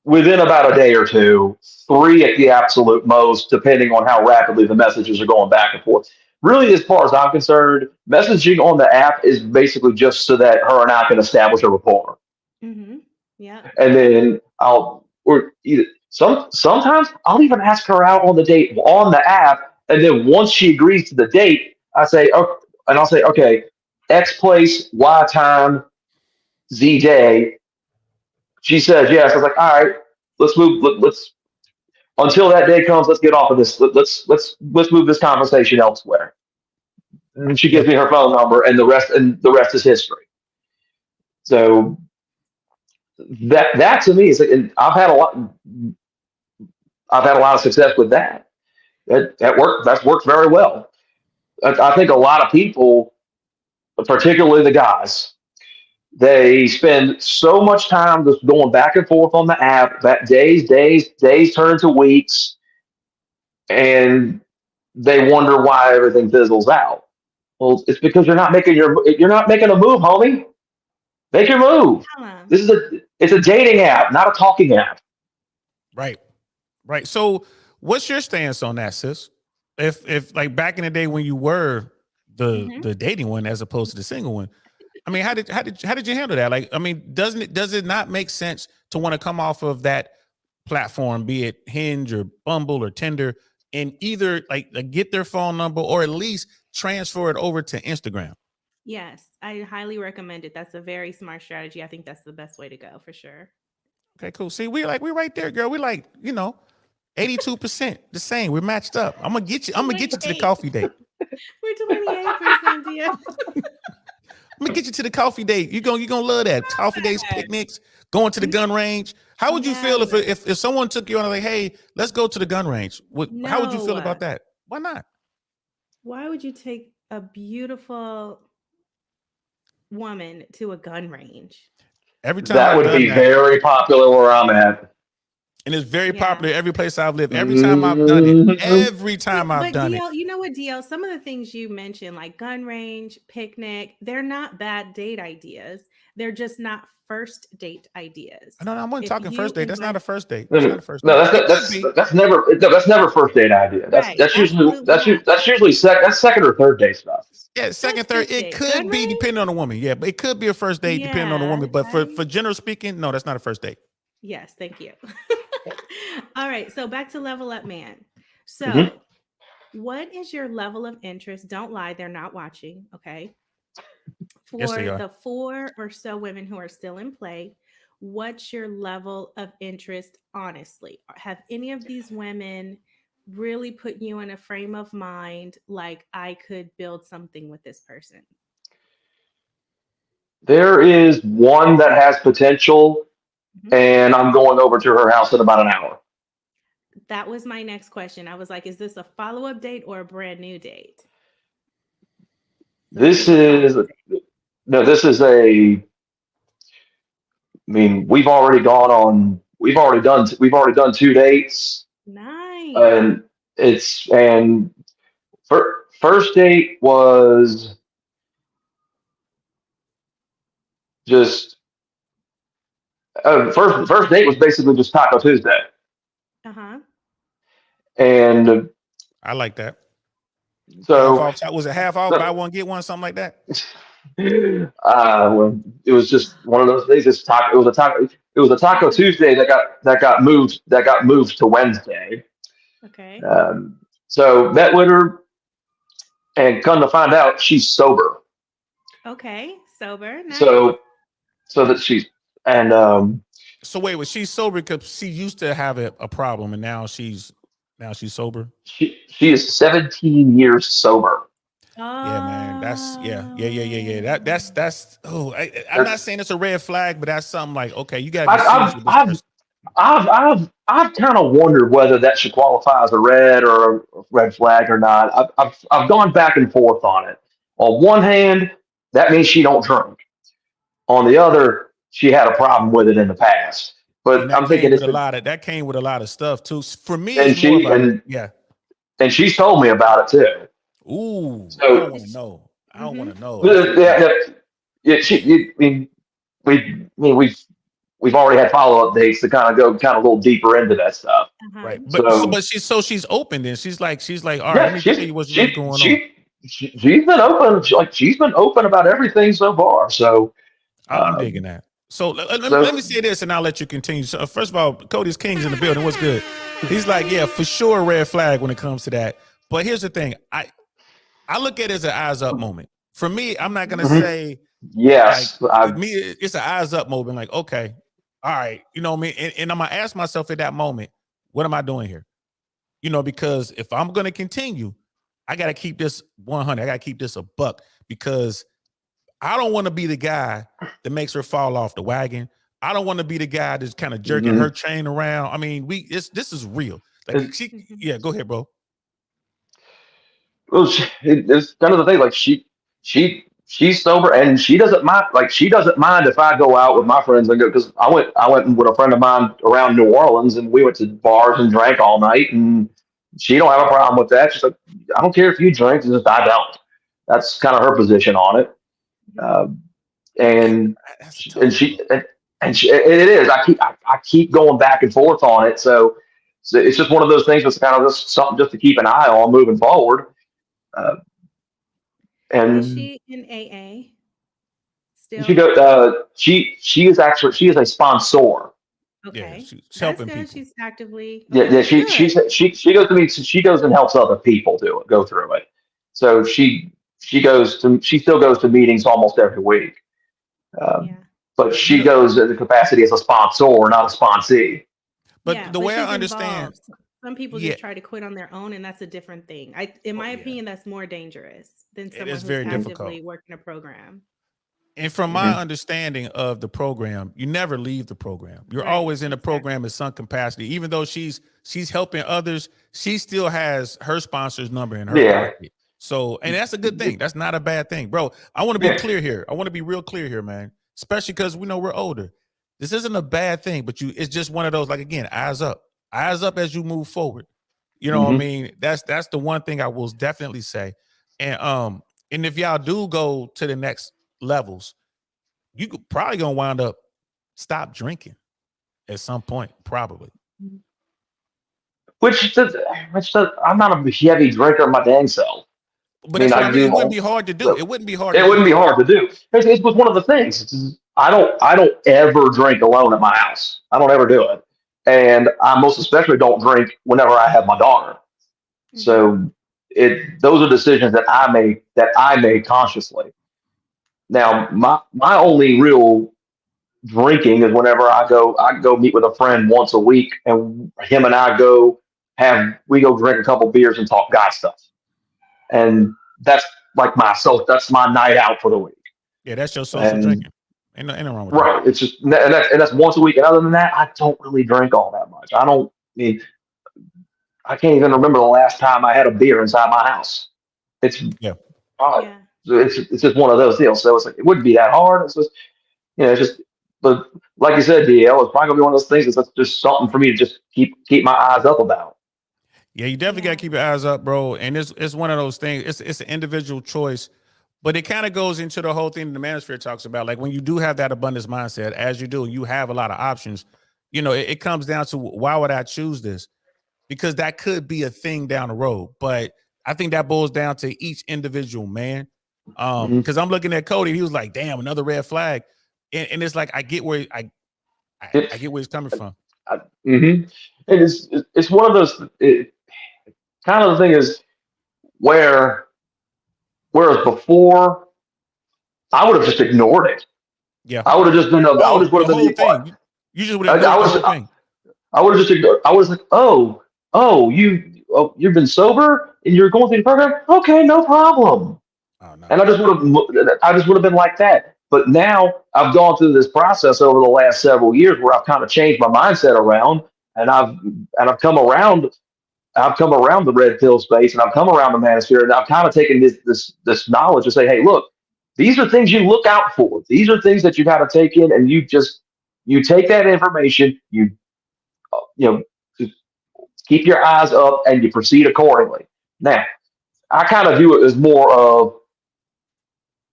within about a day or two, three at the absolute most, depending on how rapidly the messages are going back and forth. Really, as far as I'm concerned, messaging on the app is basically just so that her and I can establish a rapport. Mm-hmm. Yeah. And then sometimes I'll even ask her out on the date on the app. And then once she agrees to the date, I'll say, okay, X place, Y time, Z day. She says yes. I was like, all right, let's move. Let's until that day comes. Let's get off of this. Let's move this conversation elsewhere. And she yeah. gives me her phone number, and the rest is history. So that to me is like, and I've had a lot of success with that. That's worked very well. I think a lot of people, particularly the guys, they spend so much time just going back and forth on the app that days turn into weeks, and they wonder why everything fizzles out. Well, it's because you're not making a move, homie. Make your move. Hello. It's a dating app, not a talking app. Right. Right. So what's your stance on that, sis? If like back in the day when you were Mhm. the dating one as opposed to the single one, I mean, how did you handle that? Like, I mean, does it not make sense to want to come off of that platform, be it Hinge or Bumble or Tinder, and either like get their phone number or at least transfer it over to Instagram? Yes, I highly recommend it. That's a very smart strategy. I think that's the best way to go for sure. Okay, cool. See, we're right there, girl. We like, 82% the same. We're matched up. I'm gonna get you to the 28. coffee date. We're 28%, deal. I'm gonna get you to the coffee date. You're gonna love that. Coffee dates, Yes. picnics, going to the gun range. How would you feel No. if someone took you on like, hey, let's go to the gun range? How would you feel No. about that? Why not? Why would you take a beautiful woman to a gun range? Every time That I've would done be that, very popular where I'm at. and it's very Yeah. popular every place I've lived. Every time I've done it, Mhm. every time I've But done it. DL, you know what, DL? Some of the things you mentioned, like gun range, picnic, they're not bad date ideas. They're just not first date ideas. No, I wasn't If talking you first date. That's not a invite, first date. That's No, not a first date. that's It not, could be. that's never first date idea. That's right? that's usually Absolutely that's not. u- that's usually that's second or third date stuff. Yeah, That's second, third. fifth It date. Gun could be range? depending on the woman. Yeah, but it could be a first date depending on the Yeah. woman. But for general speaking, no, that's not a first date. Yes, thank you. All right, so back to level up man. Mhm. So, what is your level of interest? Don't lie, they're not watching, okay? Yes, they For are. the 4 or so women who are still in play, what's your level of interest honestly? Have any of these women really put you in a frame of mind like I could build something with this person? There is one that has potential, Mhm. and I'm going over to her house in about an hour. That was my next question. I was like, is this a follow-up date or a brand new date? So this This is a follow-up is no, this is a. I mean, we've already done 2 dates, date. Nice. and first date was just first date was basically just Taco Tuesday, Uh-huh. and I like that. Half so off. Was it half off? Buy one get one, something like that. well, it was just one of those days. It was a Taco Tuesday that got moved to Wednesday. Okay. So met with her, and come to find out, she's sober. Okay. Sober. Nice. So that she's and So wait, was she sober because she used to have a problem and now she's sober? she is 17 years sober. Yeah, man. That's yeah. Oh. That's I'm not That's saying it's a red flag, but that's something like, okay, you gotta be serious I've with this I've person. I've kind of wondered whether that should qualify as a red or a red flag or not. I've gone back and forth on it. On one hand, that means she don't drink. On the other, she had a problem with it in the past. And But that I'm came thinking with it's a lot of stuff too. For me, it's and more of she a yeah. and she's told me about it too. Ooh, I don't So want to know. I don't Mm-hmm. want to know. That's the thing. yeah, I mean, we've already had follow up dates to kind of go kind of a little deeper into that stuff. Uh-huh. Right. So But she's open then. She's like, all right, let yeah, me tell you what's really going on. she's been open. She's been open about everything so far. So I'm digging that. So let me so say this and I'll let you continue. So first of all, Cody's King's in the building. What's good? He's like, yeah, for sure, red flag when it comes to that. But here's the thing. I look at it as an eyes up moment. For me, I'm not gonna mhm. say like Yes, me, it's an eyes up moment. Like, okay, all right, you know what I mean? And I'm gonna ask myself at that moment, what am I doing here? You know, because if I'm gonna continue, I gotta keep this 100. I gotta keep this a buck because I don't want to be the guy that makes her fall off the wagon. I don't want to be the guy that's kind of jerking her mhm. chain around. I mean, this is real. Like It- yeah, go ahead, bro. well, it's kind of the thing. Like she's sober and she doesn't mind. Like she doesn't mind if I go out with my friends and go because I went with a friend of mine around New Orleans and we went to bars and drank all night and she don't have a problem with that. She's like, I don't care if you drink, it's just I don't. That's kind of her position on it. Uh, and That's a sh- tough one, bro. and it is. I keep going back and forth on it. So it's just one of those things that's kind of just something just to keep an eye on moving forward. Uh, Is and she in AA she still? go. She is a sponsor. Yeah, Okay. she's That's helping good. people. She's actively Yeah, okay, yeah. that's good. She goes to me. She goes and helps other people go through it. So she still goes to meetings almost every week. Um, Yeah. but You she know, goes in the capacity as a sponsor, not a sponsee. but Yeah, the but way I she's understand, involved. Some people yeah, just try to quit on their own, and that's a different thing. In oh my yeah, opinion, that's more dangerous than it someone is who's very difficult. actively working a program. And from my Mhm. understanding of the program, you never leave the program. You're Right. always in the Exactly. program in some capacity. Even though she's helping others, she still has her sponsor's number in her Yeah. pocket. So, and that's a good thing. That's not a bad thing, bro. I want to be Yeah. clear here. I want to be real clear here, man. Especially because we know we're older. This isn't a bad thing, but it's just one of those, like again, eyes up as you move forward. You know what I Hmm. mean? That's the one thing I will definitely say. And if y'all do go to the next levels, you could probably gonna wind up stop drinking at some point, probably. I'm not a heavy drinker my dang self. But I mean, that's what I I mean. do It wouldn't be all. hard to do. So It wouldn't be hard to it do. wouldn't be hard to do. It's one of the things. I don't ever drink alone at my house. I don't ever do it, and I most especially don't drink whenever I have my daughter. Hmm. So those are decisions that I made consciously. Now my only real drinking is whenever I go meet with a friend once a week, and him and I go we go drink a couple beers and talk guy stuff, and that's like that's my night out for the week. Yeah, that's your social And drinking. Ain't no wrong with that. right, it's just and that's once a week. And other than that, I don't really drink all that much. I mean, I can't even remember the last time I had a beer inside my house. It's Yeah. Yeah. it's just one of those deals. So it's like it wouldn't be that hard. It's just it's just but like you said, DL, it's probably gonna be one of those things that's just something for me to just keep my eyes up about. Yeah, you definitely Yeah. got to keep your eyes up, bro. And it's one of those things. It's an individual choice, but it kind of goes into the whole thing the manosphere talks about. Like when you do have that abundance mindset, as you do, you have a lot of options. It comes down to why would I choose this? Because that could be a thing down the road. But I think that boils down to each individual man. Mhm. Because I'm looking at Cody, he was like, "Damn, another red flag," and it's like I get where I get where he's coming from. Mm-hmm. And it's one of those. Kind of the thing is whereas before I would have just ignored it. Yeah. I would have just been. I would Oh, just would the have whole been. thing. You just would have I ignored the was. whole thing. I would have just ignored. I was like, you've been sober and you're going through the program. Okay, no problem. Oh no. And I just would have been like that. But now I've gone through this process over the last several years where I've kind of changed my mindset around, and I've come around. I've come around the red pill space, and I've come around the manosphere, and I've kind of taken this knowledge to say, hey, look, these are things you look out for. These are things that you got to take in, and you take that information, just keep your eyes up, and you proceed accordingly. Now, I kind of view it as more of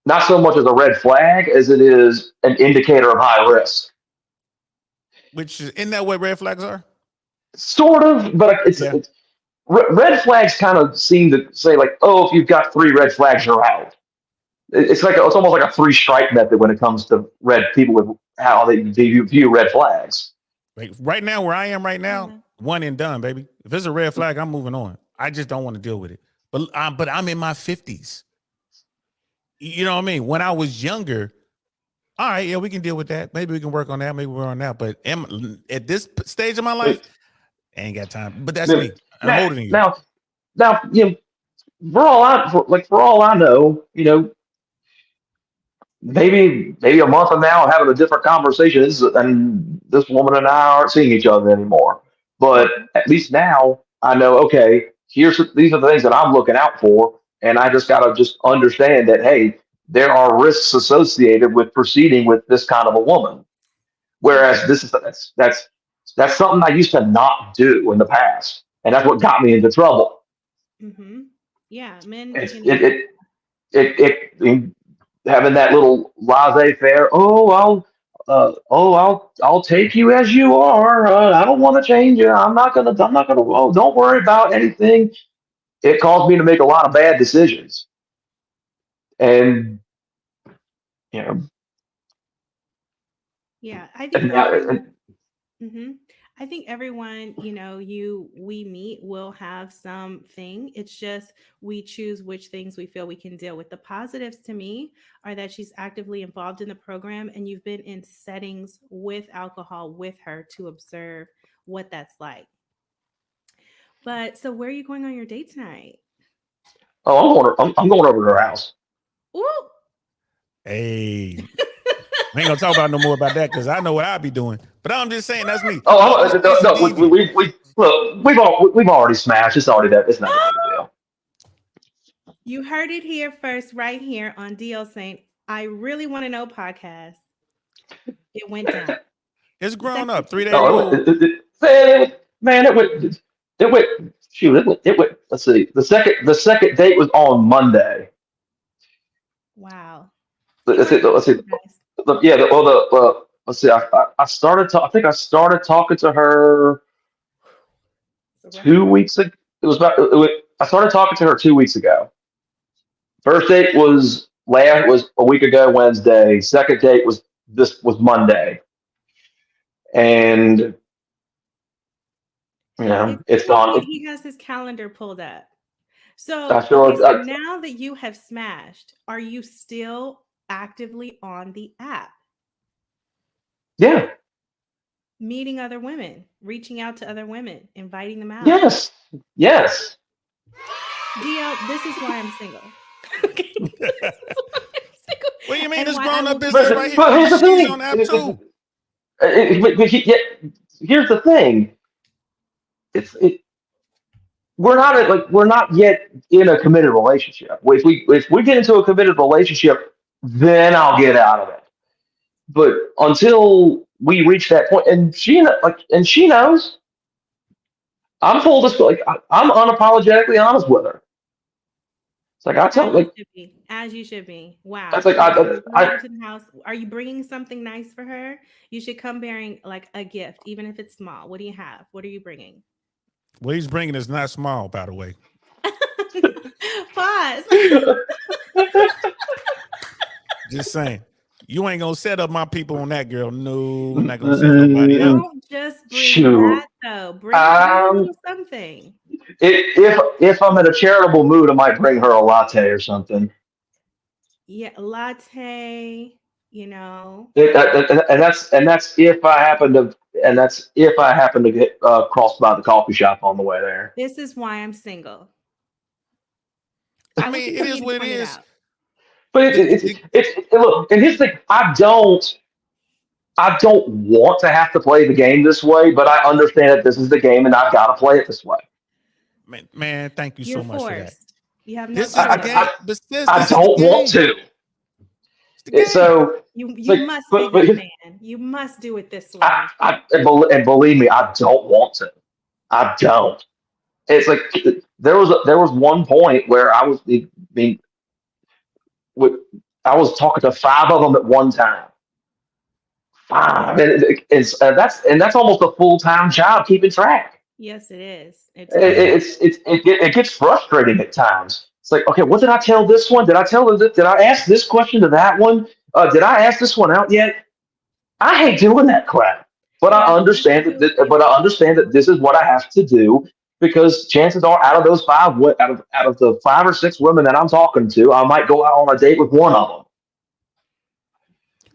not so much as a red flag as it is an indicator of high risk. Which is isn't that what red flags are? Sort of, but Yeah. red flags kind of seem to say like, oh, if you've got 3 red flags, you're out. It's almost like a 3 strike method when it comes to red people with how they view red flags. Like right now, where I am right now, Yeah. one and done, baby. If it's a red flag, I'm moving on. I just don't want to deal with it. But I'm in my 50s. You know what I mean? When I was younger, all right, yeah, we can deal with that. Maybe we can work on that. Maybe we're on that. But at this stage of my life, I ain't got time. But that's me. I'm older than you. Now, for all I know, maybe a month from now, having a different conversation, and this woman and I aren't seeing each other anymore. But at least now I know, okay, these are the things that I'm looking out for, and I just gotta just understand that hey, there are risks associated with proceeding with this kind of a woman. Whereas that's something I used to not do in the past, and that's what got me into trouble. Mm-hmm. Yeah. Men. It's, it having that little laissez-faire. I'll take you as you are. I don't want to change you. I'm not gonna. Oh, don't worry about anything. It caused me to make a lot of bad decisions, and you know, Yeah. I think and, everyone. Mm-hmm. I think everyone, we meet will have something. It's just we choose which things we feel we can deal with. The positives to me are that she's actively involved in the program and you've been in settings with alcohol with her to observe what that's like. But so where are you going on your date tonight? I'm going over to her house. Ooh. Hey, we ain't gonna talk about no more about that because I know what I'll be doing. But I'm just saying that's me. Oh, no, we've already smashed. It's already that. It's not a big deal. You heard it here first, right here on DL saying, I really want to know podcast. It went down. It's grown up. 3 days No, old. man, it went. Shoot, it went. Let's see. The second date was on Monday. Wow. Let's see. Yeah. Let's see. I started. I think I started talking to her 2 weeks ago. I started talking to her 2 weeks ago. First date was a week ago Wednesday. Second date was Monday, and it's gone. He has his calendar pulled up. So, so now that you have smashed, are you still actively on the app? Yeah. Meeting other women, reaching out to other women, inviting them out. Yes. Yes. DL, this is why I'm single. Okay. What do you mean? And This why grown I up will business But, right here. but here's the She's thing. on app too. Here's the thing. We're not yet in a committed relationship. If we get into a committed relationship, then I'll get out of it. But until we reach that point, and she knows, I'm full disclosure. I'm unapologetically honest with her. It's like I As tell you should be. As you should be. Wow. that's like Are you bringing I her to the house? Are you bringing something nice for her? You should come bearing like a gift, even if it's small. What do you have? What are you bringing? What he's bringing is not small, by the way. Pause. Just saying. You ain't gonna set up my people on that, girl. No, not gonna set nobody up. Don't just bring Shoot. that though. Bring a little something. If I'm in a charitable mood, I might bring her a latte or something. Yeah, latte, you know. That's if I happen to get crossed by the coffee shop on the way there. This is why I'm single. I mean, it is what it is. But look, and here's the thing: I don't want to have to play the game this way, but I understand that this is the game, and I've got to play it this way. Man, thank you You're so much for that. forced. You have no This is choice. the game. But sis, I this is the don't want game. to. It's the game. So You But- must but- be but- that man. You must do it this way. and believe me, I don't want to. I don't. It's like there was one point where I was talking to 5 of them at one time. 5, and that's almost a full-time job keeping track. Yes, it is. It gets frustrating at times. It's like, okay, what did I tell this one? Did I tell them? Did I ask this question to that one? Did I ask this one out yet? I hate doing that crap, but I understand that this is what I have to do because chances are, out of the 5 or 6 women that I'm talking to, I might go out on a date with one of them.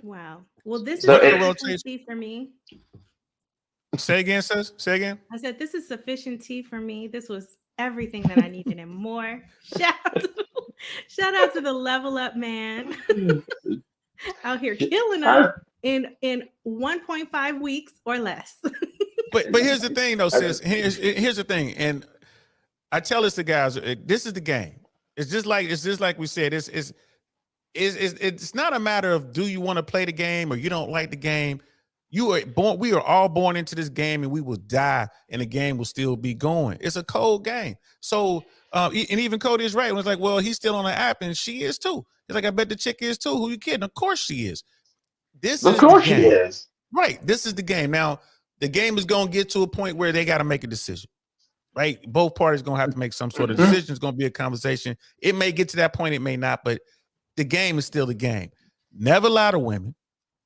Wow. Well, this So is sufficient for me. Say again, sis. Say again. I said, this is sufficient tea for me. This was everything that I needed and more. Shout out to the level up man out here killing us in 1.5 weeks or less. But here's the thing, though, sis. Here's the thing, and I tell this to guys: this is the game. It's just like we said. It's not a matter of do you want to play the game or you don't like the game. We are all born into this game, and we will die, and the game will still be going. It's a cold game. So, and even Cody is right. When it's like, well, he's still on the app, and she is too. He's like, I bet the chick is too. Who you kidding? Of course she is. Of course she is. Right. This is the game. Now, the game is going to get to a point where they got to make a decision. Right. Both parties going to have to make some sort of decision. It's going to be a conversation. It may get to that point. It may not. But the game is still the game. Never lie to women.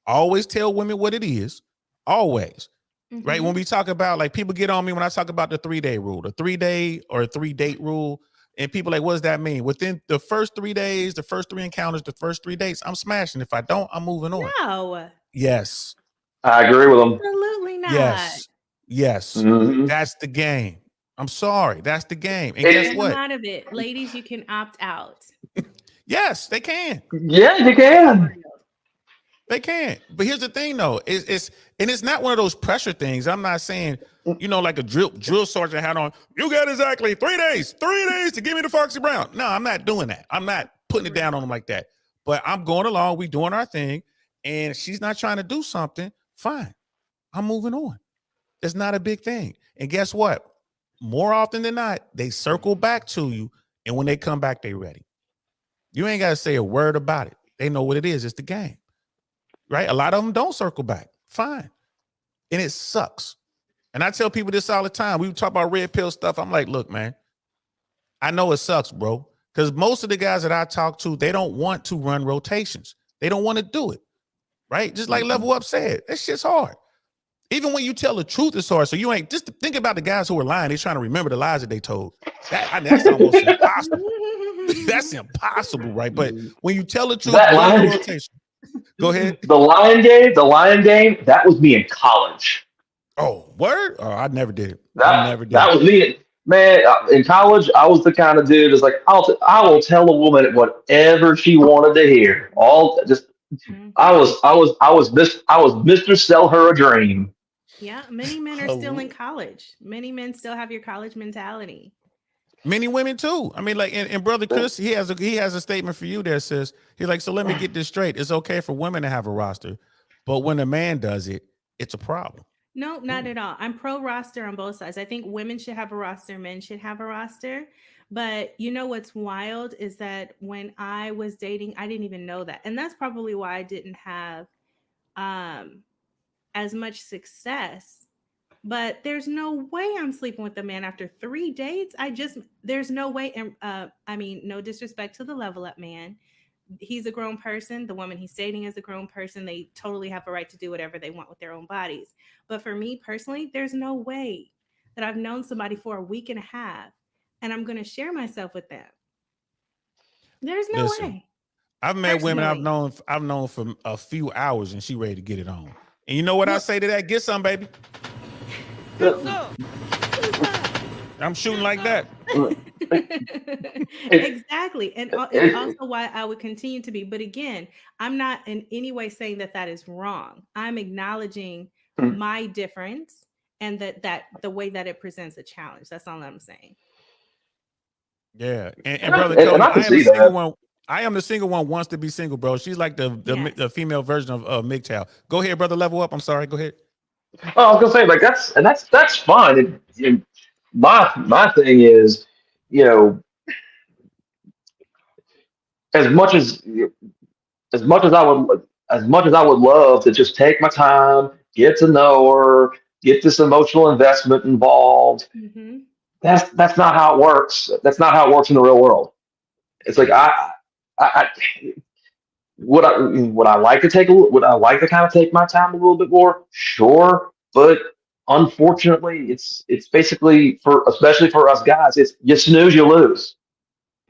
Always tell women what it is. Always. Mm-hmm. Right. When we talk about, like, people get on me when I talk about the 3-day rule, the 3-day or 3-date rule. And people like, what does that mean? Within the first 3 days, the first 3 encounters, the first 3 dates, I'm smashing. If I don't, I'm moving on. No. Yes. I agree with them. Absolutely not. Yes. Mm-hmm. That's the game. I'm sorry. That's the game. And Get guess what? out of it. Ladies, you can opt out. Yes, they can. Yeah, you can. They can. But here's the thing, though. It's not one of those pressure things. I'm not saying, like a drill sergeant had on, you got exactly 3 days to give me the Foxy Brown. No, I'm not doing that. I'm not putting it down on them like that. But I'm going along. We doing our thing. And she's not trying to do something. Fine. I'm moving on. It's not a big thing. And guess what? More often than not, they circle back to you. And when they come back, they ready. You ain't got to say a word about it. They know what it is. It's the game. Right? A lot of them don't circle back. Fine. And it sucks. And I tell people this all the time. We talk about red pill stuff. I'm like, look, man, I know it sucks, bro. Because most of the guys that I talk to, they don't want to run rotations. They don't want to do it. Right? Just like Level Up said, that shit's hard. Even when you tell the truth, it's hard. So you ain't just think about the guys who are lying. They're trying to remember the lies that they told. That's almost impossible. That's impossible, right? But when you tell the truth, That line, rotation. Go ahead. The lion game, that was me in college. Oh, word? Oh, I never did it. I That never did that it. was me, man. In college, I was the kind of dude that's like, I will tell a woman whatever she wanted to hear. All just Mhm. I was Mr. Sell her a dream. Yeah, many men are still in college. Many men still have your college mentality. Many women too. I mean, like, and brother Chris, he has a statement for you there, sis. He's like, so let me get this straight. It's okay for women to have a roster, but when a man does it, it's a problem. No, not at all. I'm pro roster on both sides. I think women should have a roster, men should have a roster. But you know what's wild is that when I was dating, I didn't even know that. And that's probably why I didn't have um as much success. But there's no way I'm sleeping with a man after 3 dates. There's no way. And I mean, no disrespect to the level up man. He's a grown person. The woman he's dating is a grown person. They totally have a right to do whatever they want with their own bodies. But for me personally, there's no way that I've known somebody for a week and a half and I'm going to share myself with them. There's no Listen, way. I've met women Personally. I've known for a few hours and she ready to get it on. And you know what I No. say to that? Get some, baby. I'm shooting like that. Exactly. And it's also why I would continue to be. But again, I'm not in any way saying that that is wrong. I'm acknowledging my difference and that the way that it presents a challenge. That's all I'm saying. Yeah. And brother And Cody, I can I am the see single that. one. I am the single one wants to be single, bro. She's like Yes. the female version of MGTOW. Go ahead, brother. Level up. I'm sorry. Go ahead. Oh, I was gonna say like that's fine. And my thing is, you know, as much as as much as I would as much as I would love to just take my time, get to know her, get this emotional investment involved. Mm-hmm. That's not how it works. That's not how it works in the real world. It's like I would I like to would I like to kind of take my time a little bit more? Sure, but unfortunately, it's basically for especially for us guys, it's you snooze, you lose.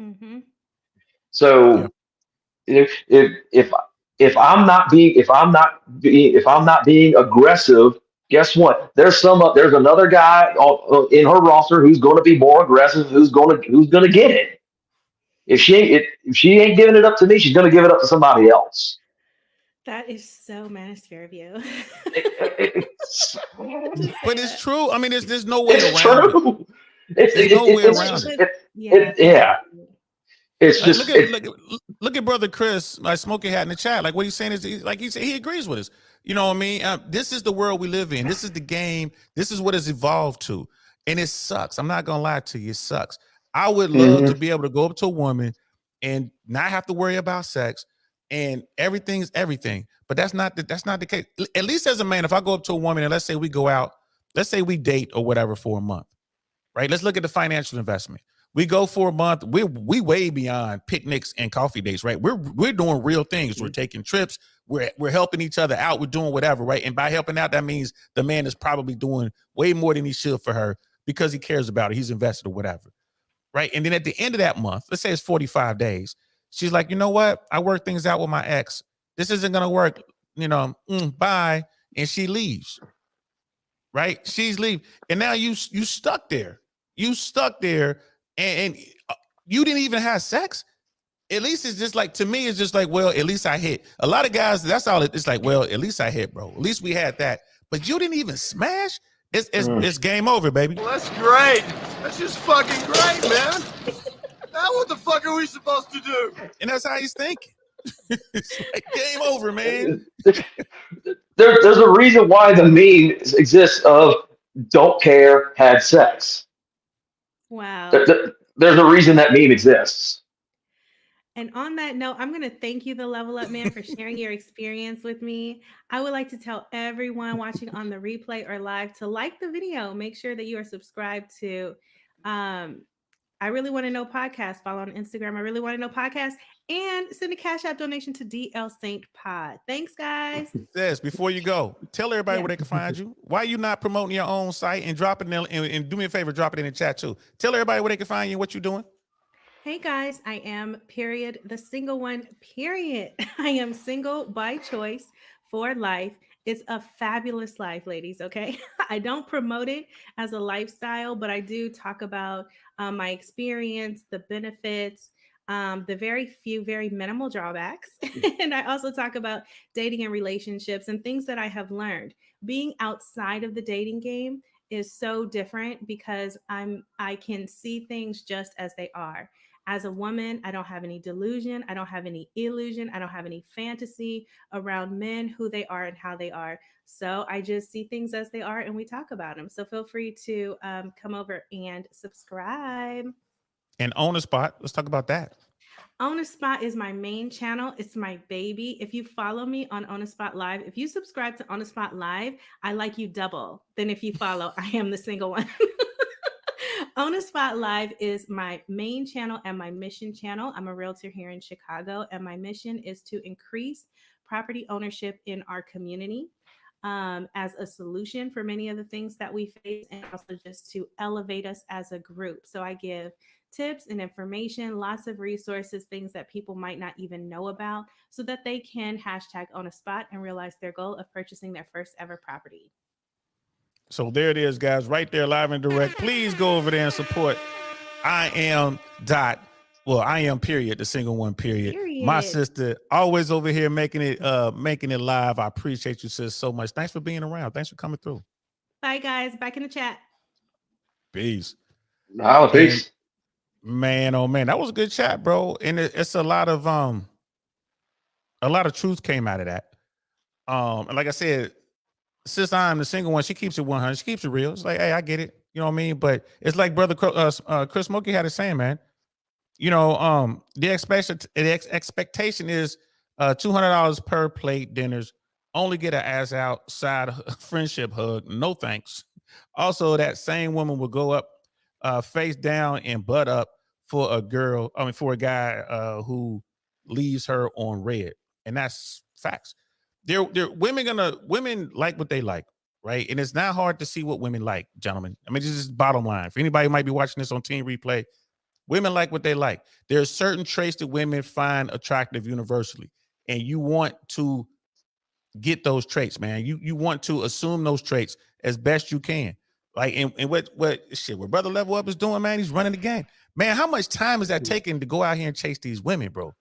Mm-hmm. Yeah. So if if I'm not being aggressive, guess what? There's another guy in her roster who's going to be more aggressive, who's going to get it. If she ain't giving it up to me, she's going to give it up to somebody else. That is so manosphere of you. It's, Just say But it's that. true. I mean, there's no way it's around it. true. There's no way around Just it. But yeah, yeah. It's Like just it. look at brother Chris, my smoking hat in the chat. Like what he's saying is like he said he agrees with us. You know what I mean? This is the world we live in. This is the game. This is what it's evolved to, and it sucks. I'm not gonna lie to you. It sucks. I would love to Mhm. be able to go up to a woman and not have to worry about sex, and everything's everything. But that's not the case. At least as a man, if I go up to a woman and let's say we go out, let's say we date or whatever for a month, right? Let's look at the financial investment. We go for a month. We way beyond picnics and coffee dates, right? We're doing real things. We're taking trips. We're helping each other out. We're doing whatever, right? And by helping out, that means the man is probably doing way more than he should for her because he cares about it. He's invested or whatever, right? And then at the end of that month, let's say it's 45 days. She's like, you know what? I worked things out with my ex. This isn't gonna work. Bye. And she leaves, right? She's leaving, and now you stuck there. You stuck there, and you didn't even have sex. At least it's just like to me, it's just like, well, at least I hit. A lot of guys, that's all it's like. Well, at least I hit, bro. At least we had that. But you didn't even smash. It's game over, baby. Well, that's great. That's just fucking great, man. Now what the fuck are we supposed to do? And that's how he's thinking. It's like game over, man. There's a reason why the meme exists of don't care, had sex. wow. There's a reason that meme exists. And on that note, I'm going to thank you, the Level Up Man, for sharing your experience with me. I would like to tell everyone watching on the replay or live to like the video. Make sure that you are subscribed to I Really Want to Know Podcast. Follow on Instagram. I Really Want to Know Podcast. And send a Cash App donation to DL Saint Pod. Thanks, guys. Yes, before you go, tell everybody where they can find you. Why are you not promoting your own site and drop it and do me a favor, drop it in the chat too. Tell everybody where they can find you and what you're doing. Hey guys, I am the single one, period. I am single by choice for life. It's a fabulous life, ladies. Okay. I don't promote it as a lifestyle, but I do talk about my experience, the benefits, the very minimal drawbacks. And I also talk about dating and relationships and things that I have learned. Being outside of the dating game is so different because I can see things just as they are. As a woman, I don't have any delusion, I don't have any illusion, I don't have any fantasy around men, who they are and how they are. So I just see things as they are and we talk about them. So feel free to come over and subscribe. And on the spot, let's talk about that. On a Spot is my main channel. It's my baby. If you follow me on a Spot Live, if you subscribe to On a Spot Live, I like you double than if you follow I Am the Single One. On a Spot Live is my main channel and my mission channel. I'm a realtor here in Chicago, and my mission is to increase property ownership in our community as a solution for many of the things that we face, and also just to elevate us as a group. So I give tips and information, lots of resources, things that people might not even know about, so that they can hashtag on a spot and realize their goal of purchasing their first ever property. So there it is, guys, right there, live and direct. Please go over there and support I am period, the single one period. My sister always over here making it live. I appreciate you, sis, so much. Thanks for being around. Thanks for coming through. Bye, guys. Back in the chat. Peace. No, peace. Man, oh man, that was a good chat, bro. And it's a lot of truth came out of that. And like I said, since I'm the single one, she keeps it 100. She keeps it real. It's like, hey, I get it. You know what I mean? But it's like brother Chris Smokey had a saying, man. You know, the expectation is $200 per plate dinners. Only get an ass outside friendship hug. No thanks. Also, that same woman will go up face down and butt up for a guy who leaves her on red. And that's facts. Women like what they like, right? And it's not hard to see what women like, gentlemen. I mean, this is bottom line. If anybody might be watching this on Team Replay, women like what they like. There's certain traits that women find attractive universally, and you want to get those traits, man. You want to assume those traits as best you can. Like, and what Brother Level Up is doing, man, he's running the game. Man, how much time is that taking to go out here and chase these women, bro?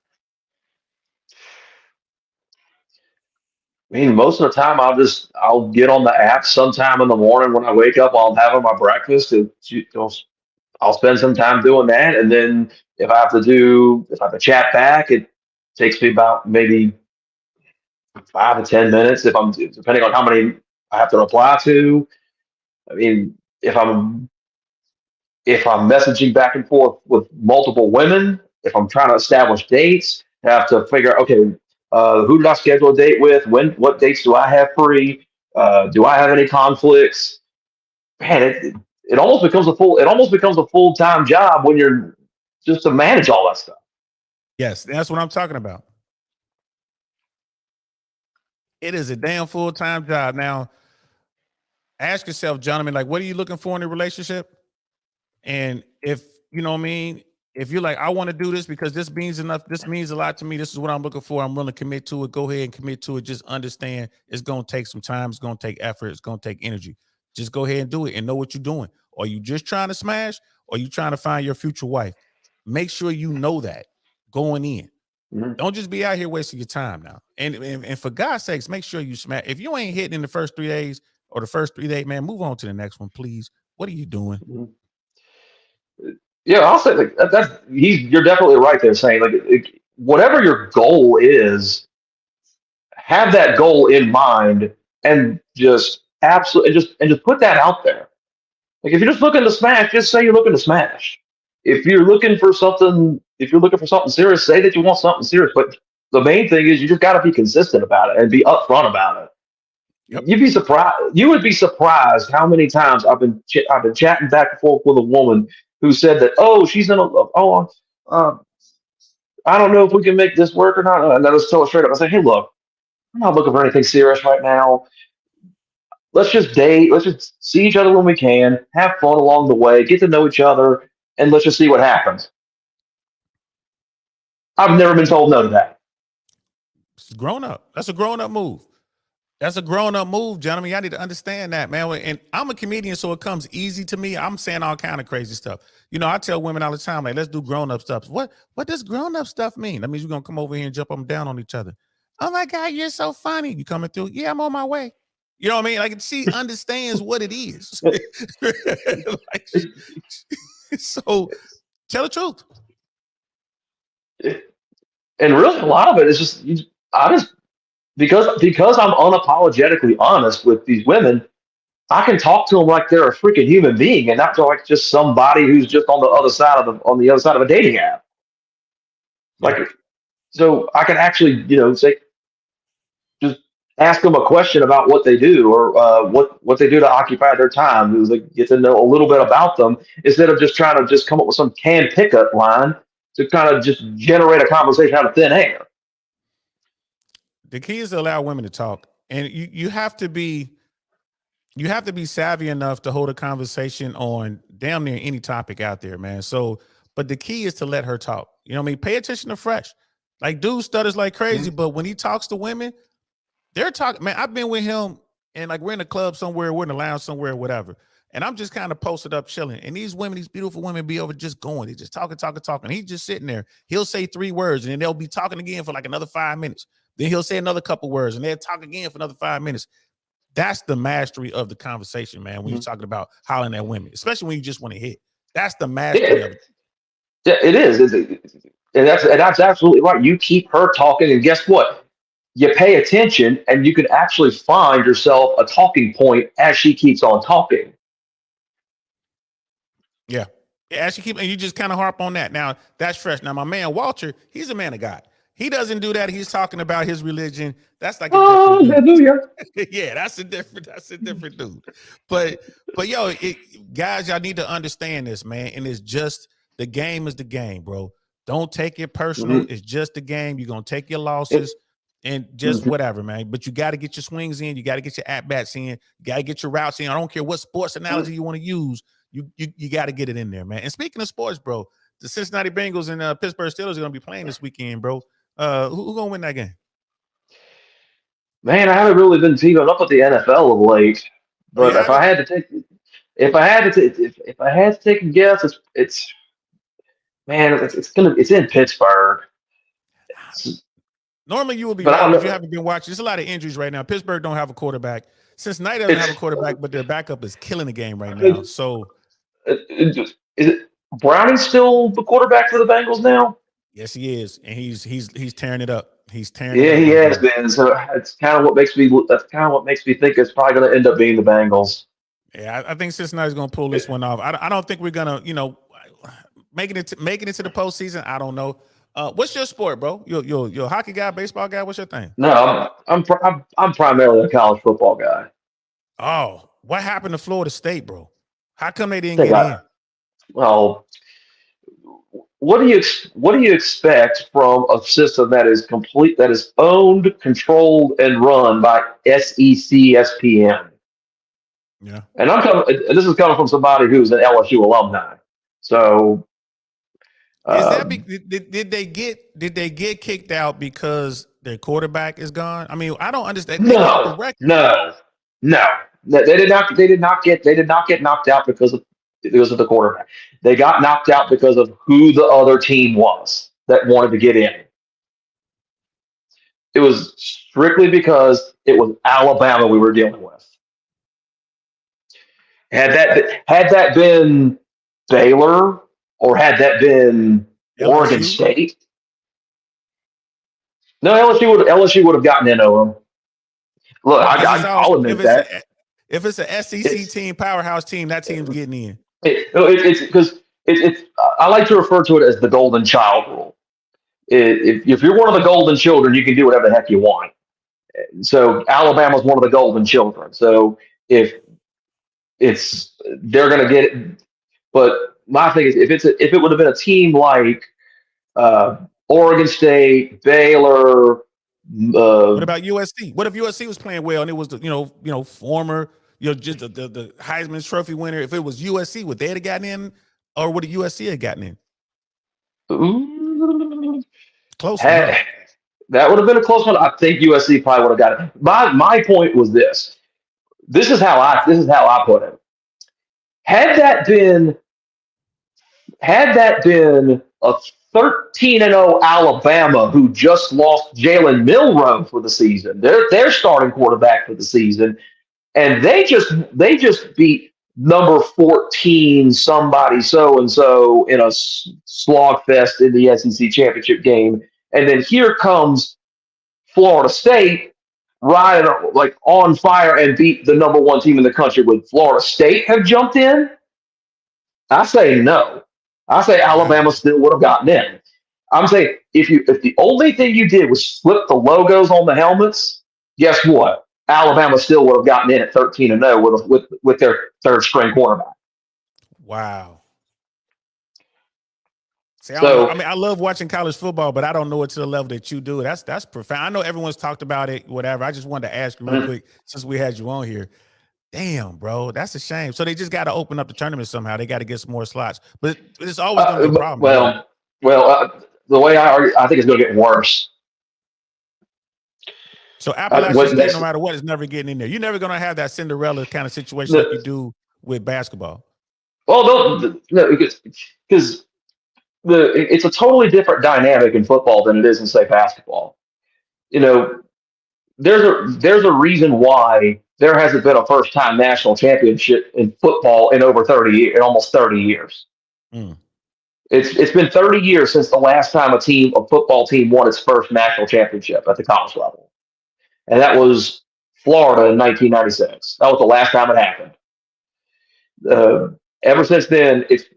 I mean, most of the time I'll get on the app sometime in the morning when I wake up while I'm having my breakfast. I'll spend some time doing that, and then if I have to chat back, it takes me about maybe 5 to 10 minutes if I'm depending on how many I have to reply to. I mean, if I'm messaging back and forth with multiple women, if I'm trying to establish dates, I have to figure out, okay, who did I schedule a date with? What dates do I have free? Do I have any conflicts? Man, it almost becomes a full-time job when you're just to manage all that stuff. Yes, that's what I'm talking about. It is a damn full-time job. Now, ask yourself, gentlemen, like, what are you looking for in a relationship? And if, you know what I mean, if you're like, I want to do this because this means enough, this means a lot to me, this is what I'm looking for, I'm willing to commit to it, go ahead and commit to it. Just understand it's going to take some time, it's going to take effort, it's going to take energy. Just go ahead and do it and know what you're doing. Are you just trying to smash, or are you trying to find your future wife? Make sure you know that going in. Mm-hmm. Don't just be out here wasting your time now. And for God's sakes, make sure you smash. If you ain't hitting in the first 3 days or the first 3 days, man, move on to the next one, please. What are you doing? Mm-hmm. Yeah, I'll say you're definitely right there saying whatever your goal is, have that goal in mind and just put that out there. Like if you're just looking to smash, just say you're looking to smash. If you're looking for something serious, say that you want something serious. But the main thing is you just got to be consistent about it and be upfront about it. Yep. You would be surprised how many times I've been chatting back and forth with a woman who said that, I don't know if we can make this work or not. And I just tell her straight up, I say, hey, look, I'm not looking for anything serious right now. Let's just date. Let's just see each other when we can, have fun along the way, get to know each other, and let's just see what happens. I've never been told no to that. It's grown up. That's a grown up move. That's a grown-up move, gentlemen. Y'all need to understand that, man. And I'm a comedian, so it comes easy to me. I'm saying all kind of crazy stuff. You know, I tell women all the time, like, let's do grown-up stuff. What does grown-up stuff mean? That means we're gonna come over here and jump up and down on each other. Oh my God, you're so funny. You coming through? Yeah, I'm on my way. You know what I mean? Like, she understands what it is. Like, so tell the truth. And really, a lot of it is just because I'm unapologetically honest with these women, I can talk to them like they're a freaking human being and not like just somebody who's just on the other side of a dating app. Like, so I can actually, say, just ask them a question about what they do or what they do to occupy their time. It was like get to know a little bit about them instead of just trying to just come up with some canned pickup line to kind of just generate a conversation out of thin air. The key is to allow women to talk, and you have to be savvy enough to hold a conversation on damn near any topic out there, man. So, but the key is to let her talk. You know what I mean? Pay attention to Fresh. Like, dude stutters like crazy, but when he talks to women, they're talking. Man, I've been with him, and like we're in a club somewhere, we're in a lounge somewhere, whatever. And I'm just kind of posted up chilling. And these women, these beautiful women, be over just going. They just talking. He's just sitting there. He'll say 3 words, and then they'll be talking again for like another 5 minutes. Then he'll say another couple words, and they'll talk again for another 5 minutes. That's the mastery of the conversation, man. When you're talking about hollering at women, especially when you just want to hit. That's the mastery of it. Yeah, it is. And that's absolutely right. You keep her talking, and guess what? You pay attention, and you can actually find yourself a talking point as she keeps on talking. Yeah. As you and you just kind of harp on that. Now, that's Fresh. Now, my man Walter, he's a man of God. He doesn't do that. He's talking about his religion. That's like a different dude. Yeah, that's a different dude. But yo, guys, y'all need to understand this, man. And it's just the game is the game, bro. Don't take it personal. It's just the game. You're gonna take your losses and just whatever, man. But you got to get your swings in. You got to get your at bats in. You got to get your routes in. I don't care what sports analogy you want to use. You got to get it in there, man. And speaking of sports, bro, the Cincinnati Bengals and Pittsburgh Steelers are gonna be playing this weekend, bro. Who gonna win that game? Man, I haven't really been keeping up with the NFL of late. But if I had to take a guess, it's in Pittsburgh. Normally you would be right if you haven't been watching. There's a lot of injuries right now. Pittsburgh don't have a quarterback. Cincinnati doesn't have a quarterback, but their backup is killing the game right now. So is it Browning still the quarterback for the Bengals now? Yes, he is, and he's tearing it up. He's tearing it up. Yeah, he has now. been. So that's kind of what makes me think it's probably going to end up being the Bengals. Yeah, I think Cincinnati's going to pull this one off. I don't think we're going to, making it to the postseason. I don't know. What's your sport, bro? You're a hockey guy, baseball guy. What's your thing? No, I'm primarily a college football guy. Oh, what happened to Florida State, bro? How come they didn't get in? Well, what do you expect from a system that is owned, controlled, and run by SEC ESPN? Yeah, and this is coming from somebody who's an LSU alumni. So, is that did they get kicked out because their quarterback is gone? I mean, I don't understand. No. They did not get knocked out because of the quarterback. They got knocked out because of who the other team was that wanted to get in. It was strictly because it was Alabama we were dealing with. Had that been Baylor or had that been Oregon State? No, LSU would have gotten in over them. Look, I'll admit that. If it's an SEC team, powerhouse team, that team's getting in. It's because I like to refer to it as the golden child rule. If you're one of the golden children, you can do whatever the heck you want. So Alabama's one of the golden children. So if they're going to get it. But my thing is, if it would have been a team like Oregon State, Baylor. What about USC? What if USC was playing well and it was the former just the Heisman Trophy winner? If it was USC, would they have gotten in, or would USC have gotten in? Ooh. Close. That would have been a close one. I think USC probably would have got it. My point was this. This is how I put it. Had that been a 13-0 Alabama who just lost Jalen Milroe for the season, their starting quarterback for the season, and they just beat number 14 somebody so and so in a slog fest in the SEC championship game, and then here comes Florida State riding like on fire and beat the number one team in the country. Would Florida State have jumped in? I say no. I say Wow. Alabama still would have gotten in. I'm saying if the only thing you did was flip the logos on the helmets, guess what? Alabama still would have gotten in at 13-0 with their third string quarterback. Wow. See, I don't know. I So mean, I love watching college football, but I don't know it to the level that you do. That's profound. I know everyone's talked about it, whatever. I just wanted to ask you real quick since we had you on here. Damn, bro, that's a shame. So they just got to open up the tournament somehow. They got to get some more slots, but it's always going to be a problem. Right? the way I argue, I think it's going to get worse. So Appalachian State, no Next, matter what, is never getting in there. You're never going to have that Cinderella kind of situation like you do with basketball. well, no, because it's a totally different dynamic in football than it is in, say, basketball. You know, there's a reason why there hasn't been a first time national championship in football in almost 30 years. Mm. It's been 30 years since the last time a football team won its first national championship at the college level, and that was Florida in 1996. That was the last time it happened. Ever since then, it's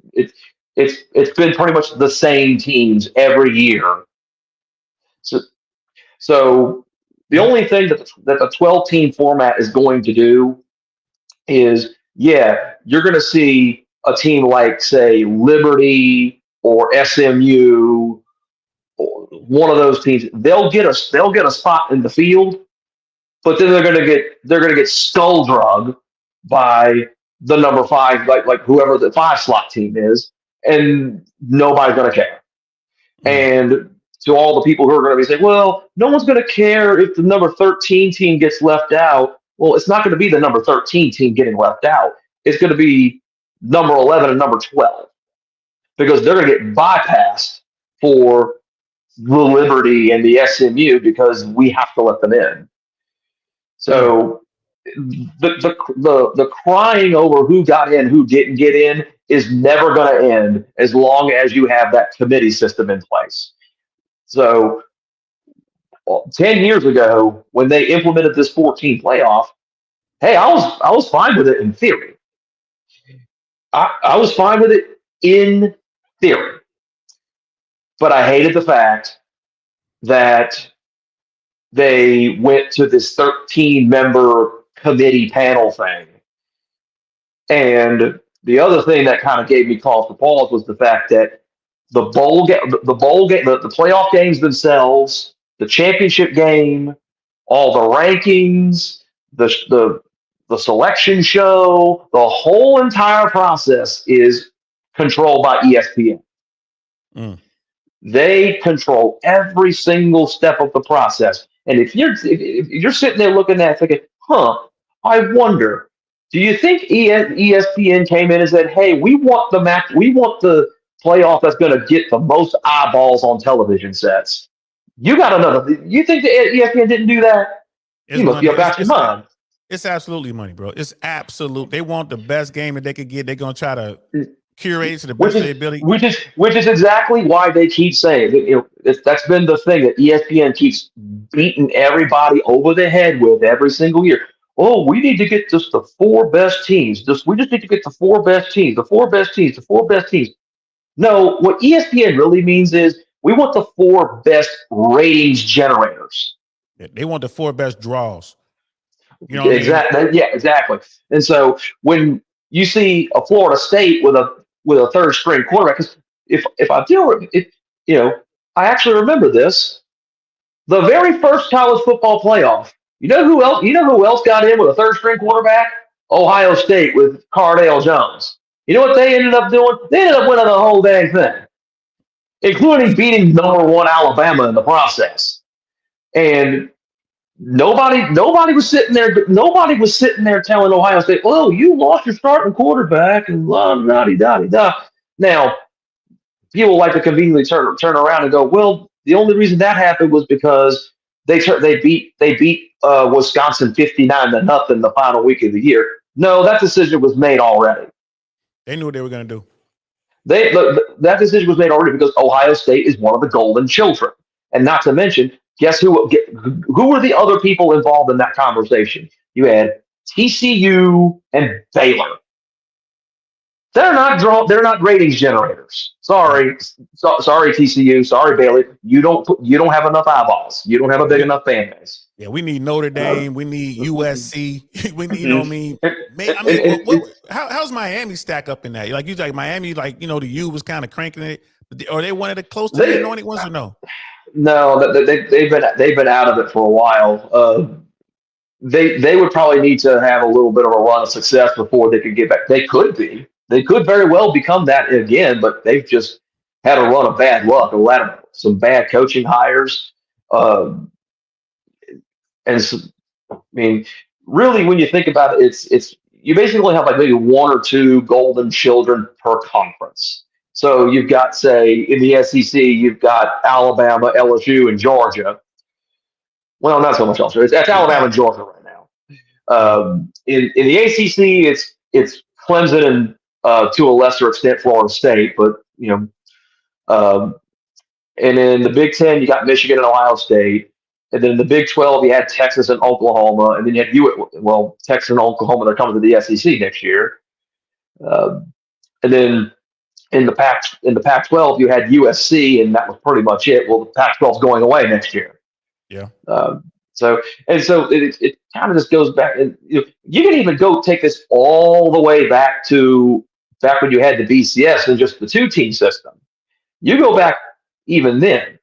been pretty much the same teams every year. So the only thing that the 12-team format is going to do is, yeah, you're going to see a team like, say, Liberty or SMU, or one of those teams. They'll get a spot in the field, but then they're going to get skull drug by the number 5, like whoever the 5 slot team is, and nobody's going to care. And to all the people who are going to be saying, well, no one's going to care if the number 13 team gets left out. Well, it's not going to be the number 13 team getting left out. It's going to be number 11 and number 12, because they're going to get bypassed for the Liberty and the SMU because we have to let them in. So the crying over who got in, who didn't get in is never going to end as long as you have that committee system in place. So 10 years ago, when they implemented this 14 playoff, hey, I was fine with it in theory. I was fine with it in theory. But I hated the fact that they went to this 13-member committee panel thing. And the other thing that kind of gave me cause for pause was the fact that the playoff games themselves, the championship game, all the rankings, the selection show, the whole entire process is controlled by ESPN. They control every single step of the process. And if you're sitting there looking at it thinking, I wonder, do you think ESPN came in and said, hey, we want the playoff that's going to get the most eyeballs on television sets? You think the ESPN didn't do that? You must be about your mind. It's absolutely money, bro. It's absolute. They want the best game that they could get. They're going to try to curate it to the best of their ability. Which is exactly why they keep saying, that's been the thing that ESPN keeps beating everybody over the head with every single year. Oh, we need to get just the 4 best teams. We just need to get the 4 best teams, the 4 best teams, the 4 best teams. No, what ESPN really means is we want the 4 best ratings generators. They want the 4 best draws. You know exactly. I mean? Yeah, exactly. And so when you see a Florida State with a third string quarterback, because if I deal with it, I actually remember this. The very first college football playoff. You know who else got in with a third string quarterback? Ohio State with Cardale Jones. You know what they ended up doing? They ended up winning the whole dang thing, including beating number 1 Alabama in the process. And nobody was sitting there. Nobody was sitting there telling Ohio State, "Oh, you lost your starting quarterback," and blah blah da da. Now, people like to conveniently turn around and go, "Well, the only reason that happened was because they beat Wisconsin 59-0 the final week of the year." No, that decision was made already. They knew what they were going to do. That decision was made already because Ohio State is one of the golden children, and not to mention, guess who were the other people involved in that conversation? You had TCU and Baylor. They're not ratings generators. Sorry, TCU. Sorry, Baylor. You don't have enough eyeballs. You don't have a big enough fan base. Yeah, we need Notre Dame. We need USC. We need, how's Miami stack up in that? Like, you like Miami, like, the U was kind of cranking it. Are they one of the close to the anointed ones or no? No, they've been out of it for a while. They would probably need to have a little bit of a run of success before they could get back. They could very well become that again, but they've just had a run of bad luck, some bad coaching hires. And so, I mean, really, when you think about it, it's you basically have like maybe one or two golden children per conference. So you've got, say, in the SEC, you've got Alabama, LSU, and Georgia. Well, not so much LSU. That's Alabama and Georgia right now. In the ACC, it's Clemson and to a lesser extent Florida State, but and in the Big Ten, you got Michigan and Ohio State. And then in the Big 12, you had Texas and Oklahoma. And then you had Texas and Oklahoma, they're coming to the SEC next year. And then in the Pac-12, you had USC, and that was pretty much it. Well, the Pac-12 is going away next year. Yeah. So it kind of just goes back. And you can even go take this all the way back when you had the BCS and just the 2-team system. You go back even then.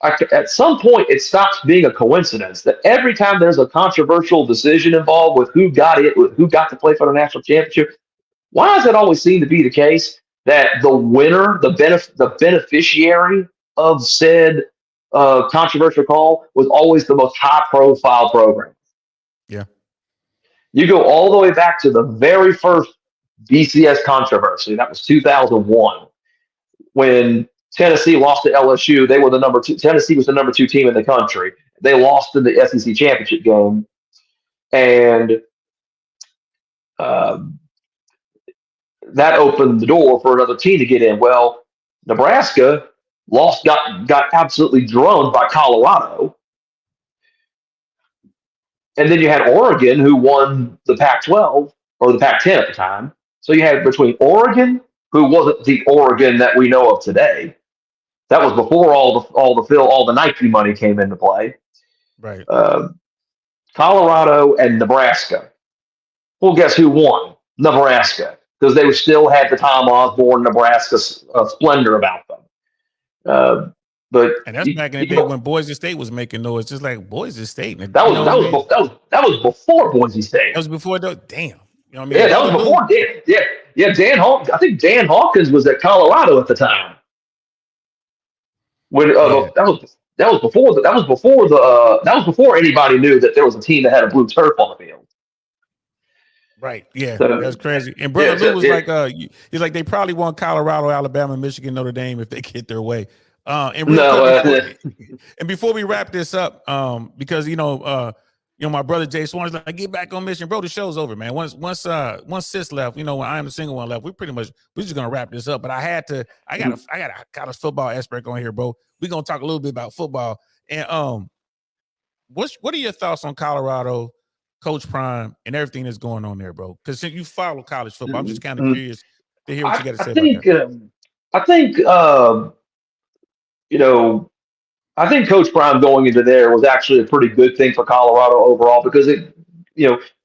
At some point, it stops being a coincidence that every time there's a controversial decision involved with who got to play for the national championship, why does it always seem to be the case that the winner, the beneficiary of said controversial call, was always the most high-profile program? Yeah. You go all the way back to the very first BCS controversy. That was 2001, when Tennessee lost to LSU. They were the number 2. Tennessee was the number 2 team in the country. They lost in the SEC championship game, and that opened the door for another team to get in. Well, Nebraska got absolutely droned by Colorado, and then you had Oregon, who won the Pac-12 or the Pac-10 at the time. So you had between Oregon, who wasn't the Oregon that we know of today. That was before all the Nike money came into play. Right. Colorado and Nebraska. Well, guess who won? Nebraska, because they still had the Tom Osborne Nebraska splendor about them. And that's back in the day when Boise State was making noise, just like Boise State. That was before Boise State. That was before the damn. You know what I mean? Yeah, that was before. Dan Hawkins. I think Dan Hawkins was at Colorado at the time. When that was before anybody knew that there was a team that had a blue turf on the field. Right. Yeah, that's crazy. And Brother Lou was like, he's like, they probably want Colorado, Alabama, Michigan, Notre Dame if they get their way. And before we wrap this up, because my brother Jay Swan is like, get back on mission, bro. The show's over, man. Once Sis left, when I am the single one left, we're just gonna wrap this up. But I got a college football expert on here, bro. We're gonna talk a little bit about football. And what are your thoughts on Colorado, Coach Prime, and everything that's going on there, bro? Because you follow college football, I'm just kind of curious to hear what you got to say about that. I think Coach Prime going into there was actually a pretty good thing for Colorado overall, because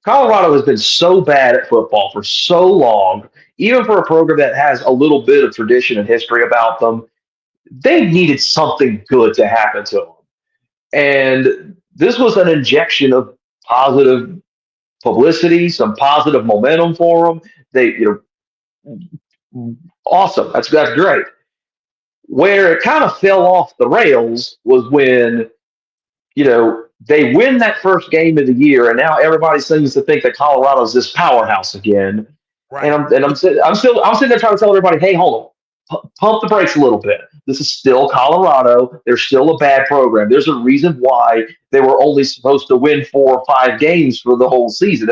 Colorado has been so bad at football for so long, even for a program that has a little bit of tradition and history about them. They needed something good to happen to them. And this was an injection of positive publicity, some positive momentum for them. Awesome. That's great. Where it kind of fell off the rails was when, they win that first game of the year, and now everybody seems to think that Colorado's this powerhouse again. Right. I'm sitting there trying to tell everybody, hey, hold on, pump the brakes a little bit. This is still Colorado. They're still a bad program. There's a reason why they were only supposed to win 4 or 5 games for the whole season.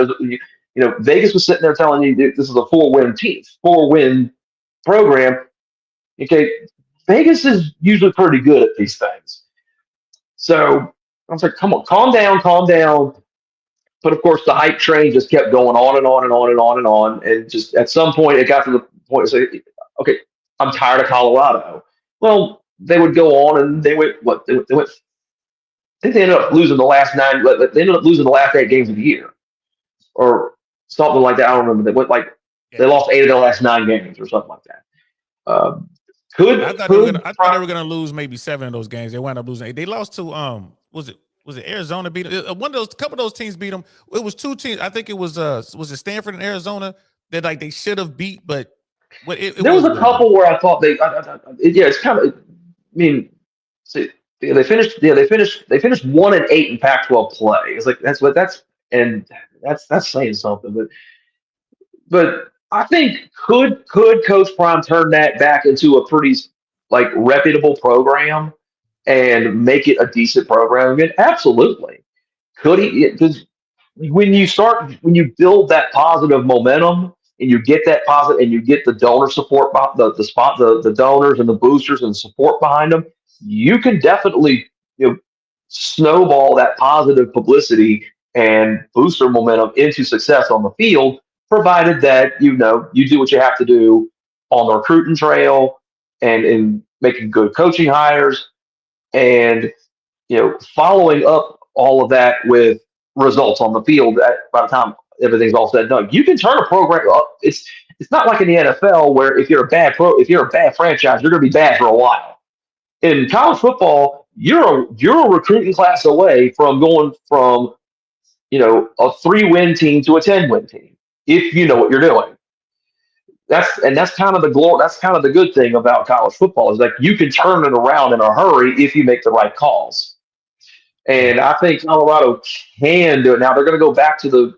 Vegas was sitting there telling you this is a 4-win team, 4-win program. Okay, Vegas is usually pretty good at these things. So I was like, come on, calm down, calm down. But of course, the hype train just kept going on and on and on and on and on. And just at some point, it got to the point of saying, okay, I'm tired of Colorado. Well, they would go on and they went, what? They went, I think they ended up losing the last 9, they ended up losing the last 8 games of the year or something like that. I don't remember. They went they lost 8 of their last 9 games or something like that. I thought they were gonna lose maybe 7 of those games. They wound up losing 8. They lost to was it Arizona beat them? Couple of those teams beat them. It was 2 teams. I think it was it Stanford and Arizona that they should have beat, but there was a couple where I thought it's kind of. I mean, see, they finished 1-8 in Pac-12 play. It's like that's saying something, but I think could Coach Prime turn that back into a pretty reputable program and make it a decent program again? Absolutely. Could he? Because when you build that positive momentum and you get that positive and you get the donor support, the donors and the boosters and support behind them, you can definitely snowball that positive publicity and booster momentum into success on the field, provided that you do what you have to do on the recruiting trail and in making good coaching hires and following up all of that with results on the field. By the time everything's all said and done, you can turn a program up. It's not like in the NFL where if you're a bad franchise, you're going to be bad for a while. In college football, you're a recruiting class away from going from a 3-win team to a 10-win team if you know what you're doing. That's kind of the good thing about college football is you can turn it around in a hurry if you make the right calls. And I think Colorado can do it. Now they're going to go back to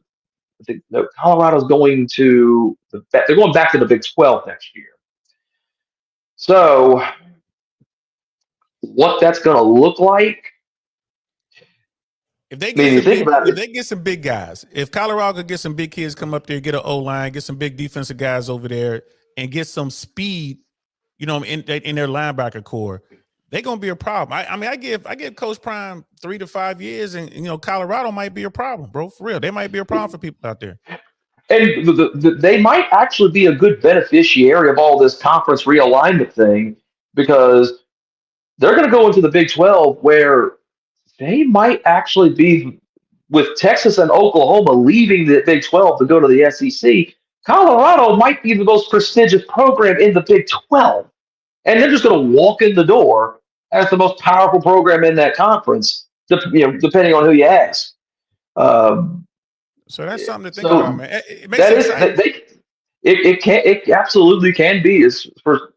Colorado's going to they're going back to the Big 12 next year. So what that's going to look like? If they get some big guys, if Colorado could get some big kids come up there, get an O-line, get some big defensive guys over there, and get some speed, in their linebacker core, they're gonna be a problem. I give Coach Prime 3 to 5 years, and Colorado might be a problem, bro. For real, they might be a problem for people out there. And they might actually be a good beneficiary of all this conference realignment thing because they're going to go into the Big 12 where they might actually be, with Texas and Oklahoma leaving the Big 12 to go to the SEC, Colorado might be the most prestigious program in the Big 12. And they're just going to walk in the door as the most powerful program in that conference, depending on who you ask. So that's something to think about, man. It makes that sense. It absolutely can be. As for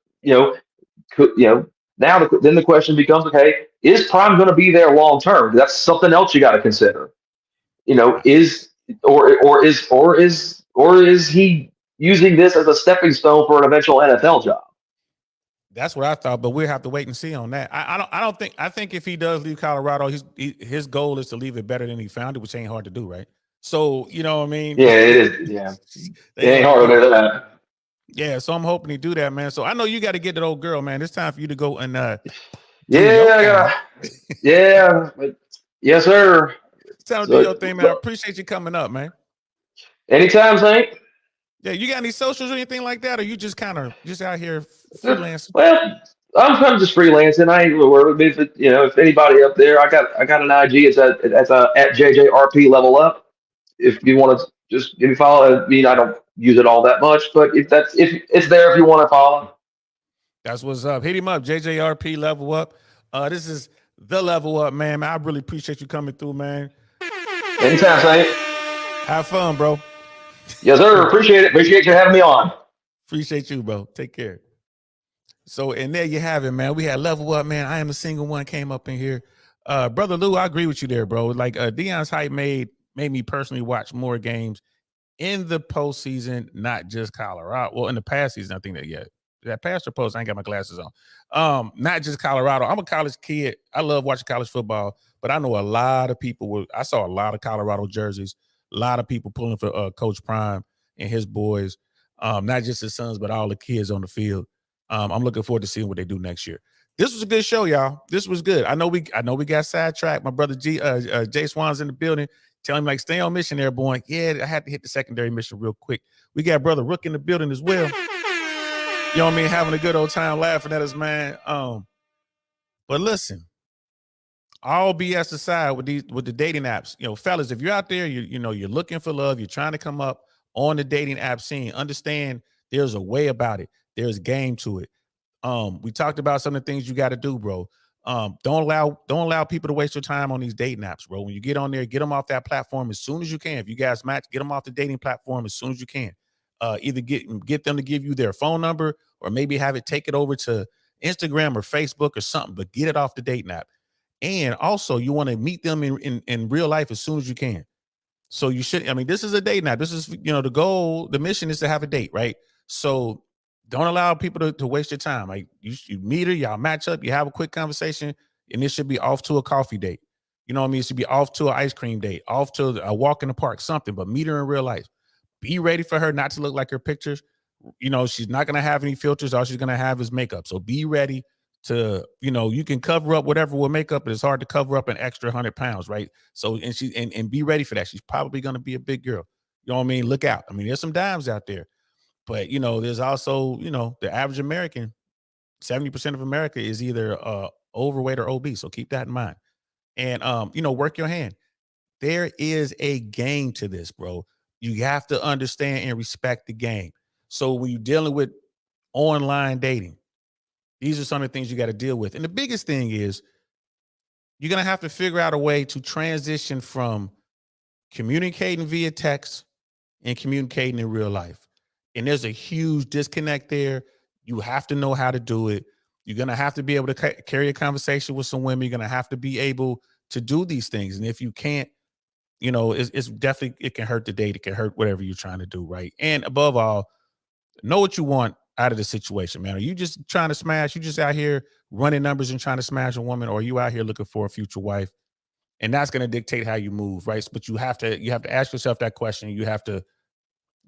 now, then the question becomes, okay, is Prime going to be there long term? That's something else you got to consider. Is he using this as a stepping stone for an eventual NFL job? That's what I thought, but we'll have to wait and see on that. I think if he does leave Colorado, his goal is to leave it better than he found it, which ain't hard to do, right? So you know what I mean? Yeah, it is. Yeah, it ain't hard to do that. Yeah, so I'm hoping he do that, man. So I know you got to get that old girl, man. It's time for you to go and yes, sir. It's time to do your thing, man. I appreciate you coming up, man. Anytime, Saint. Yeah, you got any socials or anything like that, or you just kind of out here freelancing? Well, I'm kind of just freelancing. I ain't worried. If anybody up there, I got an IG. It's at JJRP Level Up. If you want to just give me a follow, I don't use it all that much, but if it's there, if you want to follow. That's what's up. Hit him up, JJRP Level Up. This is the Level Up, man. I really appreciate you coming through, man. Anytime, Saint. Have fun, bro. Yes, sir. Appreciate it. Appreciate you having me on. Appreciate you, bro. Take care. So, and there you have it, man. We had Level Up, man. I Am a Single One came up in here. Brother Lou, I agree with you there, bro. Like Deion's hype made me personally watch more games in the postseason, not just Colorado. Well, in the past season, I think that past or post. I ain't got my glasses on. Not just Colorado. I'm a college kid. I love watching college football, but I know a lot of people. I saw a lot of Colorado jerseys. A lot of people pulling for Coach Prime and his boys. Not just his sons, but all the kids on the field. I'm looking forward to seeing what they do next year. This was a good show, y'all. This was good. I know we got sidetracked. My brother Jay Swan's in the building. Tell him, like, stay on mission there, boy. Yeah, I had to hit the secondary mission real quick. We got brother Rook in the building as well. You know what I mean? Having a good old time laughing at us, man. But listen, all BS aside with the dating apps, you know, fellas, if you're out there, you're looking for love, you're trying to come up on the dating app scene, understand there's a way about it. There's game to it. We talked about some of the things you got to do, bro. Don't allow people to waste your time on these dating apps, bro. When you get on there, get them off that platform as soon as you can. If you guys match, get them off the dating platform as soon as you can. Either get them to give you their phone number or maybe have it take it over to Instagram or Facebook or something, but get it off the dating app. And also, you want to meet them in real life as soon as you can. So you should, I mean, this is a date now. This is, the goal, the mission is to have a date, right? So don't allow people to waste your time. Like you meet her, y'all match up, you have a quick conversation, and it should be off to a coffee date. You know what I mean? It should be off to an ice cream date, off to a walk in the park, something, but meet her in real life. Be ready for her not to look like her pictures. She's not going to have any filters. All she's going to have is makeup. So be ready to, you can cover up whatever with makeup, but it's hard to cover up an extra 100 pounds, right? So, and be ready for that. She's probably going to be a big girl. You know what I mean? Look out. I mean, there's some dimes out there, but there's also, the average American, 70% of America is either overweight or obese. So keep that in mind. And, work your hand. There is a game to this, bro. You have to understand and respect the game. So when you're dealing with online dating, these are some of the things you got to deal with. And the biggest thing is you're going to have to figure out a way to transition from communicating via text and communicating in real life. And there's a huge disconnect there. You have to know how to do it. You're going to have to be able to carry a conversation with some women. You're going to have to be able to do these things. And if you can't, it's definitely, it can hurt the date. It can hurt whatever you're trying to do, right? And above all, know what you want out of the situation, man. Are you just trying to smash? You just out here running numbers and trying to smash a woman, or are you out here looking for a future wife? And that's going to dictate how you move, right? But you have to ask yourself that question. You have to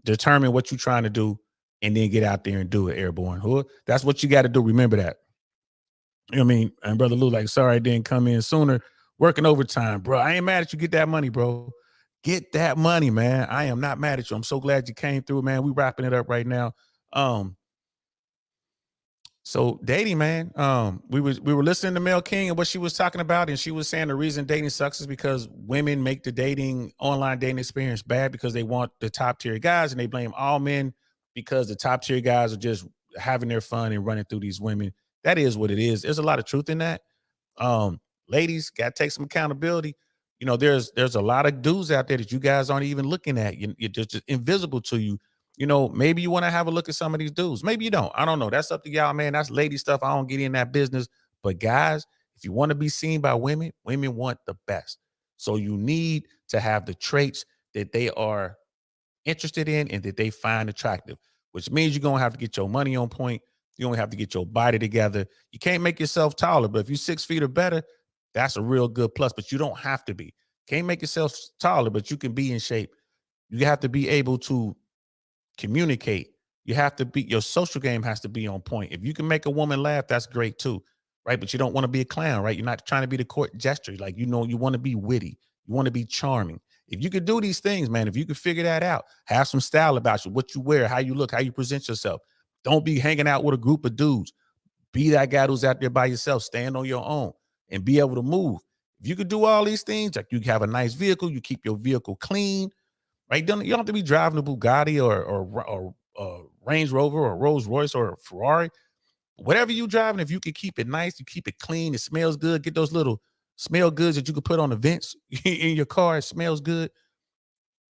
determine what you're trying to do, and then get out there and do it, airborne. That's what you got to do. Remember that. You know what I mean? And Brother Lou, like, sorry I didn't come in sooner. Working overtime, bro. I ain't mad at you. Get that money, bro. Get that money, man. I am not mad at you. I'm so glad you came through, man. We wrapping it up right now. So dating, man. We were listening to Mel King and what she was talking about, and she was saying the reason dating sucks is because women make the online dating experience bad because they want the top tier guys, and they blame all men because the top tier guys are just having their fun and running through these women. That is what it is. There's a lot of truth in that. Ladies, got to take some accountability. There's a lot of dudes out there that you guys aren't even looking at. You're just invisible to you. Maybe you want to have a look at some of these dudes. Maybe you don't. I don't know. That's up to y'all, man. That's lady stuff. I don't get in that business. But guys, if you want to be seen by women, women want the best. So you need to have the traits that they are interested in and that they find attractive, which means you're going to have to get your money on point. You're going to have to get your body together. You can't make yourself taller, but if you're 6 feet or better, that's a real good plus, but you don't have to be. Can't make yourself taller, but you can be in shape. You have to be able to communicate. You have to be, your social game has to be on point. If you can make a woman laugh, that's great too, right? But you don't want to be a clown, right? You're not trying to be the court jester. Like, you want to be witty. You want to be charming. If you could do these things, man, if you could figure that out, have some style about you, what you wear, how you look, how you present yourself. Don't be hanging out with a group of dudes. Be that guy who's out there by yourself, stand on your own and be able to move. If you could do all these things, like you have a nice vehicle, you keep your vehicle clean, right? You don't have to be driving a Bugatti or Range Rover or Rolls Royce or a Ferrari. Whatever you driving, if you can keep it nice, you keep it clean, it smells good. Get those little smell goods that you can put on the vents in your car. It smells good.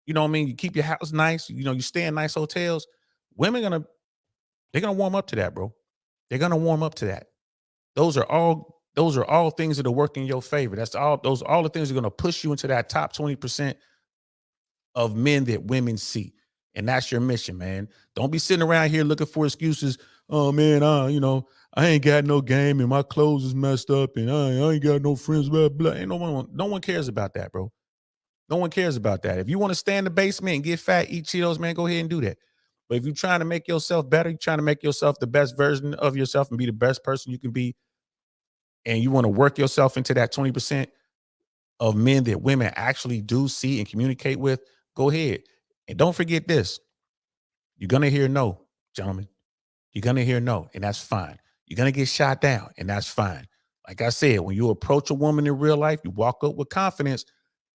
You know what I mean? You keep your house nice. You stay in nice hotels. Women they're gonna warm up to that, bro. They're gonna warm up to that. Those are all things that are working in your favor. Those are all the things that are gonna push you into that top 20% of men that women see. And that's your mission, man. Don't be sitting around here looking for excuses. Oh man, I ain't got no game and my clothes is messed up and I ain't got no friends, blah, blah. Ain't no one cares about that, bro. No one cares about that. If you want to stay in the basement and get fat, eat Cheetos, man, go ahead and do that. But if you're trying to make yourself better, you're trying to make yourself the best version of yourself and be the best person you can be, and you want to work yourself into that 20% of men that women actually do see and communicate with, go ahead. And don't forget this. You're going to hear no, gentlemen. You're going to hear no, and that's fine. You're going to get shot down, and that's fine. Like I said, when you approach a woman in real life, you walk up with confidence.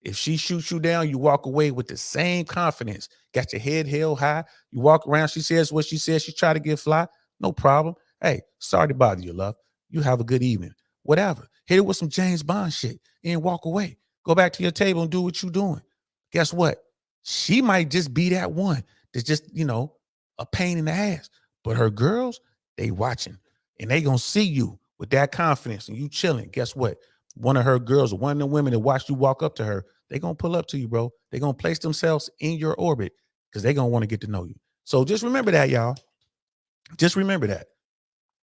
If she shoots you down, you walk away with the same confidence. Got your head held high. You walk around. She says what she says. She try to get fly. No problem. Hey, sorry to bother you, love. You have a good evening. Whatever. Hit it with some James Bond shit and walk away. Go back to your table and do what you're doing. Guess what? She might just be that one that's just, a pain in the ass. But her girls, they watching. And they going to see you with that confidence and you chilling. Guess what? One of her girls, one of the women that watched you walk up to her, they're going to pull up to you, bro. They're going to place themselves in your orbit because they're going to want to get to know you. So just remember that, y'all. Just remember that.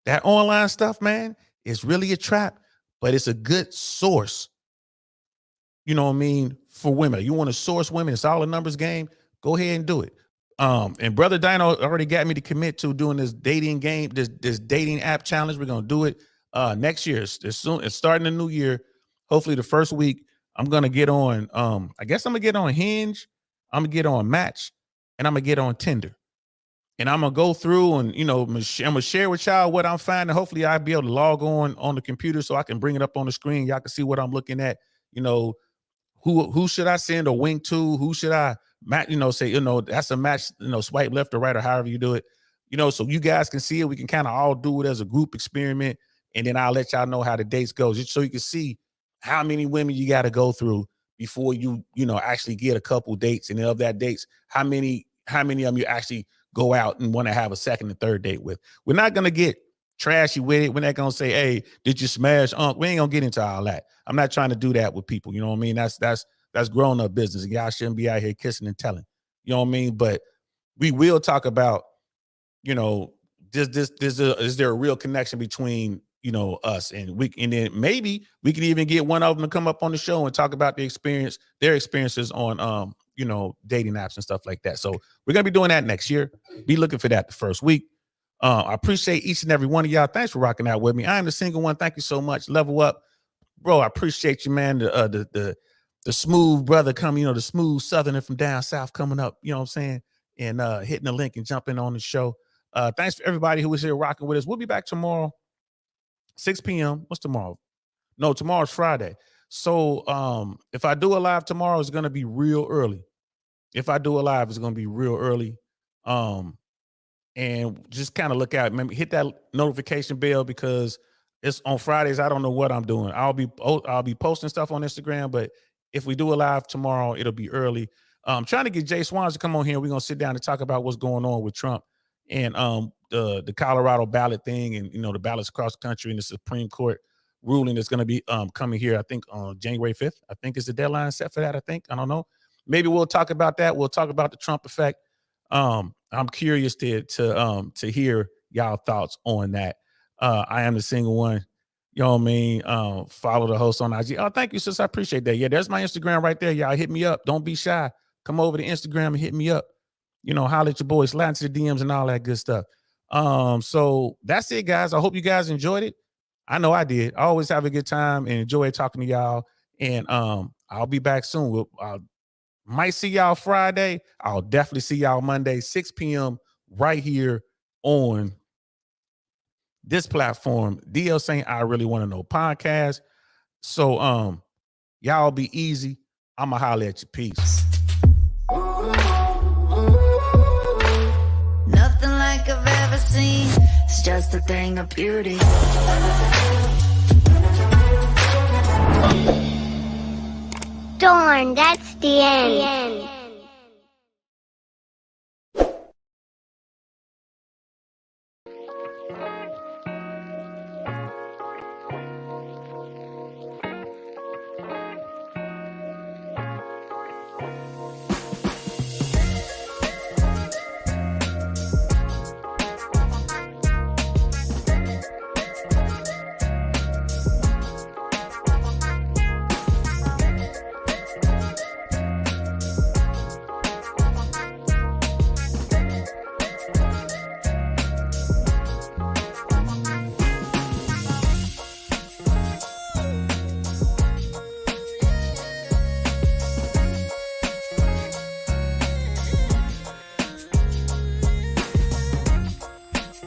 That online stuff, man, is really a trap, but it's a good source, you know what I mean, for women. You want to source women, it's all a numbers game, go ahead and do it. And Brother Dino already got me to commit to doing this dating game, this dating app challenge. We're going to do it next year. It's starting the new year. Hopefully the first week I'm going to get on, I guess I'm going to get on Hinge. I'm going to get on Match, and I'm going to get on Tinder. And I'm going to go through and, I'm going to share with y'all what I'm finding. Hopefully I'll be able to log on the computer so I can bring it up on the screen. Y'all can see what I'm looking at. Who should I send a wink to? Who should I match? Say, that's a match, swipe left or right or however you do it, so you guys can see it. We can kind of all do it as a group experiment. And then I'll let y'all know how the dates go, just so you can see how many women you got to go through before you actually get a couple dates. And of that dates, how many of them you actually go out and want to have a second and third date with. We're not going to get trashy with it. We're not going to say, hey, did you smash? We ain't going to get into all that. I'm not trying to do that with people. You know what I mean? That's grown up business. Y'all shouldn't be out here kissing and telling. You know what I mean? But we will talk about, is there a real connection between, us and then maybe we could even get one of them to come up on the show and talk about their experiences on, dating apps and stuff like that. So we're going to be doing that next year. Be looking for that the first week. I appreciate each and every one of y'all. Thanks for rocking out with me. I am the single one. Thank you so much. Level up, bro. I appreciate you, man. The smooth brother coming, the smooth southerner from down south coming up, you know what I'm saying? And hitting the link and jumping on the show. Thanks for everybody who was here rocking with us. We'll be back tomorrow, 6 p.m. What's tomorrow? No, tomorrow's Friday. So if I do a live tomorrow, it's going to be real early. If I do a live, it's going to be real early. And just kind of look out. Maybe hit that notification bell because it's on Fridays. I don't know what I'm doing. I'll be posting stuff on Instagram, but if we do a live tomorrow, it'll be early. I'm trying to get Jay Swans to come on here. We're going to sit down and talk about what's going on with Trump and the Colorado ballot thing and, the ballots across the country and the Supreme Court ruling that's going to be coming here, I think, on January 5th. I think is the deadline set for that, I think. I don't know. Maybe we'll talk about that. We'll talk about the Trump effect. I'm curious to hear y'all thoughts on that. I am the single one. You know what I mean? Follow the host on IG. Oh, thank you, sis. I appreciate that. Yeah, there's my Instagram right there. Y'all hit me up. Don't be shy. Come over to Instagram and hit me up. Holler at your boys, slide into the DMs and all that good stuff. So that's it, guys. I hope you guys enjoyed it. I know I did. I always have a good time and enjoy talking to y'all. And I'll be back soon. I might see y'all Friday. I'll definitely see y'all Monday, 6 p.m. right here on this platform, DL Saint I Really Want to Know podcast. So y'all be easy. I'ma holler at you. Peace. Nothing like I've ever seen. It's just a thing of beauty. Darn, that's the end.